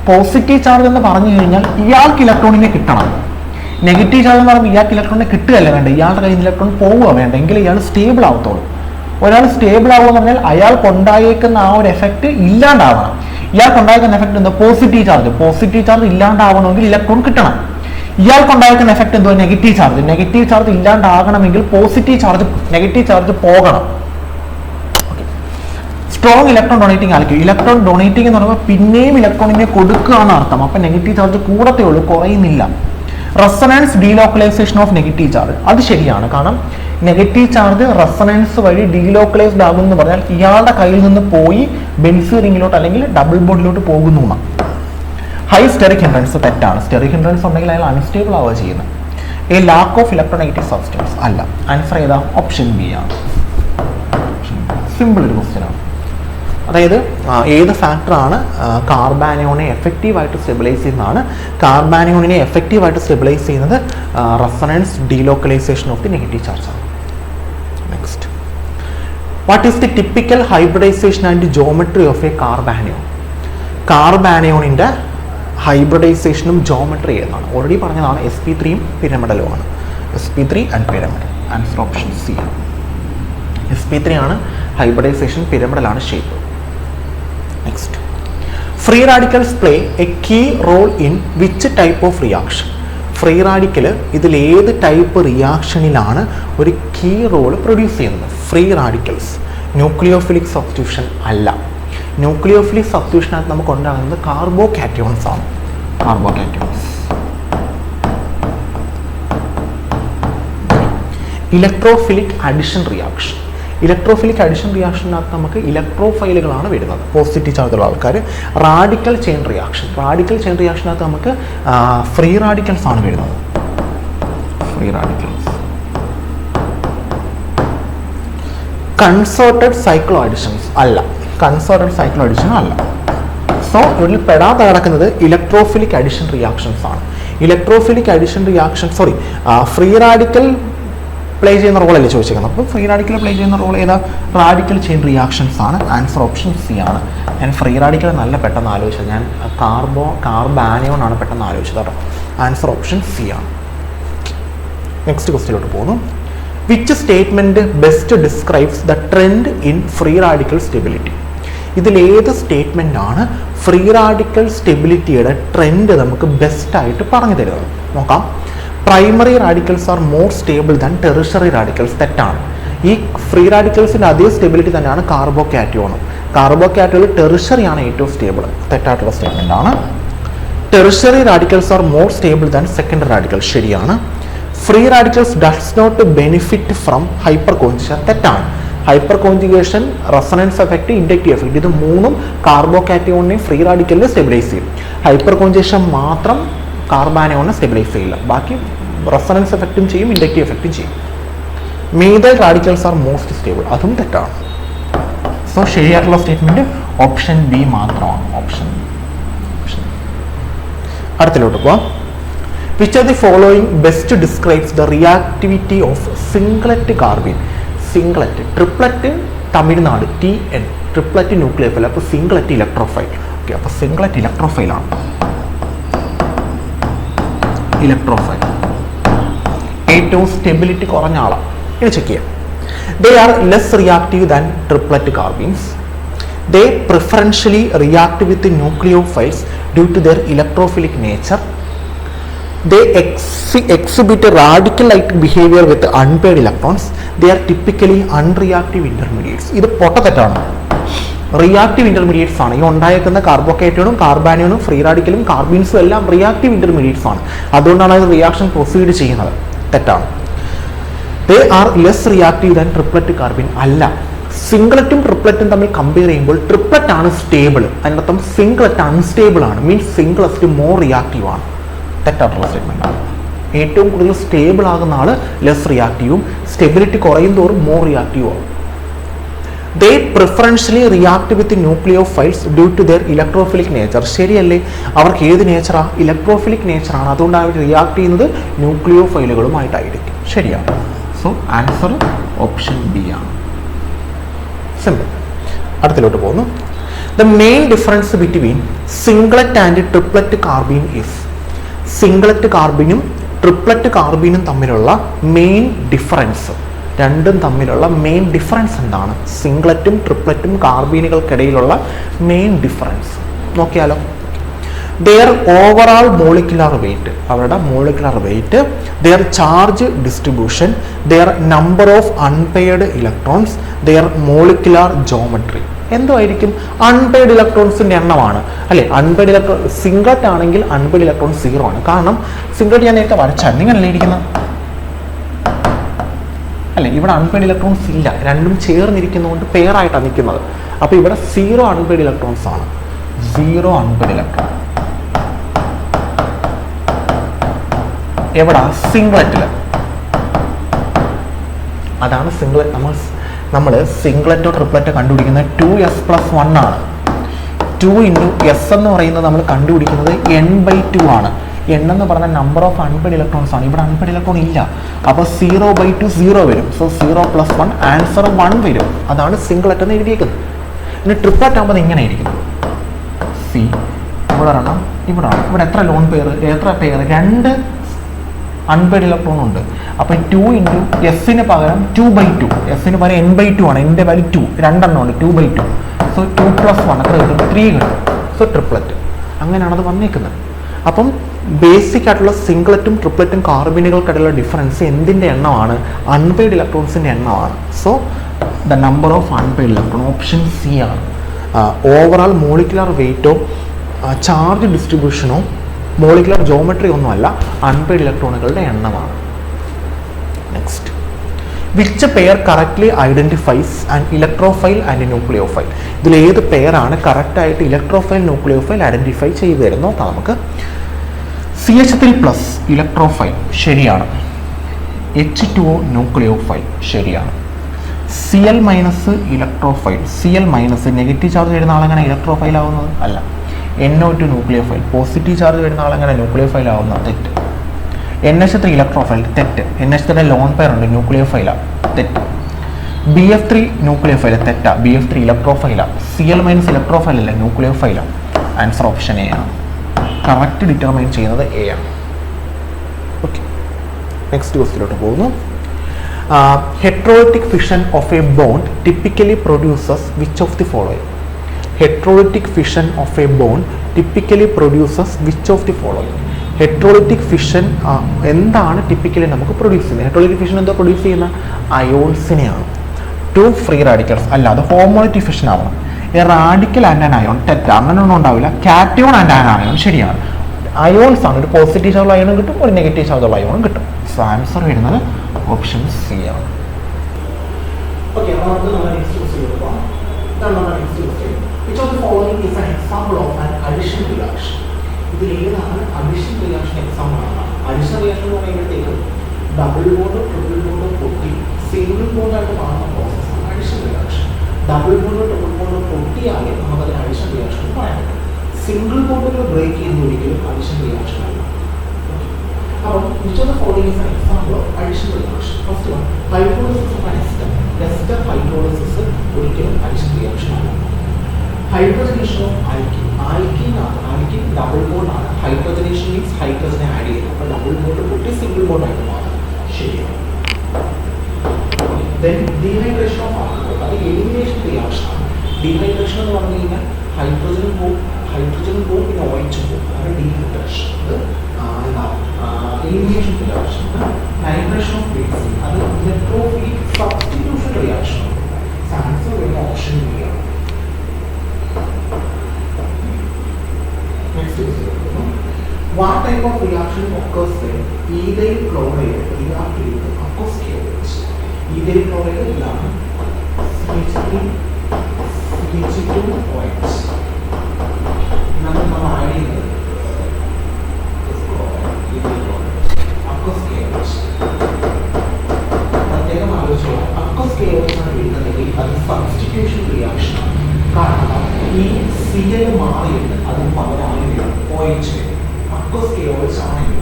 പോസിറ്റീവ് ചാർജ് എന്ന് പറഞ്ഞു കഴിഞ്ഞാൽ ഇയാൾക്ക് ഇലക്ട്രോണിനെ കിട്ടണം. നെഗറ്റീവ് ചാർജ് എന്ന് പറയുമ്പോൾ ഇയാൾക്ക് ഇലക്ട്രോണിനെ കിട്ടുകയല്ല വേണ്ട, ഇയാളുടെ കയ്യിൽ നിന്ന് ഇലക്ട്രോൺ പോവുക വേണ്ട, എങ്കിൽ ഇയാൾ സ്റ്റേബിൾ ആവത്തുള്ളൂ. ഒരാൾ സ്റ്റേബിൾ ആവുക എന്ന് പറഞ്ഞാൽ അയാൾക്ക് ഉണ്ടായേക്കുന്ന ആ ഒരു എഫക്റ്റ് ഇല്ലാണ്ടാവണം. ഇയാൾക്ക് ഉണ്ടായിരിക്കുന്ന എഫക്റ്റ് എന്താ? പോസിറ്റീവ് ചാർജ് ഇല്ലാണ്ടാവണമെങ്കിൽ ഇലക്ട്രോൺ കിട്ടണം. ഇയാൾക്ക് ഉണ്ടായിരിക്കുന്ന എഫക്റ്റ് എന്തോ? നെഗറ്റീവ് ചാർജ് ഇല്ലാണ്ടാകണമെങ്കിൽ നെഗറ്റീവ് ചാർജ് പോകണം. Strong electron donating alkyl, electron donating എന്ന് പറയുമ്പോൾ പിന്നെയും ഇലക്ട്രോണിനെ കൊടുക്കുകയാണ് അർത്ഥം. അപ്പം നെഗറ്റീവ് ചാർജ് കൂടത്തേ ഉള്ളൂ, കുറയുന്നില്ല. Resonance delocalization of negative charge, അത് ശരിയാണ്. കാരണം നെഗറ്റീവ് ചാർജ് റെസൊണൻസ് വഴി ഡീലോക്കലൈസ്ഡ് ആകും എന്ന് പറഞ്ഞാൽ ഇയാളുടെ കയ്യിൽ നിന്ന് പോയി ബെൻസീൻ റിങ്ങിലോട്ട് അല്ലെങ്കിൽ ഡബിൾ ബോണ്ടിലോട്ട് പോകുന്നു. ഹൈ സ്റ്റെറിക് ഹിൻഡ്രൻസ് തെറ്റാണ്. സ്റ്റെറിക് ഹിൻഡ്രൻസ് ഉണ്ടെങ്കിൽ അയാൾ അൺസ്റ്റേബിൾ ആവുക ചെയ്യുന്നത്. A lack of electronegative substance അല്ല. ആൻസർ ഏതാ? ഓപ്ഷൻ ബി ആണ്. സിമ്പിൾ ഒരു ക്വസ്റ്റ്യൻ ആണ്. അതായത് ഏത് ഫാക്ടറാണ് കാർബാനയോണിനെ എഫക്റ്റീവായിട്ട് സ്റ്റെബിലൈസ് ചെയ്യുന്നതാണ്? കാർബാനയോണിനെ എഫക്റ്റീവായിട്ട് സ്റ്റെബിലൈസ് ചെയ്യുന്നത് resonance delocalization of the negative charge ആണ്. Next, what is the typical hybridization and geometry of a carbanion? കാർബാനയോണിൻ്റെ ഹൈബ്രിഡൈസേഷനും ജോമെട്രി ഏതാണ്? ഓൾറെഡി പറഞ്ഞതാണ്. sp3 പിരമിഡലുമാണ്. sp3 and pyramid. Answer option C ആണ്. sp3 ആണ് ഹൈബ്രിഡൈസേഷൻ, പിരമിഡലാണ് shape. Next, free radicals play a key role in which type of reaction? Free radical ഇതിൽ ഏത് ടൈപ്പ് റിയാക്ഷനിലാണ് ഒരു കീ റോൾ പ്രൊഡ്യൂസ് ചെയ്യുന്നത്? ഫ്രീ റാഡിക്കൽസ് ന്യൂക്ലിയോഫിലിക് സബ്സ്റ്റിറ്റ്യൂഷൻ അല്ല. Nucleophilic സബ്സ്റ്റിറ്റ്യൂഷനകത്ത് നമുക്ക് ഉണ്ടാകുന്നത് കാർബോകാറ്റയോൺസ് ആണ്. Electrophilic addition reaction. Electrophilic addition റിയാക്ഷനകത്ത് നമുക്ക് ഇലക്ട്രോഫൈലുകളാണ് വരുന്നത്, പോസിറ്റീവ് ചാർജുള്ള ആൾക്കാർ. Radical chain reaction, radical chain റിയാക്ഷനകത്ത് നമുക്ക് ഫ്രീ റാഡിക്കൽസ് ആണ് വരുന്നത്. Free radicals. Concerted cycloadditions അല്ല, കൺസേർട്ടഡ് സൈക്ലോ അഡിഷൻ അല്ല. സോ ഇതിൽ പെടാതെ കിടക്കുന്നത് ഇലക്ട്രോഫിലിക് അഡിഷൻ റിയാക്ഷൻസ് ആണ്. Electrophilic addition reaction, sorry, free radical play ചെയ്യുന്ന റോളല്ലേ ചോദിച്ചേക്കുന്നത്. അപ്പോൾ ഫ്രീ റാഡിക്കൽ പ്ലേ ചെയ്യുന്ന റോൾ ഏതാ? റാഡിക്കൽ ചെയിൻ റിയാക്ഷൻസ് ആണ്. ആൻസർ ഓപ്ഷൻ സി ആണ്. ഞാൻ ഫ്രീ റാഡിക്കൽ നല്ല പെട്ടെന്ന് ആലോചിച്ചത്, ഞാൻ കാർബാനിയോൺ ആണ് പെട്ടെന്ന് ആലോചിച്ചത് കേട്ടോ. ആൻസർ ഓപ്ഷൻ സി ആണ്. നെക്സ്റ്റ് ക്വസ്റ്റ്യനിലോട്ട് പോകുന്നു. Which statement best describes the trend in free radical stability? ഇതിലേത് സ്റ്റേറ്റ്മെൻ്റ് ആണ് ഫ്രീ റാഡിക്കൽ സ്റ്റെബിലിറ്റിയുടെ ട്രെൻഡ് നമുക്ക് ബെസ്റ്റായിട്ട് പറഞ്ഞു തരുന്നത്? നോക്കാം. Primary radicals are more stable than tertiary radicals. തെറ്റാണ്. ഈ ഫ്രീ റാഡിക്കൽസിൻ്റെ അതേ സ്റ്റെബിലിറ്റി തന്നെയാണ് കാർബോകാറ്റയോണും. കാർബോകാറ്റയോൺ ടെറിഷറി ആണ് ഏറ്റവും സ്റ്റേബിൾ. തെറ്റായിട്ടുള്ള സ്റ്റേറ്റ്മെൻ്റ് ആണ്. Tertiary radicals are more stable than secondary radicals. ശരിയാണ്. Free radicals does not benefit from hyperconjugation. തെറ്റാണ്. Hyperconjugation, resonance effect, inductive effect, ഇത് മൂന്നും കാർബോകാറ്റയോണിനെ ഫ്രീ റാഡിക്കലിനെ സ്റ്റെബിലൈസ് ചെയ്യും. ഹൈപ്പർ കോഞ്ചുഗേഷൻ മാത്രം കാർബാനിയോണിനെ സ്റ്റെബിലൈസ് ചെയ്യില്ല. ബാക്കി റെസൊണൻസ് എഫക്റ്റും ചെയ്യും, ഇൻഡക്റ്റീവ് എഫക്റ്റും ചെയ്യും. Methyl radicals are most stable. അതും തെറ്റാണ്. സോ ശരിയായിട്ടുള്ള സ്റ്റേറ്റ്മെന്റ് ഓപ്ഷൻ ബി മാത്രമാണ്. Option B. അടുത്തിലോട്ട് പോവാം. Which are the following best describes the reactivity of singlet carbene? Singlet, triplet Tamil Nadu, TN, triplet nucleophile. അപ്പോൾ സിംഗ്ലറ്റ് ഇലക്ട്രോഫൈൽ. ഓക്കെ, അപ്പോൾ സിംഗ്ലറ്റ് ഇലക്ട്രോഫൈലാണ്. Electrophile ഏറ്റവും സ്റ്റെബിലിറ്റി കുറഞ്ഞ ആളാണ്. ഇനി ചെക്ക് ചെയ്യാം. They are less reactive than triplet carbenes. They preferentially react with nucleophiles due to their electrophilic nature. They exhibit a radical-like behavior with unpaired electrons. They are typically unreactive intermediates. ഇത് പൊട്ട തെറ്റാണ്. Reactive intermediates ആണ്. ഈ ഉണ്ടായിരിക്കുന്ന കാർബോകാറ്റയോണും കാർബാനിയോണും free റാഡിക്കലും കാർബീൻസും എല്ലാം reactive intermediates ആണ്. അതുകൊണ്ടാണ് അത് റിയാക്ഷൻ പ്രൊസീഡ് ചെയ്യുന്നത്. തെറ്റാണ്. They are less reactive than triplet carbene. അല്ല, സിംഗ്ലറ്റും ട്രിപ്ലറ്റും തമ്മിൽ കമ്പയർ ചെയ്യുമ്പോൾ ട്രിപ്ലറ്റ് ആണ് സ്റ്റേബിൾ. അതിനർത്ഥം സിംഗ്ലറ്റ് അൺസ്റ്റേബിൾ ആണ്. മീൻസ് സിംഗ്ലറ്റ് മോർ റിയാക്റ്റീവ് ആണ്. തെറ്റായിട്ടുള്ള സ്റ്റേറ്റ്മെന്റ് ആണ്. ഏറ്റവും കൂടുതൽ സ്റ്റേബിൾ ആകുന്ന ആൾ ലെസ് റിയാക്റ്റീവും സ്റ്റെബിലിറ്റി കുറയും തോറും മോർ റിയാക്റ്റീവും ആവും. They preferentially react with nucleophiles due to their electrophilic nature. ശരിയല്ലേ? അവർക്ക് ഏത് നേച്ചറാണ്? ഇലക്ട്രോഫിലിക് നേച്ചറാണ്. അതുകൊണ്ട് അവർ റിയാക്ട് ചെയ്യുന്നത് ന്യൂക്ലിയോഫൈലുകളുമായിട്ടായിരിക്കും. ശരിയാണ്. സോ ആൻസർ ഓപ്ഷൻ ബി ആണ്. സിമ്പിൾ. അടുത്തിലോട്ട് പോകുന്നു. The main difference between singlet and triplet carbene is. Singlet കാർബീനും ട്രിപ്ലറ്റ് കാർബീനും തമ്മിലുള്ള മെയിൻ ഡിഫറൻസ്, രണ്ടും തമ്മിലുള്ള മെയിൻ ഡിഫറൻസ് എന്താണ്? സിംഗ്ലറ്റും ട്രിപ്ലറ്റും കാർബീനുകൾക്കിടയിലുള്ള മെയിൻ ഡിഫറൻസ് നോക്കിയാലോ. their overall molecular weight, അവരുടെ molecular weight, their charge distribution, their number of unpaired electrons, their molecular geometry. എന്തായിരിക്കും? അൺപെയ്ഡ് ഇലക്ട്രോൺസിന്റെ എണ്ണമാണ് അല്ലെ. അൺപെയ്ഡ് ഇലക്ട്രോൺ സിംഗിൾട്ട് ആണെങ്കിൽ അൺപെയ്ഡ് ഇലക്ട്രോൺ 0 ആണ്. കാരണം സിംഗിൾട്ട് ഞാൻ നേരത്തെ വരച്ചാൽ നിങ്ങളല്ലേ ഇരിക്കുന്നത് അല്ലെ. ഇവിടെ അൺപെയ്ഡ് ഇലക്ട്രോൺസ് ഇല്ല, രണ്ടും ചേർന്നിരിക്കുന്നതുകൊണ്ട് പെയർ ആയിട്ടാണ് നിൽക്കുന്നത്. അപ്പോൾ ഇവിടെ 0 അൺപെയ്ഡ് ഇലക്ട്രോൺസ് ആണ്. 0 അൺപെയ്ഡ് ഇലക്ട്രോൺ എവിടാ? സിംഗ്ലറ്റിൽ. അതാണ് സിംഗ്ലറ്റ്. നമ്മൾ സിംഗ്ലറ്റോ ട്രിപ്ലറ്റോ കണ്ടുപിടിക്കുന്നത് 2s+1 ആണ്. 2 × s എന്ന് പറയുന്നത് നമ്മൾ കണ്ടുപിടിക്കുന്നത് n/2 ആണ്. n എന്ന് പറഞ്ഞ നമ്പർ ഓഫ് അൺപെയ്ഡ് ഇലക്ട്രോൺസ് ആണ്. ഇവിടെ അൺപെയ്ഡ് ഇലക്ട്രോൺ ഇല്ല. അപ്പോൾ 0/2 0 വരും. സോ 0+1 ആൻസർ 1 വരും. അതാണ് സിംഗ്ലറ്റ് എന്ന് എഴുതിയേക്കുന്നത്. ഇനി ട്രിപ്ലറ്റ് ആകുമ്പോൾ ഇങ്ങനെ ഇരിക്കുന്നു. സി ഇവിടെ ഒരെണ്ണം, ഇവിടെ എത്ര ലോൺ പെയർ, എത്ര പെയർ? 2 അൺപെയ്ഡ് ഇലക്ട്രോൺ ഉണ്ട്. അപ്പോൾ 2 × എസിന് പകരം 2/2, എസിന് പകരം n/2 ആണ്. എൻ്റെ വാല്യൂ 2, 2 എണ്ണം ഉണ്ട്. 2/2. സോ 2+1 എത്ര കിട്ടും? 3 കിട്ടും. So triplet. അങ്ങനെയാണ് അത് വന്നേക്കുന്നത്. അപ്പം ബേസിക് ആയിട്ടുള്ള സിംഗ്ലറ്റും ട്രിപ്ലറ്റും കാർബിനുകൾക്കിടയിലുള്ള ഡിഫറൻസ് എന്തിൻ്റെ എണ്ണമാണ്? അൺപെയ്ഡ് ഇലക്ട്രോൺസിൻ്റെ എണ്ണമാണ്. So the number of unpaired electron option C ആണ്. ഓവറോൾ മോളിക്കുലർ വെയിറ്റോ ചാർജ് ഡിസ്ട്രിബ്യൂഷനോ മോളിക്കുലർ ജോമെട്രി ഒന്നുമല്ല, അൺപെയ്ഡ് ഇലക്ട്രോണുകളുടെ എണ്ണമാണ്. Next, which pair correctly identifies and electrophile and nucleophile. ഇതിൽ ഏത് പെയറാണ് കറക്റ്റായിട്ട് ഇലക്ട്രോഫൈൽ ന്യൂക്ലിയോഫൈൽ ഐഡൻറ്റിഫൈ ചെയ്ത് തരുന്നു നോക്കാം നമുക്ക്. CH3+ ഇലക്ട്രോഫൈൽ ശരിയാണ്. H2O ന്യൂക്ലിയോഫൈൽ ശരിയാണ്. Cl- electrophile. Cl- negative charge വരുന്ന ആളെങ്ങനെ ഇലക്ട്രോഫൈൽ ആവുന്നത്? അല്ല. NO2 nucleophile. പോസിറ്റീവ് ചാർജ് വരുന്ന ആളെങ്ങനെ ന്യൂക്ലിയോഫൈൽ ആവുന്നത്? തെറ്റ്. NH3 electrophile. തെറ്റ്. NH3 ലോൺ പെയർ ഉണ്ട്, ന്യൂക്ലിയോഫൈലാണ്. തെറ്റ്. BF3 nucleophile. തെറ്റാ. BF3 ഇലക്ട്രോഫൈലാണ്. Cl- ഇലക്ട്രോഫൈൽ അല്ല, ന്യൂക്ലിയോഫൈലാണ്. ആൻസർ ഓപ്ഷൻ എ ആണ്. കറക്റ്റ് ഡിറ്റർമൈൻ ചെയ്യുന്നത് എ ആണ്. ഓക്കെ, നെക്സ്റ്റ് ക്വസ്റ്റിലോട്ട് പോകുന്നു. Heterolytic fission of a bond typically produces which of the following? Heterolytic fission of a bond typically produces which of the following? Heterolytic fission എന്താണ് typically നമുക്ക് produce ചെയ്യുന്നത്? Heterolytic fission എന്താ produce ചെയ്യുന്ന? അയോൺസിനെയാണ്. 2 free radicals അല്ലാതെ homolytic fission ആവണം. Radical and an ion തെറ്റാ, അങ്ങനെയൊന്നും ഉണ്ടാവില്ല. കാറ്റയോൺ ആൻഡ് ആൻ അയോൺ ശരിയാണ്. അയോൺസ് ആണ്. ഒരു പോസിറ്റീവ് ചാർജ് അയോണും കിട്ടും, ഒരു നെഗറ്റീവ് ചാർജ് അയോണും കിട്ടും. സോ ആൻസർ വരുന്നത് ഓപ്ഷൻ സി ആണ്. ഓക്കെ, അപ്പോൾ നമുക്ക് നമ്മുടെ നെക്സ്റ്റ് ക്വസ്റ്റ്യൻ പോകാം. ഇതാണ് നമ്മുടെ next question. Which of the following is an example of an addition reaction? ഇതിൽ ഏതാണ് അഡിഷൻ റിയാക്ഷൻ എക്സാമ്പിൾ ആണ്? അഡിഷൻ റിയാക്ഷൻ എന്ന് പറയുമ്പോഴത്തേക്കും ഡബിൾ ബോണ്ട് ട്രിപ്പിൾ ബോണ്ട് പൊട്ടി സിംഗിൾ ബോണ്ട് ആയിട്ട് മാറുന്ന പ്രോസസ്സാണ് addition reaction. Double bond triple bond പൊട്ടിയാലേ നമുക്കത് അഡിഷൻ റിയാക്ഷൻ എന്ന് പറയാൻ പറ്റും. സിംഗിൾ ബോണ്ടുകൾ ബ്രേക്ക് ചെയ്യുന്ന ഒരിക്കലും അഡിഷൻ റിയാക്ഷൻ അല്ല. അപ്പോൾ which of the following is an example of addition reaction? First one, hydrolysis of an ester. Ester hydrolysis ഒരിക്കലും addition reaction ആണ്. Hydrogenation of alkene. Alkene double bond ആണ്. Hydrogenation means hydrogen ആഡ് ചെയ്യുന്നു. അപ്പോൾ double bond പൊട്ടി single bond ആയിട്ട് മാറും. ശരിയാണ്. Then dehydration of alcohol. അത് elimination reaction ആണ്. Dehydration എന്ന് പറഞ്ഞു കഴിഞ്ഞാൽ ഹൈഡ്രജൻ പോകും പിന്നെ OH പോകും. അതാണ് dehydration. Elimination reaction. Nitration of benzene. അത് ഇലക്ട്രോഫിലിക് സബ്സ്റ്റിറ്റ്യൂഷൻ റിയാക്ഷൻ. ആൻസർ വരുന്ന ഓപ്ഷൻ ബി ആണ്. Next is what type of reaction occurs when ethyl chloride react with aqueous chloride? Ethyl chloride ഇതാണ് CH3CH2OH. നമ്മൾ add ചെയ്യുന്നത് പ്രത്യേകം ആലോചിക്കുക. അക്വസ് കെയോസ് ആണ് വരുന്നതെങ്കിൽ അത് സബ്സ്റ്റിറ്റ്യൂഷൻ റിയാക്ഷൻ ആണ്. കാരണം ഈ Cl മാറിയിട്ട് അതിന് പകരമായി വരും OH വരും. അക്വസ് കെയോസ് ആണെങ്കിൽ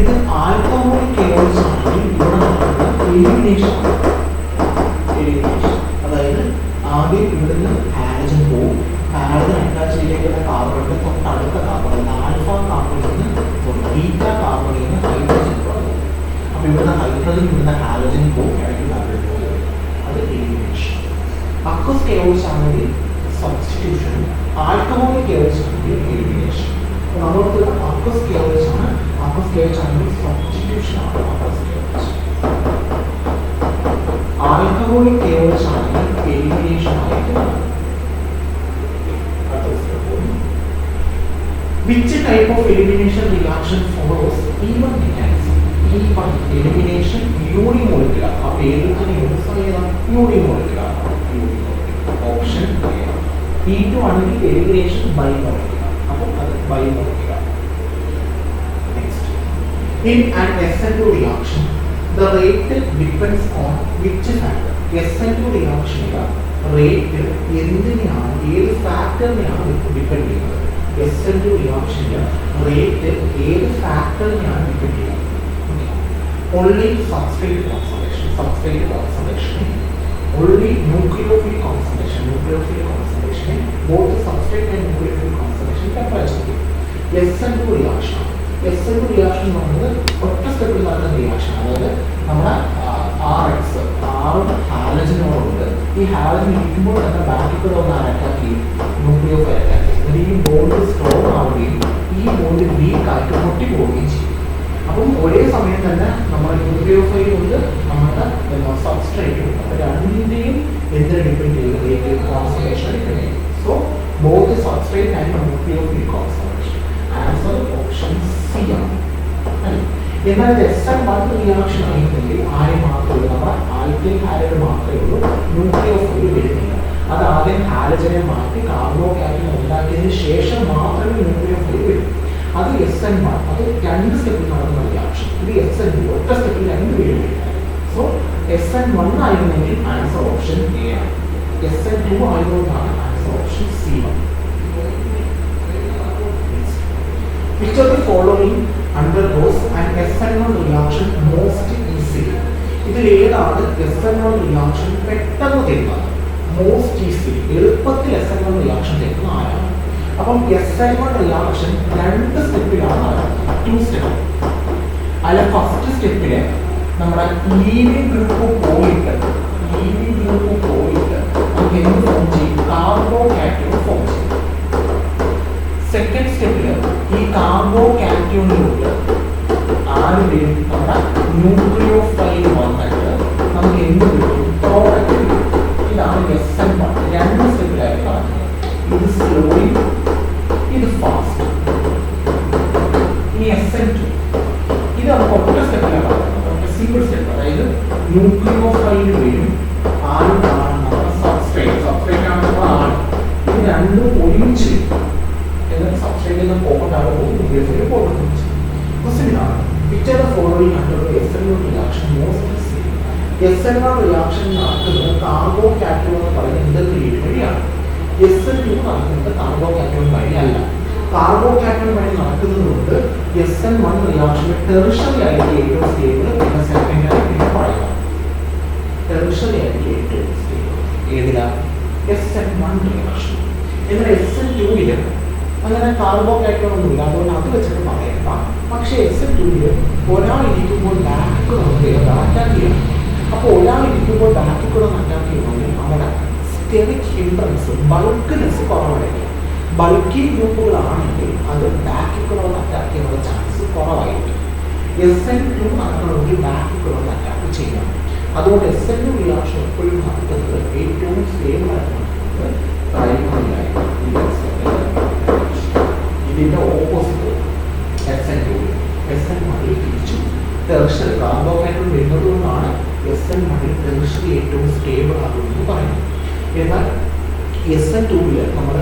ഇത് ആൽക്കഹോളിക് കെയോസ് ആണെങ്കിൽ ഇവിടെ നടക്കുന്നത് എലിമിനേഷൻ ആണ്. അതായത് ആദ്യം ഇവിടുന്ന് ഹാലജൻ പോവും. ഹാലജൻ അറ്റാച്ച് ചെയ്തേക്കുന്ന കാർബണിന്റെ തൊട്ടടുത്ത കാർബൺ ആൽഫ കാർബണിൽ നിന്ന് ബീറ്റ കാർബണിൽ നിന്ന് ഹൈഡ്രജൻ പോകും. അപ്പോൾ ഇവിടുന്ന് ഹൈഡ്രജൻ ഇവിടുന്ന് ഹാലജൻ പോകും. ഇടയ്ക്ക് ഡബിൾ പോകും. അത് എലിമിനേഷൻ. അക്വസ് കെയോസ് ആണെങ്കിൽ സബ്സ്റ്റിറ്റ്യൂഷൻ, ആൽക്കഹോളിക് കെയോസ് ആണെങ്കിൽ എലിമിനേഷൻ. അപ്പോൾ നമ്മൾക്ക് അക്വസ് കെയോസ് ആണ്. അക്വസ് കെയോസ് ആണെങ്കിൽ സബ്സ്റ്റിറ്റ്യൂഷൻ ആണ്. അക്വസ് കെയോസ് ആൽക്കഹോളിക് കെയോസ് ആണെങ്കിൽ എലിമിനേഷൻ ആയിട്ട് നടക്കും. Which type of elimination reaction follows E1 mechanism? E1 elimination unimolecular. ആ പേരിൽ യൂസ് ചെയ്യണം unimolecular. Option A. E2 ആണെങ്കിൽ elimination bimolecular. അപ്പോൾ അത് bimolecular. Next, in an SN2 reaction the rate depends on which factor? SN2 reaction rate എന്തിനെയാണ്, ഏത് ഫാക്ടറിനെയാണ് depend ചെയ്യുന്നത്? SN2 റിയാക്ഷൻ്റെ റേറ്റ് ഏത് ഫാക്ടറിനെയാണ് ഡിപ്പെൻഡ് ചെയ്യുന്നത്? Only substrate concentration, only nucleophile concentration, both substrate and nucleophile concentration temperature. SN2 reaction എന്ന് പറയുന്നത് ഒറ്റ സ്റ്റെപ്പിൽ നടക്കുന്ന റിയാക്ഷൻ. അതായത് നമ്മുടെ RX ഹാലജനോടുണ്ട്. ഈ ഹാലജൻ ഇരിക്കുമ്പോൾ തന്നെ ബാക്കിൽ കൂടെ ഒന്ന് അറ്റാക്ക് ചെയ്യും, ന്യൂക്ലിയോഫൈൽ അറ്റാക്ക് ചെയ്യും. ഈ ബോണ്ട് സ്ട്രോങ് ആവുകയും ഈ ബോണ്ട് വീക്ക് ആയിട്ട് പൊട്ടിപ്പോവുകയും ചെയ്യും. അപ്പം ഒരേ സമയം തന്നെ നമ്മുടെ ന്യൂക്ലിയോഫൈൽ കൊണ്ട് നമ്മുടെ സബ്സ്ട്രേറ്റ് ഉണ്ട്. അപ്പോൾ രണ്ടിൻ്റെയും എന്തിനെ ഡിപ്പെൻഡ് ചെയ്യുന്നത്? കോൺസെൻട്രേഷൻ ഡിപ്പെൻഡ് ചെയ്യും. So both substrate and nucleophile concentration. Answer option C ആണ്. എന്നാൽ SN1 റിയാക്ഷൻ ആയിരുന്നെങ്കിൽ ആരെ മാത്രമേ നമ്മുടെ നമ്മുടെ ആൽക്കൈൽ ഹാലൈഡ് മാത്രമേ ഉള്ളൂ, ന്യൂക്ലിയോഫൈൽ വരുന്നില്ല. അത് ആദ്യം ഹാലജനെ മാറ്റി കാർബോകാറ്റയൻ ഉണ്ടാക്കിയതിന് ശേഷം മാത്രമേ ന്യൂക്ലിയോഫൈൽ വരും. അത് SN1, അത് 2 സ്റ്റെപ്പിൽ നടന്ന റിയാക്ഷൻ. ഇത് SN2 ഒറ്റ സ്റ്റെപ്പിൽ 2 പേര് വരും. സോ SN1 ആയിരുന്നെങ്കിൽ ആൻസർ ഓപ്ഷൻ എ ആണ്. SN2 ആയതുകൊണ്ടാണ് answer option C1. Which of the following undergoes an SN1 reaction most easily? ഇതിൽ ഏതാണ് SN1 റിയാക്ഷൻ പെട്ടെന്ന് തരുന്നത്? മോസ്റ്റ് ഈസിലി, എളുപ്പത്തിൽ SN1 റിയാക്ഷൻ തരുന്ന ആരാണ്? അപ്പം SN1 റിയാക്ഷൻ 2 സ്റ്റെപ്പിലാണ് നടക്കുന്നത്, 2 സ്റ്റെപ്പ്. അല്ല ഫസ്റ്റ് സ്റ്റെപ്പില് നമ്മുടെ ലീവിംഗ് ഗ്രൂപ്പ് പോയിട്ട് നമുക്ക് എന്ത് ഫോം ചെയ്യും? കാർബോകാറ്റയൻ ഫോം ചെയ്യും. സെക്കൻഡ് സ്റ്റെപ്പില് ഈ കാർബോകാറ്റയനിലോട്ട് ആര് വരും? നമ്മുടെ ന്യൂക്ലിയോഫൈൽ വന്നിട്ട് നമുക്ക് എന്ത് കിട്ടും? പ്രോഡക്റ്റ് കിട്ടും. ഇതാണ് SN1. 2 സ്റ്റെപ്പിലായിട്ട് നടക്കുന്നത്. ഇത് സ്ലോലി, ഇത് ഫാസ്റ്റ്. ഇനി SN2, ഇത് നമുക്ക് ഒറ്റ സ്റ്റെപ്പിലാണ് നടക്കുന്നത്, സിംഗിൾ സ്റ്റെപ്പ്. അതായത് ന്യൂക്ലിയോഫൈൽ വരും, ആരും കാണുന്ന സബ്സ്ട്രേറ്റ് ആണ് ആണ്. ഇത് രണ്ടും ഒരുമിച്ച് സബ്സ്ട്രേറ്റിൽ നിന്ന് പോകണ്ടാകും ന്യൂക്ലിയോഫൈൽ പോകുന്നത്. ഇതാണ് which are the following undergo SN1 reaction most easily? SN1 reaction നടക്കുന്നത് കാർബോകാറ്റയൻ എന്ന് പറയുന്ന ഇന്റർമീഡിയറ്റ് വഴിയാണ്. SN2 നടക്കുന്നത് കാർബോകാറ്റയൻ വഴിയല്ല. കാർബോകാറ്റയൻ വഴി നടക്കുന്നതുകൊണ്ട് SN1 റിയാക്ഷന് ടെറിഷറി ആയിട്ട് ഏറ്റവും സ്റ്റേബിൾ, പിന്നെ സെക്കൻഡറി, പിന്നെ പറയുക. ടെറിഷറി ആയിട്ട് ഏറ്റവും സ്റ്റേബിൾ ഏതിലാണ്? SN1 reaction. എന്നാൽ SN2 അങ്ങനെ കാർബോകാറ്റയൻ ഒന്നുമില്ല, അതുകൊണ്ട് അത് വെച്ചിട്ട് പറയണ്ട. പക്ഷേ SN2 ഒരാൾ ഇരിക്കുമ്പോൾ ബാക്കിൽ കൂടെ നമുക്ക് അറ്റാക്ക് ചെയ്യണം. അപ്പോൾ ഒരാൾ ഇരിക്കുമ്പോൾ ബാക്കിൽ കൂടെ അറ്റാക്ക് ചെയ്യണമെങ്കിൽ അവിടെ സ്റ്റെറിക് ഹിൻഡ്രൻസ്, ബൾക്കിനെസ് കുറവായിരിക്കും. ബൾക്കി ഗ്രൂപ്പുകളാണെങ്കിൽ അത് ബാക്കിൽ കൂടെ അറ്റാക്ക് ചെയ്യാനുള്ള ചാൻസ് കുറവായിരിക്കും. SN2 നടക്കണമെങ്കിൽ ബാക്കിൽ കൂടെ അറ്റാക്ക് ചെയ്യണം. അതുകൊണ്ട് SN2 റിയാക്ഷൻ എപ്പോഴും നടക്കുന്നത് ഏറ്റവും സ്റ്റേബിൾ ആയിട്ട് നടക്കുന്നത് പ്രൈമറി ആയിട്ട്. ഇതിൻ്റെ ഓപ്പോസിറ്റ് SN1 തിരിച്ചു ടെറിഷറി. കാർബോകാറ്റയൻ വരുന്നതുകൊണ്ടാണ് SN1 ടെറിഷറി ഏറ്റവും സ്റ്റേബിൾ ആകുമെന്ന് പറയുന്നത്. എന്നാൽ SN2 നമ്മൾ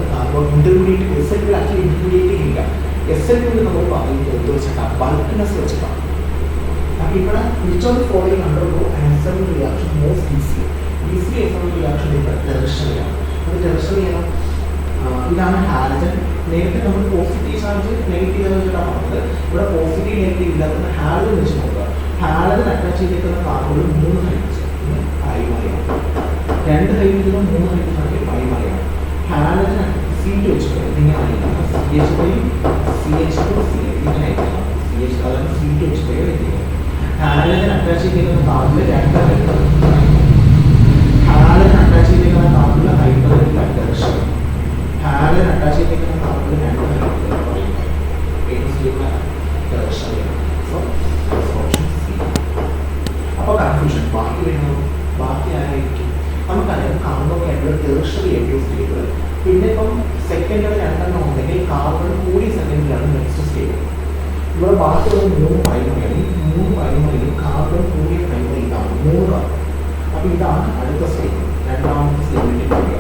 ഇന്റർമീഡിയറ്റ്, SN2 ആക്ച്വലി ഇന്റർമീഡിയറ്റ് ഇല്ല. SN2 നമ്മൾ പറയുന്നത് എന്ത് വെച്ചിട്ടാണ്? ബൾക്കിനെസ് വെച്ചിട്ടാണ്. അപ്പോൾ ഇവിടെ which of the following undergo an SN1 reaction most easily? SN1 reaction ഇവിടെ ടെറിഷറിയാണ്. അത് ടെറിഷറി ആണ്. ഇതാണ് ഹാലജൻ. നേരത്തെ നമ്മൾ പോസിറ്റീവ് ചാർജ് നെഗറ്റീവ് ചാർജ് ഇട്ടാണ് പറഞ്ഞത്. ഇവിടെ പോസിറ്റീവ് നെഗറ്റീവ് ഇല്ലാത്ത ഹാലജൻ വെച്ച് നോക്കുക. ഹാലജൻ അറ്റാച്ച് ചെയ്തിരിക്കുന്ന കാർബണിൽ 3 ഹൈഡ്രജൻ പ്രൈമറിയാണ്. 2 ഹൈഡ്രജനും 3 ഹൈഡ്രജനാക്കി പ്രൈമറിയാണ്. ഹാലജൻ C2 വെച്ചിട്ട് ഇങ്ങനെ ആയിരിക്കണം. CH3 CH2 CH ഇങ്ങനെ ആയിരിക്കണം. CH അതാണ് C2 വെച്ചിട്ട് എഴുതിയത്. ഹാലജൻ അറ്റാച്ച് ചെയ്തിരിക്കുന്ന കാർബണിൽ 2 ഹൈഡ്രജൻ, ഹാലജൻ അറ്റാച്ച് ചെയ്തിരിക്കുന്ന കാർബണിൽ ഹൈഡ്രജൻ ടെറിഷറി, ഹാലജൻ അറ്റാച്ച് ചെയ്തിരിക്കുന്ന കാർബണിൽ 2 ഹൈഡ്രജൻ പ്രൈമറി. ഏറ്റവും സ്റ്റേബിൾ ടെറിഷറിയാണ്. So option C. അപ്പോൾ കൺഫ്യൂഷൻ ബാക്കി വരുന്നത് ബാക്കി ആരായിരിക്കും? നമുക്കറിയാം കാർബോകാറ്റയൻ ടെറിഷറി ഏറ്റവും സ്റ്റേബിൾ. പിന്നെ ഇപ്പം സെക്കൻഡറി 2 ഉണ്ടെങ്കിൽ കാർബൺ കൂടിയ സെക്കൻഡിലാണ് നെക്സ്റ്റ് സ്റ്റേബിൾ. ഇവിടെ ബാക്കിയുള്ള 3 പ്രൈമറി, 3 പ്രൈമറിയിൽ കാർബൺ കൂടിയ പ്രൈമറി ഇതാണ് 3 കാർബൺ. അപ്പോൾ ഇതാണ് അടുത്ത സ്റ്റേബിൾ, രണ്ടാമത്തെ സ്റ്റേബിലിറ്റി കൂടിയ.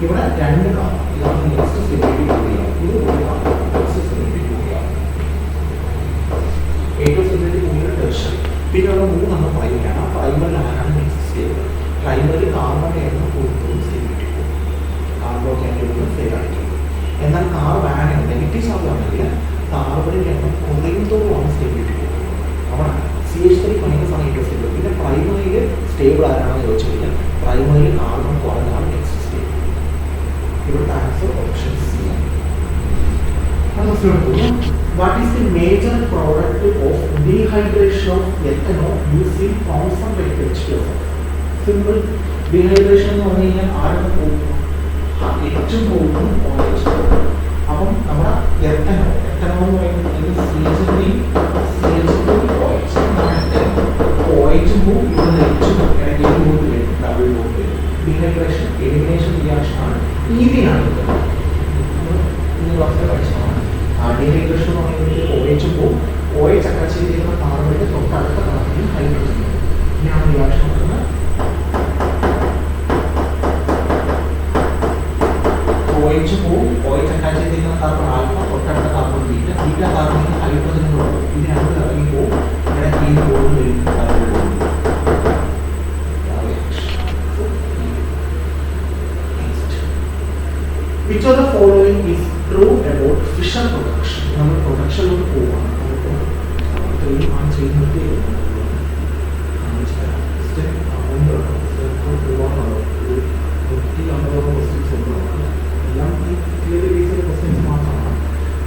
ഇവിടെ 2 കാർബൺ, ഇതാണ് നെക്സ്റ്റ് സ്റ്റേബിലിറ്റി കൂടിയ. ഇത് 1 കാർബൺ, നെക്സ്റ്റ് സ്റ്റേബിലിറ്റി കൂടിയ. ഏറ്റവും സ്റ്റേബിലിറ്റി കൂടിയ ടെറിഷറി. പിന്നെ ഉള്ള 3 പ്രൈമറിയാണ്. ആ പ്രൈമറിൽ ആരാണ് നെക്സ്റ്റ് സ്റ്റേബിൾ? പ്രൈമറി കാർബൺ എണ്ണം കൂടുതലും സ്റ്റേബിലിറ്റി കൂടും, കാർബോകാറ്റയൻ ഫെയിൽ ആയിരിക്കും. എന്നാൽ കാർബൺ നെഗറ്റീവ് ചാർജ് ആണെങ്കിൽ കാർബണിൻ്റെ എണ്ണം കുറയുന്നതോടുമാണ് സ്റ്റേബിലിറ്റി കൂടുന്നത്. അവിടെ CH3 മൈനസ് ആണ് ഏറ്റവും സ്റ്റേബിൾ. പിന്നെ പ്രൈമറിയിൽ സ്റ്റേബിൾ ആരാണെന്ന് ചോദിച്ചു കഴിഞ്ഞാൽ പ്രൈമറിയിൽ കാർബൺ കുറഞ്ഞാണ് നെക്സ്റ്റ് സ്റ്റേബിൾ. ഇവിടുത്തെ ആൻസർ ഓപ്ഷൻ സി ആണ്. What is the major product of dehydration of ethanol using concentrated H2O? Simple. Dehydration എന്ന് പറഞ്ഞു കഴിഞ്ഞാൽ ആരൊക്കെ പോകുന്നു? ഏറ്റവും പോകുന്നു OH. അപ്പം നമ്മുടെ എത്തനോൾ എന്ന് പറയുന്നത് CH3 CH2OH OH പോവും, ഇവിടെ H ഇടയ്ക്ക് ബോണ്ട് വരും, ഡബിൾ ബോണ്ട് വരും. ഡീഹൈഡ്രേഷൻ എലിമിനേഷൻ റിയാക്ഷൻ ആണ്. ഈഥീനാണ് ഇത് പഠിച്ചതാണ്. ഡീഹൈഡ്രേഷൻ എന്ന് പറയുന്നത് OH പോവും, OH അറ്റാച്ച് ചെയ്തിരിക്കുന്ന കാർബണിന്റെ തൊട്ടടുത്ത കാർബണിൽ ഹൈഡ്രജൻ. ഇങ്ങനെയാണ് റിയാക്ഷൻ നടക്കുന്നത്. OH പോവും, OH അറ്റാച്ച് ചെയ്തിരിക്കുന്ന കാർബൺ ആൽഫ, തൊട്ടടുത്ത കാർബൺ ബീറ്റ, ബീറ്റ കാർബണിന് ഹൈഡ്രജൻ പോകും, ഇത് രണ്ട് ഇറങ്ങി പോവും, ഇവിടെ ഈ ബോണ്ട് വരും. Which of the following is true about fission production? നമ്മൾ പ്രൊഡക്ഷനിലോട്ട് പോവാണ്.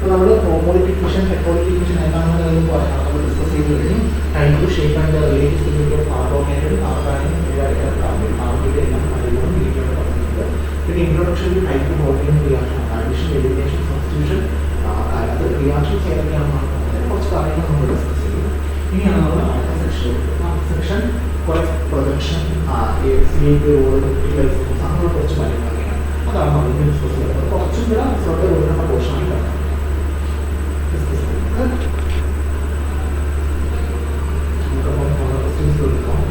നമ്മൾ ഹോമോളിറ്റിക് ഫിഷൻ, ഹെറ്ററോളിറ്റിക് ഫിഷൻ എന്താണെന്ന് പറയാം, നമ്മൾ ഡിസ്കസ് ചെയ്ത് കഴിഞ്ഞു. Time to shape and relative stability of carbonated, carbanion, കാർബിന്റെ എല്ലാം അറിവുകളും വീഡിയോയിൽ പറഞ്ഞിട്ടുണ്ട്. പിന്നെ introduction type to organic reaction, addition, elimination, substitution, അത് റിയാക്ഷൻസ് ഏതൊക്കെയാണെന്നാണ് കുറച്ച് കാര്യങ്ങൾ നമ്മൾ ഡിസ്കസ് ചെയ്യും. ഇനിയാണ് നമ്മൾ അടുത്ത സെക്ഷൻ പ്രൊജക്ഷൻ, അങ്ങനെ കുറച്ച് കാര്യങ്ങളൊക്കെയാണ്. അതാണ് നമ്മൾ ഡിസ്കസ് ചെയ്യുന്നത്. കുറച്ചും കൂടെ ശ്രദ്ധ കൊടുക്കേണ്ട പോർഷനായി ഡിസ്കസ് ചെയ്യുന്നത്. ക്വസ്റ്റ്യൻസ് കൊടുക്കാം.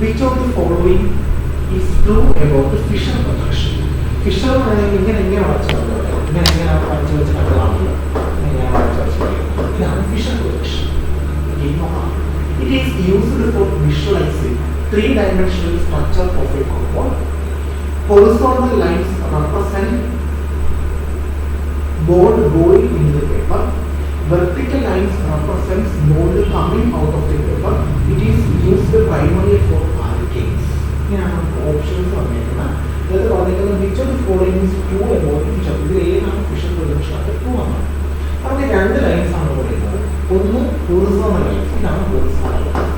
Which of the following is true about the Fisher production? Fisher ഇങ്ങനെ വരച്ചു വെച്ചിട്ടുള്ളതാണ്. ഇതാണ് Fisher production. It is used for visualizing three-dimensional structure of a compound. Horizontal lines represent bond going into the paper. Vertical lines represents bond coming out of the paper. It is used primarily for alkanes. ഇങ്ങനെയാണ് options പറഞ്ഞിരിക്കുന്നത്. അതായത് പറഞ്ഞിരിക്കുന്നത് which of the following is true about each other. ഇത് ഏതാണ് fission projection? അത് true ആണ്. അവിടെ രണ്ട് ലൈൻസ് ആണ് പറയുന്നത്. ഒന്ന് ഹൊറിസോണ്ടൽ ലൈൻസ്, ഇതാണ് ഹൊറിസോണ്ടൽ ലൈൻസ്.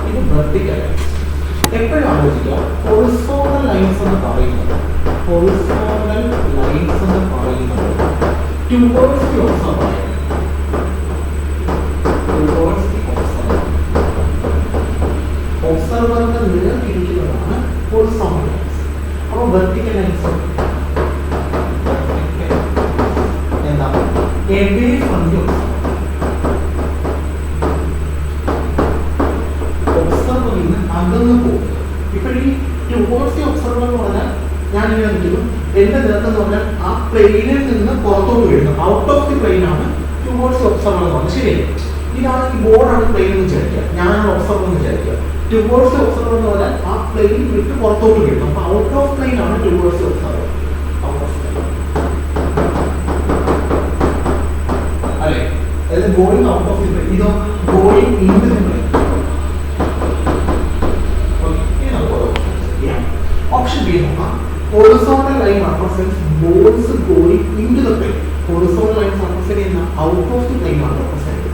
ഇത് വെർട്ടിക്കൽ ലൈൻസ്. എപ്പോഴും ആലോചിക്കുക, ഹൊറിസോണ്ടൽ ലൈൻസ് എന്ന് പറയുന്നത് ടുവേർഡ്സ് ദി ഒബ്സർവർ. ഒബ്സർവറിന്റെ നിലനിൽക്കുന്നതാണ് ഹൊറിസോണ്ടൽ ലൈൻസ്. അപ്പോൾ വെർട്ടിക്കൽ ലൈൻസ് എന്താണ്? എവേ ഫ്രം ദി ഒബ്സർവറിൽ നിന്ന് അകന്നു പോകും. ഇപ്പോൾ ഈ ടുവേർഡ്സ് ദി ഒബ്സർവർ എന്ന് പറഞ്ഞാൽ ഞാനിങ്ങനെ നിൽക്കുന്നു, എന്റെ നിരക്ക് എന്ന് പറഞ്ഞാൽ ആ പ്ലെയിനിൽ നിന്ന് പുറത്തോട്ട് വീഴുന്നു, ഔട്ട് ഓഫ് ദി പ്ലെയിൻ ആണ് ടുവേർഡ്സ് ഒബ്സർവർ എന്ന് പറഞ്ഞാൽ. ശരിയല്ലേ? ഇതാണ് ഈ ബോർഡാണ് പ്ലെയിൻ എന്ന് വിചാരിക്കുക, ഞാനാണ് ഒബ്സർവർ എന്ന് വിചാരിക്കുക. ടുവേർഡ്സ് ഒബ്സർവർ എന്ന് പറഞ്ഞാൽ ആ പ്ലെയിൻ വിട്ട് പുറത്തോട്ട് വീഴുന്നു. അപ്പൊ ഔട്ട് ഓഫ് പ്ലെയിൻ ആണ് towards observer. Out of plane അല്ലെ? അതായത് going out of the plane, ഇതോ going in the plane. Option B നോക്കാം. Horizontal line represents balls going into the plane. Horizontal lines represent in out of the plane are represented.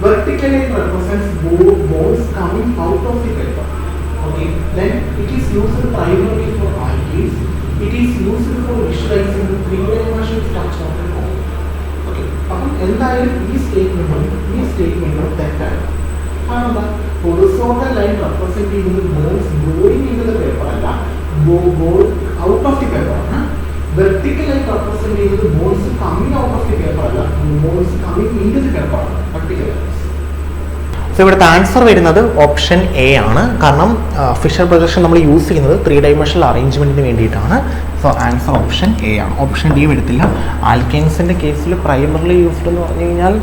Vertical line represents balls coming out of the paper. Okay. Then it is used primarily for alkanes. It is used for visualizing the three-dimensional structure of the compound. Okay. അപ്പം എന്തായാലും ഈ statement തെറ്റാണ്. കാരണം horizontal line represent ചെയ്യുന്നത് balls going into the paper അല്ല, ball out of the paper. Vertical line represent ചെയ്യുന്നത് balls coming out of the paper അല്ല, balls coming into the paper. Vertical lines. So ഇവിടുത്തെ answer വരുന്നത് option A ആണ്. കാരണം Fisher projection നമ്മൾ use ചെയ്യുന്നത് 3-dimensional അറേഞ്ച്മെന്റിന് വേണ്ടിയിട്ടാണ്. സോ ആൻസർ ഓപ്ഷൻ എ ആണ്. ഓപ്ഷൻ ഡി എടുത്തില്ല. ആൽക്കെയിൻസിൻ്റെ കേസിൽ പ്രൈമറിലി യൂസ്ഡ് എന്ന് പറഞ്ഞു കഴിഞ്ഞാൽ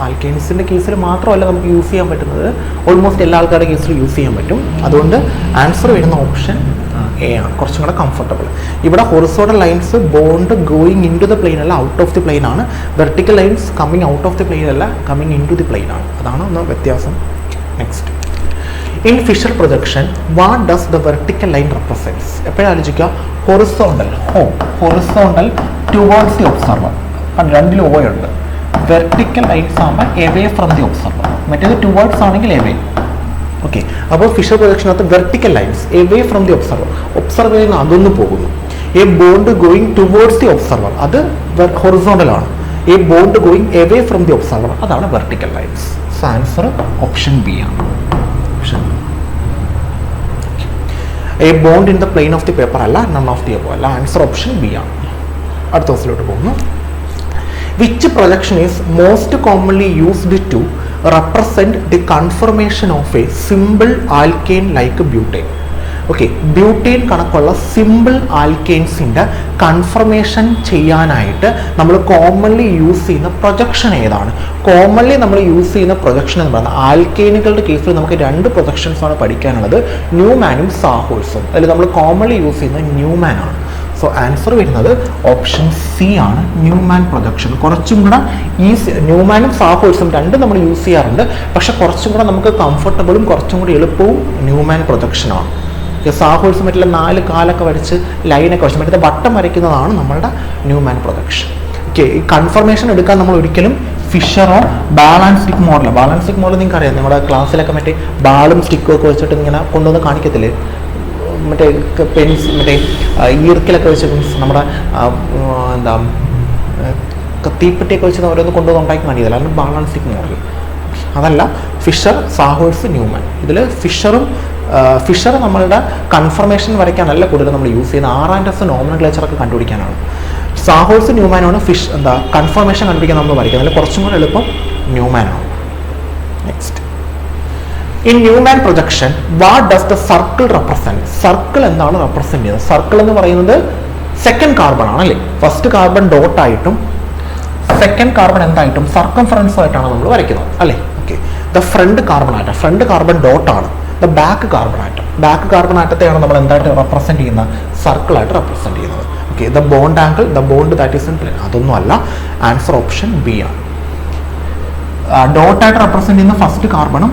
ആൽക്കെയിൻസിൻ്റെ കേസിൽ മാത്രമല്ല നമുക്ക് യൂസ് ചെയ്യാൻ പറ്റുന്നത്, ഓൾമോസ്റ്റ് എല്ലാ ആൾക്കാരുടെ കേസിൽ യൂസ് ചെയ്യാൻ പറ്റും. അതുകൊണ്ട് ആൻസർ വരുന്ന ഓപ്ഷൻ എ ആണ്, കുറച്ചും കൂടെ കംഫർട്ടബിൾ. ഇവിടെ horizontal lines bond going into the plane അല്ല, ഔട്ട് ഓഫ് ദി പ്ലെയിൻ ആണ്. Vertical lines coming out of the plane അല്ല, coming into the plane ആണ്. അതാണ് ഒന്ന് വ്യത്യാസം. Next, in Fischer projection what does the vertical line represents? എപ്പോഴും ആലോചിക്കുക, horizontal towards the observer. രണ്ടിലും ഓ ഉണ്ട്. വെർട്ടിക്കൽ ലൈൻസ് ആകുമ്പോൾ എവേ ഫ്രം ദി ഒബ്സർവർ, മറ്റേത് ടുവേർഡ്സ് ആണെങ്കിൽ എവേ. ഓക്കെ, അപ്പോൾ ഫിഷർ പ്രൊജക്ഷനകത്ത് vertical lines away from the ഒബ്സർവറിൽ നിന്ന് അതൊന്ന് പോകുന്നു. A bond going towards the observer അത് ഹൊറിസോണ്ടൽ ആണ്. A bond going away from the observer അതാണ് vertical lines. So answer option B ആണ്. Option A bond in the plane of the paper അല്ല, none of the above അല്ല. Answer option B ആണ്. അടുത്ത ക്വസ്റ്റിലോട്ട് പോകുന്നു. Which projection is most commonly used to represent the conformation of a simple alkane like butyne? Okay, butyne കണക്കുള്ള simple ആൽക്കെയിൻസിൻ്റെ confirmation ചെയ്യാനായിട്ട് നമ്മൾ commonly use ചെയ്യുന്ന projection ഏതാണ്? കോമൺലി നമ്മൾ യൂസ് ചെയ്യുന്ന പ്രൊജക്ഷൻ എന്ന് പറയുന്നത് ആൽക്കെയിനുകളുടെ കേസിൽ നമുക്ക് രണ്ട് പ്രൊജക്ഷൻസാണ് പഠിക്കാനുള്ളത്, ന്യൂമാനും സാഹോഴ്സും. അതിൽ നമ്മൾ കോമൺലി യൂസ് ചെയ്യുന്നത് ന്യൂമാൻ ആണ്. സോ ആൻസർ വരുന്നത് ഓപ്ഷൻ സി ആണ്, ന്യൂമാൻ പ്രൊജക്ഷൻ. കുറച്ചും കൂടെ ഈസി, ന്യൂമാനും സാഹോഴ്സും രണ്ടും നമ്മൾ യൂസ് ചെയ്യാറുണ്ട്, പക്ഷെ കുറച്ചും കൂടെ നമുക്ക് കംഫർട്ടബിളും കുറച്ചും കൂടി എളുപ്പവും ന്യൂമാൻ പ്രൊജക്ഷനാണ്. സാഹോഴ്സ് മറ്റുള്ള 4 കാലൊക്കെ വരച്ച് ലൈനൊക്കെ വരച്ച് മറ്റേ വട്ടം വരയ്ക്കുന്നതാണ് നമ്മളുടെ ന്യൂമാൻ പ്രൊജക്ഷൻ. ഓക്കെ, ഈ കൺഫർമേഷൻ എടുക്കാൻ നമ്മൾ ഒരിക്കലും ഫിഷറോ ബാലൻസ്റ്റിക് മോഡലോ, ബാലൻസ്റ്റിക് മോഡൽ നിങ്ങൾക്ക് അറിയാം, നമ്മുടെ ക്ലാസ്സിലൊക്കെ മറ്റേ ബാളും സ്റ്റിക്കും ഒക്കെ വെച്ചിട്ട് ഇങ്ങനെ കൊണ്ടുവന്ന് കാണിക്കത്തില്ലേ, മറ്റേ പെൻസ് മറ്റേ ഈർക്കിലൊക്കെ വെച്ച് നമ്മുടെ എന്താ തീപ്പെട്ടിയൊക്കെ വെച്ച് ഓരോന്ന് കൊണ്ടുവന്ന് ഉണ്ടാക്കി കാണിക്കത്തില്ല, അതാണ് ബാലൻസ്റ്റിക് മോഡൽ. അതല്ല ഫിഷർ, സാഹോഴ്സ്, ന്യൂമാൻ. ഇതിൽ ഫിഷർ നമ്മളുടെ കൺഫർമേഷൻ വരയ്ക്കാനല്ല കൂടുതൽ നമ്മൾ യൂസ് ചെയ്യുന്ന, R&S നോമൻക്ലേച്ചറൊക്കെ കണ്ടുപിടിക്കാനാണ്. സാഹോഴ്സ്, ന്യൂമാനാണ് കൺഫർമേഷൻ കണ്ടുപിടിക്കാൻ നമ്മൾ വരയ്ക്കുന്നത്. അതിൽ കുറച്ചും കൂടെ എളുപ്പം ന്യൂമാനാണ്. Next, in Newman projection what does the circle represent? Circle എന്താണ് റെപ്രസെന്റ് ചെയ്യുന്നത്? സർക്കിൾ എന്ന് പറയുന്നത് സെക്കൻഡ് കാർബൺ ആണ് അല്ലേ? ഫസ്റ്റ് കാർബൺ ഡോട്ട് ആയിട്ടും സെക്കൻഡ് കാർബൺ എന്തായിട്ടും സർക്കംഫറൻസ് ആയിട്ടാണ് നമ്മൾ വരയ്ക്കുന്നത് അല്ലേ? Okay, the front carbon atom, front carbon dot ആണ്. The back carbon atom, back carbon ആറ്റത്തെയാണ് നമ്മൾ എന്തായിട്ട് റെപ്രസെന്റ് ചെയ്യുന്നത്? സർക്കിളായിട്ട് റെപ്രസെന്റ് ചെയ്യുന്നത്. Okay, the bond angle, the bond that is in plain, അതൊന്നും അല്ല. ആൻസർ ഓപ്ഷൻ ബി ആണ്. ഡോട്ടായിട്ട് റെപ്രസെന്റ് ചെയ്യുന്ന ഫസ്റ്റ് കാർബണും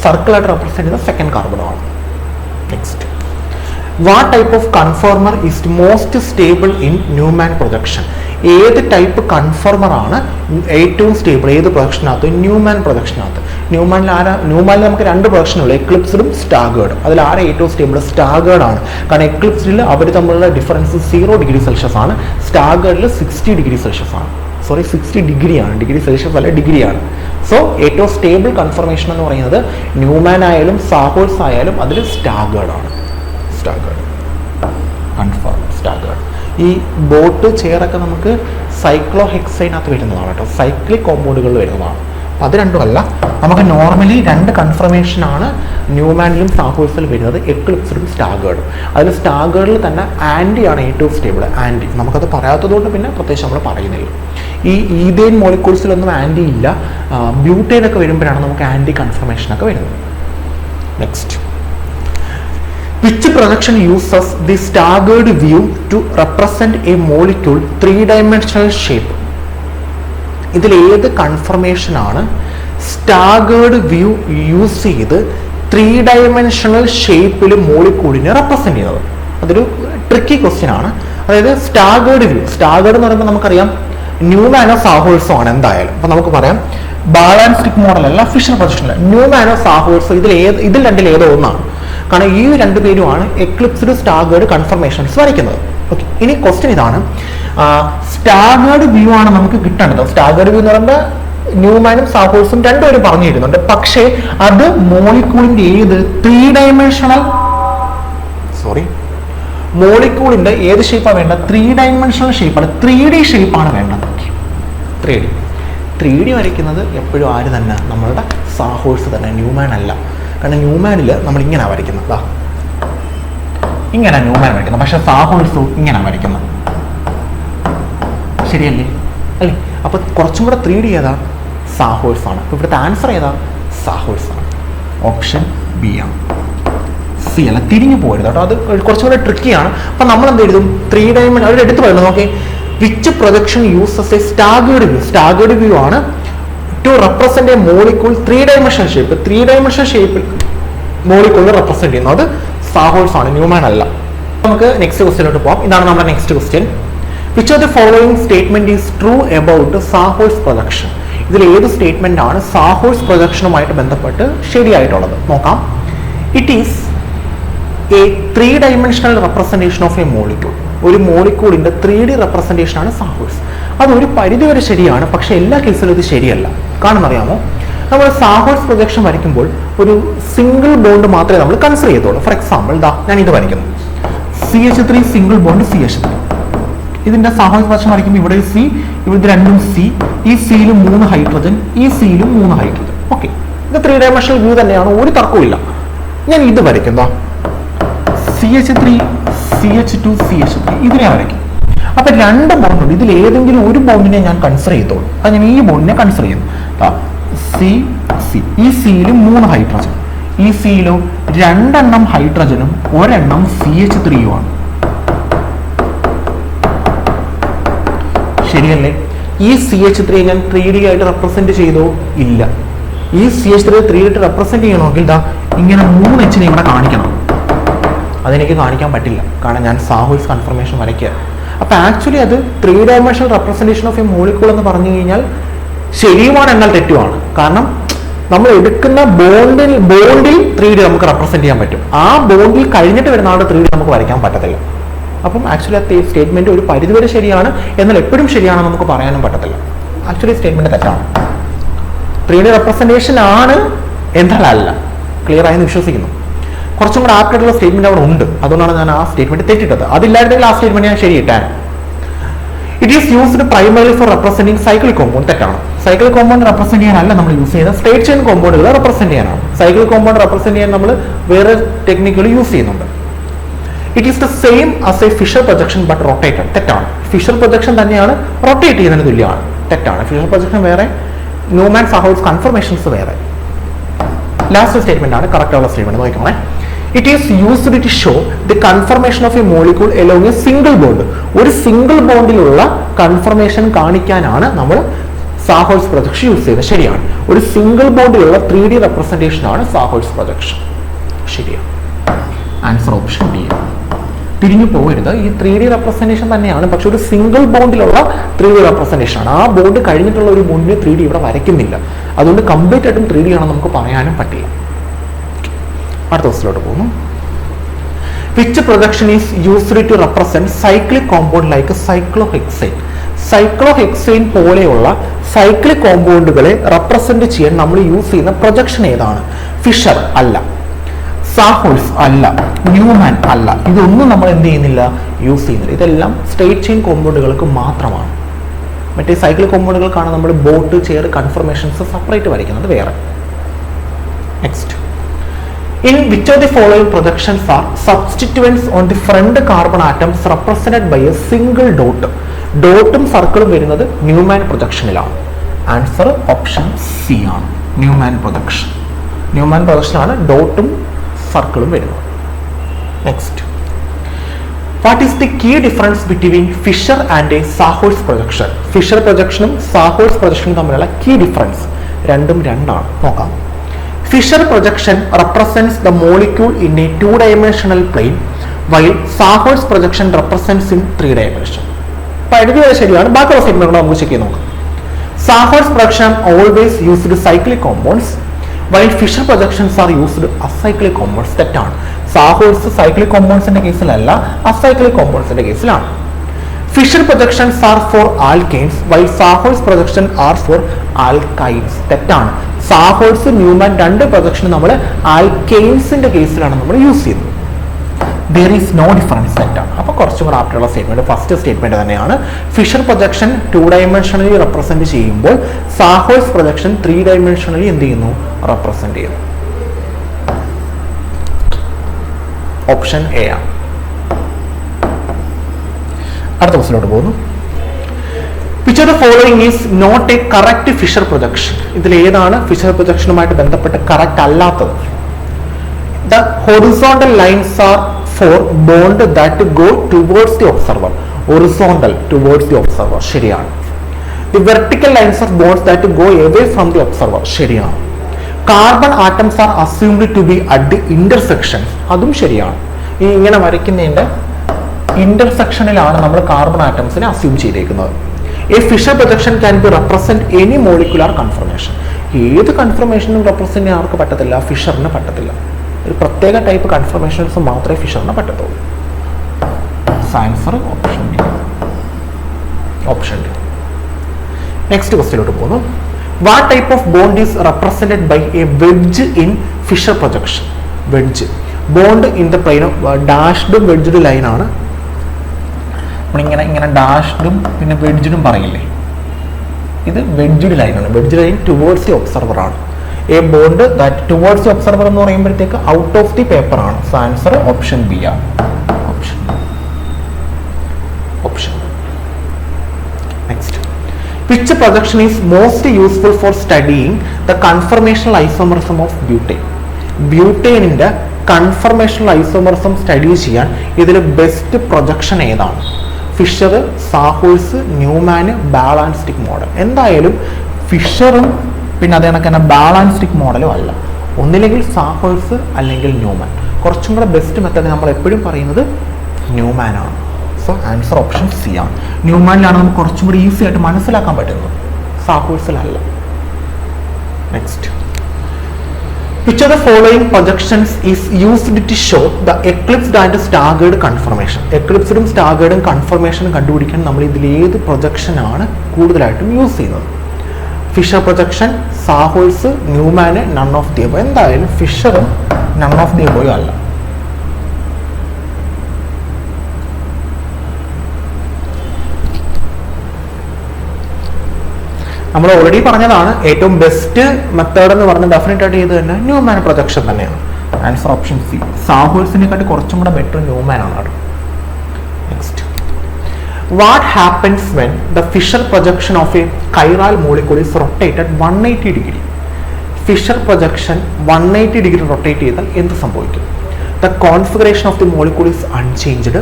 സർക്കിളായിട്ട് റെപ്രസെന്റ് ചെയ്യുന്ന സെക്കൻഡ് കാർബണുമാണ്. Next, what type of conformer is most stable in Newman projection? ഏത് ടൈപ്പ് കൺഫോർമർ ആണ് ഏറ്റവും സ്റ്റേബിൾ ഏത് പ്രൊജക്ഷനകത്ത്? ന്യൂമാൻ പ്രൊജക്ഷനകത്ത്. ന്യൂമാനിൽ നമുക്ക് 2 പ്രൊജക്ഷനുള്ളൂ, എക്ലിപ്സ്ഡും സ്റ്റാഗേർഡും. അതിൽ ആരെ ഏറ്റവും സ്റ്റേബിൾ? സ്റ്റാഗേർഡ് ആണ്. കാരണം എക്ലിപ്സ്ഡിൽ അവർ തമ്മിലുള്ള ഡിഫറൻസ് 0 ഡിഗ്രി സെൽഷ്യസ് ആണ്, സ്റ്റാഗേർഡിൽ 60 ഡിഗ്രി സെൽഷ്യസ് ആണ്. 60 ഡിഗ്രിയാണ്, ഡിഗ്രി സെൽഷ്യസ് അല്ല ഡിഗ്രിയാണ്. സോ ഏറ്റവും സ്റ്റേബിൾ കൺഫർമേഷൻ എന്ന് പറയുന്നത് ന്യൂമാൻ ആയാലും സാഹോഴ്സ് ആയാലും അതിൽ സ്റ്റാഗേർഡ് ആണ്. Staggered confirm, staggered. ഈ ബോട്ട് ചെയറൊക്കെ നമുക്ക് സൈക്ലോഹെക്സൈനകത്ത് വരുന്നതാണ് കേട്ടോ, സൈക്ലിക് കോമ്പൗണ്ടുകളിൽ വരുന്നതാണ്. അപ്പോൾ അത് രണ്ടുമല്ല, നമുക്ക് നോർമലി 2 കൺഫർമേഷനാണ് ന്യൂമാനിലും സാഹോഴ്സിലും വരുന്നത്, എക്ലിപ്സ്ഡും സ്റ്റാഗേർഡും. അതിൽ സ്റ്റാഗേർഡിൽ തന്നെ ആൻറ്റിയാണ് ഏറ്റവും സ്റ്റേബിൾ. ആൻറ്റി നമുക്കത് പറയാത്തതുകൊണ്ട് പിന്നെ പ്രത്യേകിച്ച് നമ്മൾ പറയുന്നില്ല. ഈ ഈഥെയ്ൻ മോളിക്യൂൾസിലൊന്നും ആൻറ്റി ഇല്ല, ബ്യൂട്ടൈനൊക്കെ വരുമ്പോഴാണ് നമുക്ക് ആൻറ്റി കൺഫർമേഷനൊക്കെ വരുന്നത്. Next, which projection uses the staggered view to represent a molecule 3-dimensional shape? ഇതിൽ ഏത് കൺഫർമേഷൻ ആണ് സ്റ്റാഗേർഡ് വ്യൂ യൂസ് ചെയ്ത് 3-dimensional ഷേപ്പിൽ മോളിക്യൂളിനെ റെപ്രസെന്റ് ചെയ്യുന്നത്? അതൊരു ട്രിക്കി ക്വസ്റ്റ്യൻ ആണ്. അതായത് സ്റ്റാഗേർഡ് വ്യൂ, സ്റ്റാഗേർഡ് എന്ന് പറയുമ്പോൾ നമുക്കറിയാം ന്യൂമാനോ സാഹോഴ്സോ ആണ് എന്തായാലും. അപ്പൊ നമുക്ക് പറയാം ബാലൻസ്റ്റിക് മോഡൽ അല്ല, ഫിഷർ പ്രൊജക്ഷൻ അല്ല, ന്യൂമാനോ സാഹോഴ്സോ, ഇതിൽ രണ്ടിൽ ഏതോ ഒന്നാണ്. കാരണം ഈ 2 പേരുമാണ് എക്ലിപ്സ്ഡ് സ്റ്റാഗേർഡ് കൺഫർമേഷൻസ് വരയ്ക്കുന്നത്. ഓക്കെ, ഇനി ക്വസ്റ്റ്യൻ ഇതാണ്, സ്റ്റാഗേർഡ് വ്യൂ ആണ് നമുക്ക് കിട്ടേണ്ടത്. സ്റ്റാഗേർഡ് വ്യൂ എന്ന് പറയുമ്പോൾ ന്യൂമാനും സാഹോഴ്സും 2 പേരും പറഞ്ഞു തരുന്നുണ്ട്, പക്ഷേ അത് മോളിക്യൂളിന്റെ ഏത് 3-dimensional മോളിക്യൂളിന്റെ ഏത് ഷേപ്പാണ് വേണ്ടത്? 3-dimensional ഷേപ്പാണ്, 3D ഷേപ്പാണ് വേണ്ടത്. 3D വരയ്ക്കുന്നത് എപ്പോഴും ആര് തന്നെ? നമ്മളുടെ സാഹോഴ്സ് തന്നെ, ന്യൂമാൻ അല്ല. കാരണം ന്യൂമാനിൽ നമ്മൾ ഇങ്ങനെ വരയ്ക്കുന്നത്, ഇങ്ങനെ ന്യൂമാൻ വരയ്ക്കുന്നത്, പക്ഷെ സാഹോഴ്സും ഇങ്ങനെ വരയ്ക്കുന്നത്. ശരിയല്ലേ? അല്ലേ? അപ്പൊ കുറച്ചും കൂടെ 3D ഏതാ? സാഹോഴ്സ് ആണ്. അപ്പൊ ഇവിടുത്തെ ആൻസർ ഏതാ? സാഹോഴ്സ് ആണ്. ഓപ്ഷൻ ബി ആണ്. സി അല്ല, തിരിഞ്ഞു പോരുത് കേട്ടോ, അത് കുറച്ചും കൂടെ ട്രിക്കിയാണ്. അപ്പൊ നമ്മൾ എന്ത് എഴുതും? 3-dimensional അവർ എടുത്ത് പറയുന്നത് നോക്കി, which projection uses a staggered view? Staggered view ആണ് to represent a molecule 3-dimensional shape. 3-dimensional ഷേപ്പിൽ മോളിക്യൂൾ റെപ്രസെന്റ് ചെയ്യുന്നത് അത് സാഹോഴ്സ് ആണ്, ന്യൂമാൻ അല്ല. നമുക്ക് നെക്സ്റ്റ് ക്വസ്റ്റ്യനിലോട്ട് പോകാം. ഇതാണ് നമ്മുടെ next question. Which of the following statement is true about sawhorse projection? ഇതിൽ ഏത് സ്റ്റേറ്റ്മെന്റ് ആണ് സാഹോഴ്സ് പ്രൊജക്ഷനുമായിട്ട് ബന്ധപ്പെട്ട് ശരിയായിട്ടുള്ളത്? നോക്കാം. It is a 3-dimensional representation of a molecule. ഒരു മോളിക്യൂളിന്റെ 3D റെപ്രസെന്റേഷൻ ആണ് സാഹോഴ്സ്. അത് ഒരു പരിധിവരെ ശരിയാണ്, പക്ഷെ എല്ലാ കേസിലും ഇത് ശരിയല്ല. കാരണം അറിയാമോ, നമ്മൾ സാഹോഴ്സ് പ്രൊജക്ഷൻ വരയ്ക്കുമ്പോൾ ഒരു സിംഗിൾ ബോണ്ട് മാത്രമേ നമ്മൾ കൺസിഡർ ചെയ്യത്തുള്ളൂ. ഫോർ എക്സാമ്പിൾ ഞാൻ ഇത് വരയ്ക്കുന്നു, CH3 സിംഗിൾ ബോണ്ട് CH3. ഇതിന്റെ സാഹോഴ്സ് പ്രൊജക്ഷൻ വരയ്ക്കുമ്പോൾ ഇവിടെ C, ഇവിടെ രണ്ടും C, ഈ സിയിലും 3 ഹൈഡ്രജൻ, ഈ സിയിലും 3 ഹൈഡ്രജൻ. ഓക്കെ, ഇത് 3 ഡയമെൻഷണൽ വ്യൂ തന്നെയാണ്, ഒരു തർക്കവും. ഞാൻ ഇത് വരയ്ക്കുന്നു, CH3 CH2 CH3, ഇതിനെ വരയ്ക്കും. അപ്പൊ 2 ബോണ്ടുണ്ട്, ഇതിൽ ഏതെങ്കിലും ഒരു ബോണ്ടിനെ ഞാൻ കൺസിഡർ ചെയ്തോളൂ. അത് ഞാൻ ഈ ബോണ്ടിനെ കൺസിഡർ ചെയ്യുന്നു. C C, ഈ സിയിലും 3 ഹൈഡ്രജൻ, ഈ സിയിലും 2 ഹൈഡ്രജനും 1 CH3 ആണ്. ശരിയല്ലേ? ഈ CH3 ഞാൻ 3D ആയിട്ട് റെപ്രസെന്റ് ചെയ്തോ? ഇല്ല. ഈ CH3 3D ആയിട്ട് റെപ്രസെന്റ് ചെയ്യണമെങ്കിൽ ഇങ്ങനെ 3 H ഇവിടെ കാണിക്കണം. അതെനിക്ക് കാണിക്കാൻ പറ്റില്ല, കാരണം ഞാൻ സാഹോഴ്സ് കൺഫർമേഷൻ വരയ്ക്കുക. അപ്പൊ ആക്ച്വലി അത് 3 dimensional representation of a molecule എന്ന് പറഞ്ഞു കഴിഞ്ഞാൽ ശരിയുമാണ് എന്നാൽ തെറ്റുമാണ്. കാരണം നമ്മൾ എടുക്കുന്ന ബോണ്ടിൽ 3D നമുക്ക് റെപ്രസെന്റ് ചെയ്യാൻ പറ്റും, ആ ബോണ്ടിൽ കഴിഞ്ഞിട്ട് വരുന്ന ആളുടെ 3D നമുക്ക് വരയ്ക്കാൻ പറ്റത്തില്ല. അപ്പം ആക്ച്വലി ആ സ്റ്റേറ്റ്മെന്റ് ഒരു പരിധിവരെ ശരിയാണ്, എന്നാൽ എപ്പോഴും ശരിയാണെന്ന് നമുക്ക് പറയാനും പറ്റത്തില്ല. ആക്ച്വലി സ്റ്റേറ്റ്മെന്റ് തെറ്റാണ്. 3D റെപ്രസെന്റേഷൻ ആണ് എന്നാൽ അല്ല. ക്ലിയർ ആയെന്ന് വിശ്വസിക്കുന്നു. കുറച്ചും കൂടെ ആപ്റ്റായിട്ടുള്ള സ്റ്റേറ്റ്മെന്റ് അവിടെ ഉണ്ട്, അതുകൊണ്ടാണ് ഞാൻ ആ സ്റ്റേറ്റ്മെന്റ് തെറ്റിട്ടത്. അതില്ലായിരുന്നെങ്കിൽ ആ സ്റ്റേറ്റ്മെന്റ് ഞാൻ ശരിയിട്ടാണ്. It is used primary for representing cyclic compound. തെറ്റാണ്. സൈക്ലിക് കോമ്പൗണ്ട് റെപ്രസെന്റ് ചെയ്യാനല്ല നമ്മൾ യൂസ് ചെയ്യുന്നത്, സ്ട്രേറ്റ് ചെയിൻ കോമ്പൗണ്ടുകൾ റെപ്രസെന്റ് ചെയ്യാനാണ്. സൈക്ലിക് കോമ്പൗണ്ട് റെപ്രസെന്റ് ചെയ്യാൻ നമ്മൾ വേറെ ടെക്നിക്കുകൾ യൂസ് ചെയ്യുന്നുണ്ട്. It is the same as a Fischer projection but rotated. തെറ്റാണ്. ഫിഷർ പ്രൊജക്ഷൻ തന്നെയാണ് റൊട്ടേറ്റ് ചെയ്യുന്നതിന് തുല്യമാണ്. തെറ്റാണ്. ഫിഷർ പ്രൊജക്ഷൻ വേറെ, ന്യൂമാൻ സാഹോഴ്സ് കൺഫർമേഷൻസ് വേറെ. ലാസ്റ്റ് സ്റ്റേറ്റ്മെന്റ് ആണ് കറക്റ്റ് ഉള്ള സ്റ്റേറ്റ്മെന്റ്. നോക്കണേ. It is used to show the conformation of a molecule along a single bond. ഒരു സിംഗിൾ ബോണ്ടിലുള്ള കൺഫർമേഷൻ കാണിക്കാനാണ് നമ്മൾ സാഹോഴ്സ് പ്രൊജക്ഷൻ യൂസ് ചെയ്യുന്നത്. ശരിയാണ്. ഒരു സിംഗിൾ ബോണ്ടിലുള്ള 3D റെപ്രസെന്റേഷൻ ആണ് സാഹോഴ്സ് പ്രൊജക്ഷൻ. ശരിയാണ്. Answer option D. തിരിഞ്ഞു പോകരുത്. ഈ 3D റെപ്രസെന്റേഷൻ തന്നെയാണ്, പക്ഷെ ഒരു സിംഗിൾ ബോണ്ടിലുള്ള 3D റെപ്രസെന്റേഷൻ ആണ്. ആ ബോണ്ട് കഴിഞ്ഞിട്ടുള്ള ഒരു ബോണ്ടിന് 3D ഇവിടെ വരയ്ക്കുന്നില്ല. അതുകൊണ്ട് കംപ്ലീറ്റ് ആയിട്ടും 3D ആണെന്ന് നമുക്ക് പറയാനും പറ്റില്ല. അടുത്ത ക്വസ്റ്റ്യനിലോട്ട് പോകുന്നു. Which projection is used to represent cyclic compound like cyclohexane. Cyclohexane പോലെയുള്ള സൈക്ലിക് കോമ്പൗണ്ടുകളെ റെപ്രസെന്റ് ചെയ്യാൻ നമ്മൾ യൂസ് ചെയ്യുന്ന പ്രൊജക്ഷൻ ഏതാണ്? ഫിഷർ അല്ല, സാഹോഴ്സ് അല്ല, ന്യൂമാൻ അല്ല. ഇതൊന്നും നമ്മൾ എന്ത് ചെയ്യുന്നില്ല, യൂസ് ചെയ്യുന്നില്ല. ഇതെല്ലാം സ്ട്രേറ്റ് ചെയിൻ കോമ്പൗണ്ടുകൾക്ക് മാത്രമാണ്. മറ്റേ സൈക്ലിക് കോമ്പൗണ്ടുകൾക്കാണ് നമ്മൾ ബോട്ട്, ചെയർ, കൺഫർമേഷൻസ് സെപ്പറേറ്റ് വരയ്ക്കുന്നത് വേറെ. Next. In which of the following projections are substituents on the front carbon atoms represented by a single dot? ഡോട്ടും സർക്കിളും വരുന്നത് ന്യൂമാൻ പ്രൊജക്ഷനിലാണ്. ആൻസർ ഓപ്ഷൻ സി ആണ്, ന്യൂമാൻ പ്രൊജക്ഷൻ. ന്യൂമാൻ പ്രൊജക്ഷനാണ് ഡോട്ടും സർക്കിളും വരുന്നത്. Next. What is the key difference between Fischer and a sawhorse projection? Fischer പ്രൊജക്ഷനും സാഹോഴ്സ് പ്രൊജക്ഷനും തമ്മിലുള്ള കീ ഡിഫറൻസ് രണ്ടും രണ്ടാണ്. നോക്കാം. Fisher projection represents the molecule in a 2-dimensional plane, while Sahours projection represents in 3 dimension. പരിധി വരെ ശരിയാണ്. ബാക്കിയുള്ള സ്റ്റേറ്റ്മെന്റുകൾ നമുക്ക് ചെക്ക് ചെയ്ത് നോക്കാം. Sahours projection always used cyclic compounds, while Fisher projections are used acyclic compounds. തെറ്റാണ്. Sahours cyclic compoundsന്റെ കേസിലല്ല, acyclic compoundsന്റെ കേസിലാണ്. Fisher projections are for alkanes, while Sahours projection are for alkynes. തെറ്റാണ്. സാഹോഴ്സ്, ന്യൂമാൻ രണ്ട് പ്രൊജക്ഷൻ നമ്മൾ ആൽക്കെയിൻസിന്റെ കേസിലാണ് നമ്മൾ യൂസ് ചെയ്യുന്നത്. there is no difference. തെറ്റാണ്. അപ്പോൾ കുറച്ചും കൂടെ ആപ്റ്റുള്ള സ്റ്റേറ്റ്മെന്റ് ഫസ്റ്റ് സ്റ്റേറ്റ്മെന്റ് തന്നെയാണ്. ഫിഷർ പ്രൊജക്ഷൻ 2 ഡയമെൻഷണലി റെപ്രസെന്റ് ചെയ്യുമ്പോൾ സാഹോഴ്സ് പ്രൊജക്ഷൻ 3 ഡയമെൻഷണലി എന്ത് ചെയ്യുന്നു, റെപ്രസെന്റ് ചെയ്യുന്നു. ഓപ്ഷൻ എ ആണ്. അടുത്ത ക്വസ്റ്റ്യനിലോട്ട് പോകുന്നു. Which of the following is not a correct Fisher projection? ഇതിൽ ഏതാണ് ഫിഷർ പ്രൊജക്ഷനുമായിട്ട് ബന്ധപ്പെട്ട് കറക്റ്റ് അല്ലാത്തത്? The horizontal lines are for bond that go towards the observer. Horizontal towards the observer. ശരിയാണ്. The vertical lines are bonds that go away from the observer. ശരിയാണ്. Carbon atoms are assumed to be at the intersections. അതും ശരിയാണ്. ഈ ഇങ്ങനെ വരയ്ക്കുന്നതിന്റെ ഇന്റർസെക്ഷനിലാണ് നമ്മൾ carbon ആറ്റംസിനെ assume ചെയ്തേക്കുന്നത്. A Fisher projection can be represent any molecular conformation. ഏത് കൺഫർമേഷനും represent ചെയ്യാൻ ആർക്ക് പറ്റത്തില്ല, ഫിഷറിന് പറ്റത്തില്ല. ഒരു പ്രത്യേക ടൈപ്പ് കൺഫർമേഷൻസ് മാത്രമേ ഫിഷറിന് പറ്റത്തുള്ളൂ. Answer option D. Option D. Next ക്വസ്റ്റ്യനിലോട്ട് പോകുന്നു. What type of bond is represented by a wedge in Fischer projection? Wedge bond in the plane of ഡാഷ്ഡും വെഡ്ജ്ഡ് ലൈനാണ്. ഇങ്ങനെ ഡാഷ്ഡും പിന്നെ വെഡ്ജ്ഡും പറയില്ലേ, ഇത് വെഡ്ജ്ഡ് ലൈനാണ്. Wedged line towards the observer ആണ്. A bond that towards the observer എന്ന് പറയുമ്പോഴത്തേക്ക് ഔട്ട് ഓഫ് ദി പേപ്പർ ആണ്. സോ ആൻസർ ഓപ്ഷൻ ബി ആണ്. Option next, which projection is most useful for studying the conformational isomerism of butane? ബ്യൂട്ടേനിന്റെ conformational isomerism study ചെയ്യാൻ ഇതിൽ best projection ഏതാണ്? Fischer, sawhorse, Newman, ball and stick model. എന്തായാലും ഫിഷറും പിന്നെ അതേ കണക്ക് തന്നെ ബാലാൻസ്റ്റിക് മോഡലും അല്ല, ഒന്നില്ലെങ്കിൽ സാഹോൾസ് അല്ലെങ്കിൽ ന്യൂമാൻ. കുറച്ചും കൂടെ ബെസ്റ്റ് മെത്തേഡ് നമ്മൾ എപ്പോഴും പറയുന്നത് ന്യൂമാൻ ആണ്. സോ ആൻസർ ഓപ്ഷൻ സി ആണ്. ന്യൂമാനിലാണ് നമുക്ക് കുറച്ചും കൂടി ഈസി ആയിട്ട് മനസ്സിലാക്കാൻ പറ്റുന്നത്, സാഹോൾസിലല്ല. Next, which of the following projections is used to show the eclipsed and staggered conformation? എക്ലിപ്സ്ഡും സ്റ്റാഗേർഡും കൺഫർമേഷനും കണ്ടുപിടിക്കാൻ നമ്മൾ ഇതിൽ ഏത് പ്രൊജക്ഷൻ ആണ് കൂടുതലായിട്ടും യൂസ് ചെയ്യുന്നത്? Fischer projection, sawhorse, Newman, none of the above. എന്തായാലും ഫിഷറും നൺ ഓഫ് ദി എബോവും അല്ല. നമ്മൾ ഓൾറെഡി പറഞ്ഞതാണ് ഏറ്റവും ബെസ്റ്റ് മെത്തേഡ് എന്ന് പറഞ്ഞ് ഡെഫിനറ്റ് ആയിട്ട് ചെയ്ത് തന്നെ ന്യൂമാൻ പ്രൊജക്ഷൻ തന്നെയാണ്. Answer option C. സാഹോൾസിനെക്കാട്ടി കുറച്ചും കൂടെ ബെറ്റർ ന്യൂമാൻ ആണ്. Next, what happens when the Fischer projection of a chiral molecule is rotated 180 degree? Fischer projection 180 degree rotate ചെയ്താൽ എന്ത് സംഭവിക്കും? The configuration of the molecule is unchanged.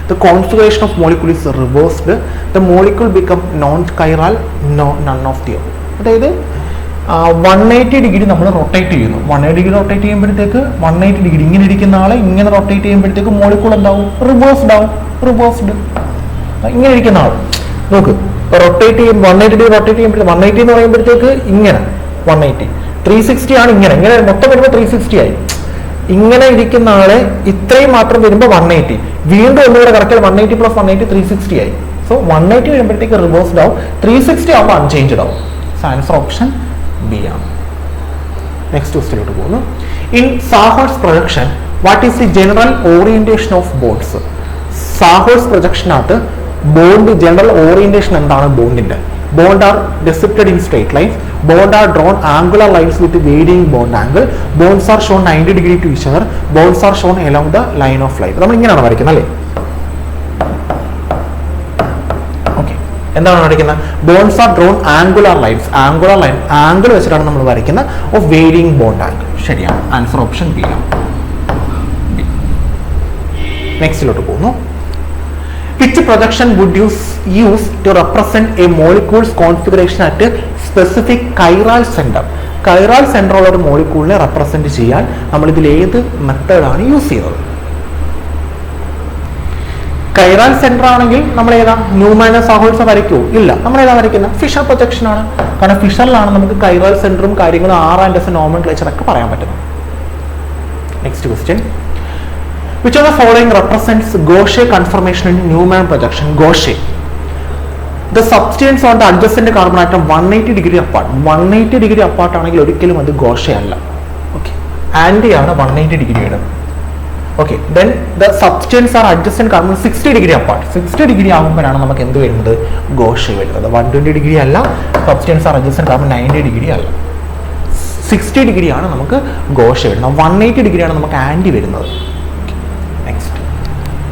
The configuration of molecule is reversed. The molecule become non-chiral, none of the above. അതായത് 180 degree നമ്മൾ rotate ചെയ്യുന്നു. 180 degree rotate ചെയ്യുമ്പോഴത്തേക്ക് 180 degree ഇങ്ങനെ ഇരിക്കുന്ന ആളെ ഇങ്ങനെ റൊട്ടേറ്റ് ചെയ്യുമ്പോഴത്തേക്ക് മോളിക്യൂൾ എന്താവും? റിവേഴ്സ്ഡ് ആവും. റിവേഴ്സ്ഡ് ഇങ്ങനെ ഇരിക്കുന്ന ആൾ നോക്ക് റൊട്ടേറ്റ് ചെയ്യും. 180 ഡിഗ്രി റൊട്ടേറ്റ് ചെയ്യുമ്പോഴത്തേക്ക് 180 എന്ന് പറയുമ്പോഴത്തേക്ക് ഇങ്ങനെ 180, 360 ആണ്. ഇങ്ങനെ മൊത്തം വരുമ്പോൾ 360 ആയി. ഇങ്ങനെ ഇരിക്കുന്ന ആളെ ഇത്രയും മാത്രം വരുമ്പോൾ 180, വീണ്ടും ഒന്നുകൂടെ കറക്റ്റ് 180 പ്ലസ് 180 360 ആയി. സോ 180 വരുമ്പോഴത്തേക്ക് റിവേഴ്സ്ഡ് ആവും, 360 ആവുമ്പോൾ അൺചേഞ്ച്ഡ് ആവും. സോ ആൻസർ ഓപ്ഷൻ ബി ആണ്. നെക്സ്റ്റ് ക്വസ്റ്റ്യനിലോട്ട് പോകുന്നു. In sawhorse projection what is the general orientation of bonds? Sawhorse പ്രൊജക്ഷനകത്ത് ബോണ്ട് ജനറൽ ഓറിയന്റേഷൻ എന്താണ്? ബോണ്ടിന്റെ bond are depicted in straight lines. Bond are drawn angular lines with varying bond angle. Bonds are shown 90 degree to each other. Bonds are shown along the line of light. നമ്മൾ ഇങ്ങനെയാണ് വരയ്ക്കുന്നത് അല്ലേ? Okay, എന്താണ് വരയ്ക്കുന്നത്? Bonds are drawn angular lines. Angular line angle വെച്ചിട്ടാണ് നമ്മൾ വരയ്ക്കുന്നത് of varying bond angle. ശരിയാണ്. ആൻസർ ഓപ്ഷൻ ബി ആണ്. നെക്സ്റ്റിലോട്ട് പോകുന്നു. Which projection would you use to represent a molecule's configuration at a specific chiral center? Chiral center ഉള്ള ഒരു മോളിക്യൂളിനെ represent ചെയ്യാൻ നമ്മൾ ഇതിൽ ഏത് മെത്തേഡാണ് യൂസ് ചെയ്യുന്നത്? കൈറാൽ സെന്റർ ആണെങ്കിൽ നമ്മൾ ഏതാ? ന്യൂമാനോ സാഹോൾസോ വരയ്ക്കോ? ഇല്ല. നമ്മൾ ഏതാ വരയ്ക്കുന്നത്? ഫിഷർ പ്രൊജക്ഷൻ ആണ്. കാരണം ഫിഷറിലാണ് നമുക്ക് കൈറാൽ സെന്ററും കാര്യങ്ങളും R&S നോമൻക്ലേച്ചർ ഒക്കെ പറയാൻ പറ്റുന്നത്. Next question. Which of the following represents Gaussian conformation in Newman projection? Gaussian. The substance on the adjacent carbon atom 180 degree apart. 180 degree apart ആണെങ്കിൽ ഒരിക്കലും അത് Gaussian അല്ല. Okay. Anti ആണ് 180 degree ഇടുന്നത്. Okay. Then the substance are adjacent carbon 60 degree apart. 60 degree ആകുമ്പോഴാണ് നമുക്ക് എന്ത് വരുന്നത്? Gaussian വരുന്നത്. 120 degree അല്ല. Substance are adjacent carbon 90 degree അല്ല. 60 degree ആണ് നമുക്ക് Gaussian വരുന്നത്. 180 degree ആണ് നമുക്ക് ആന്റി വരുന്നത്.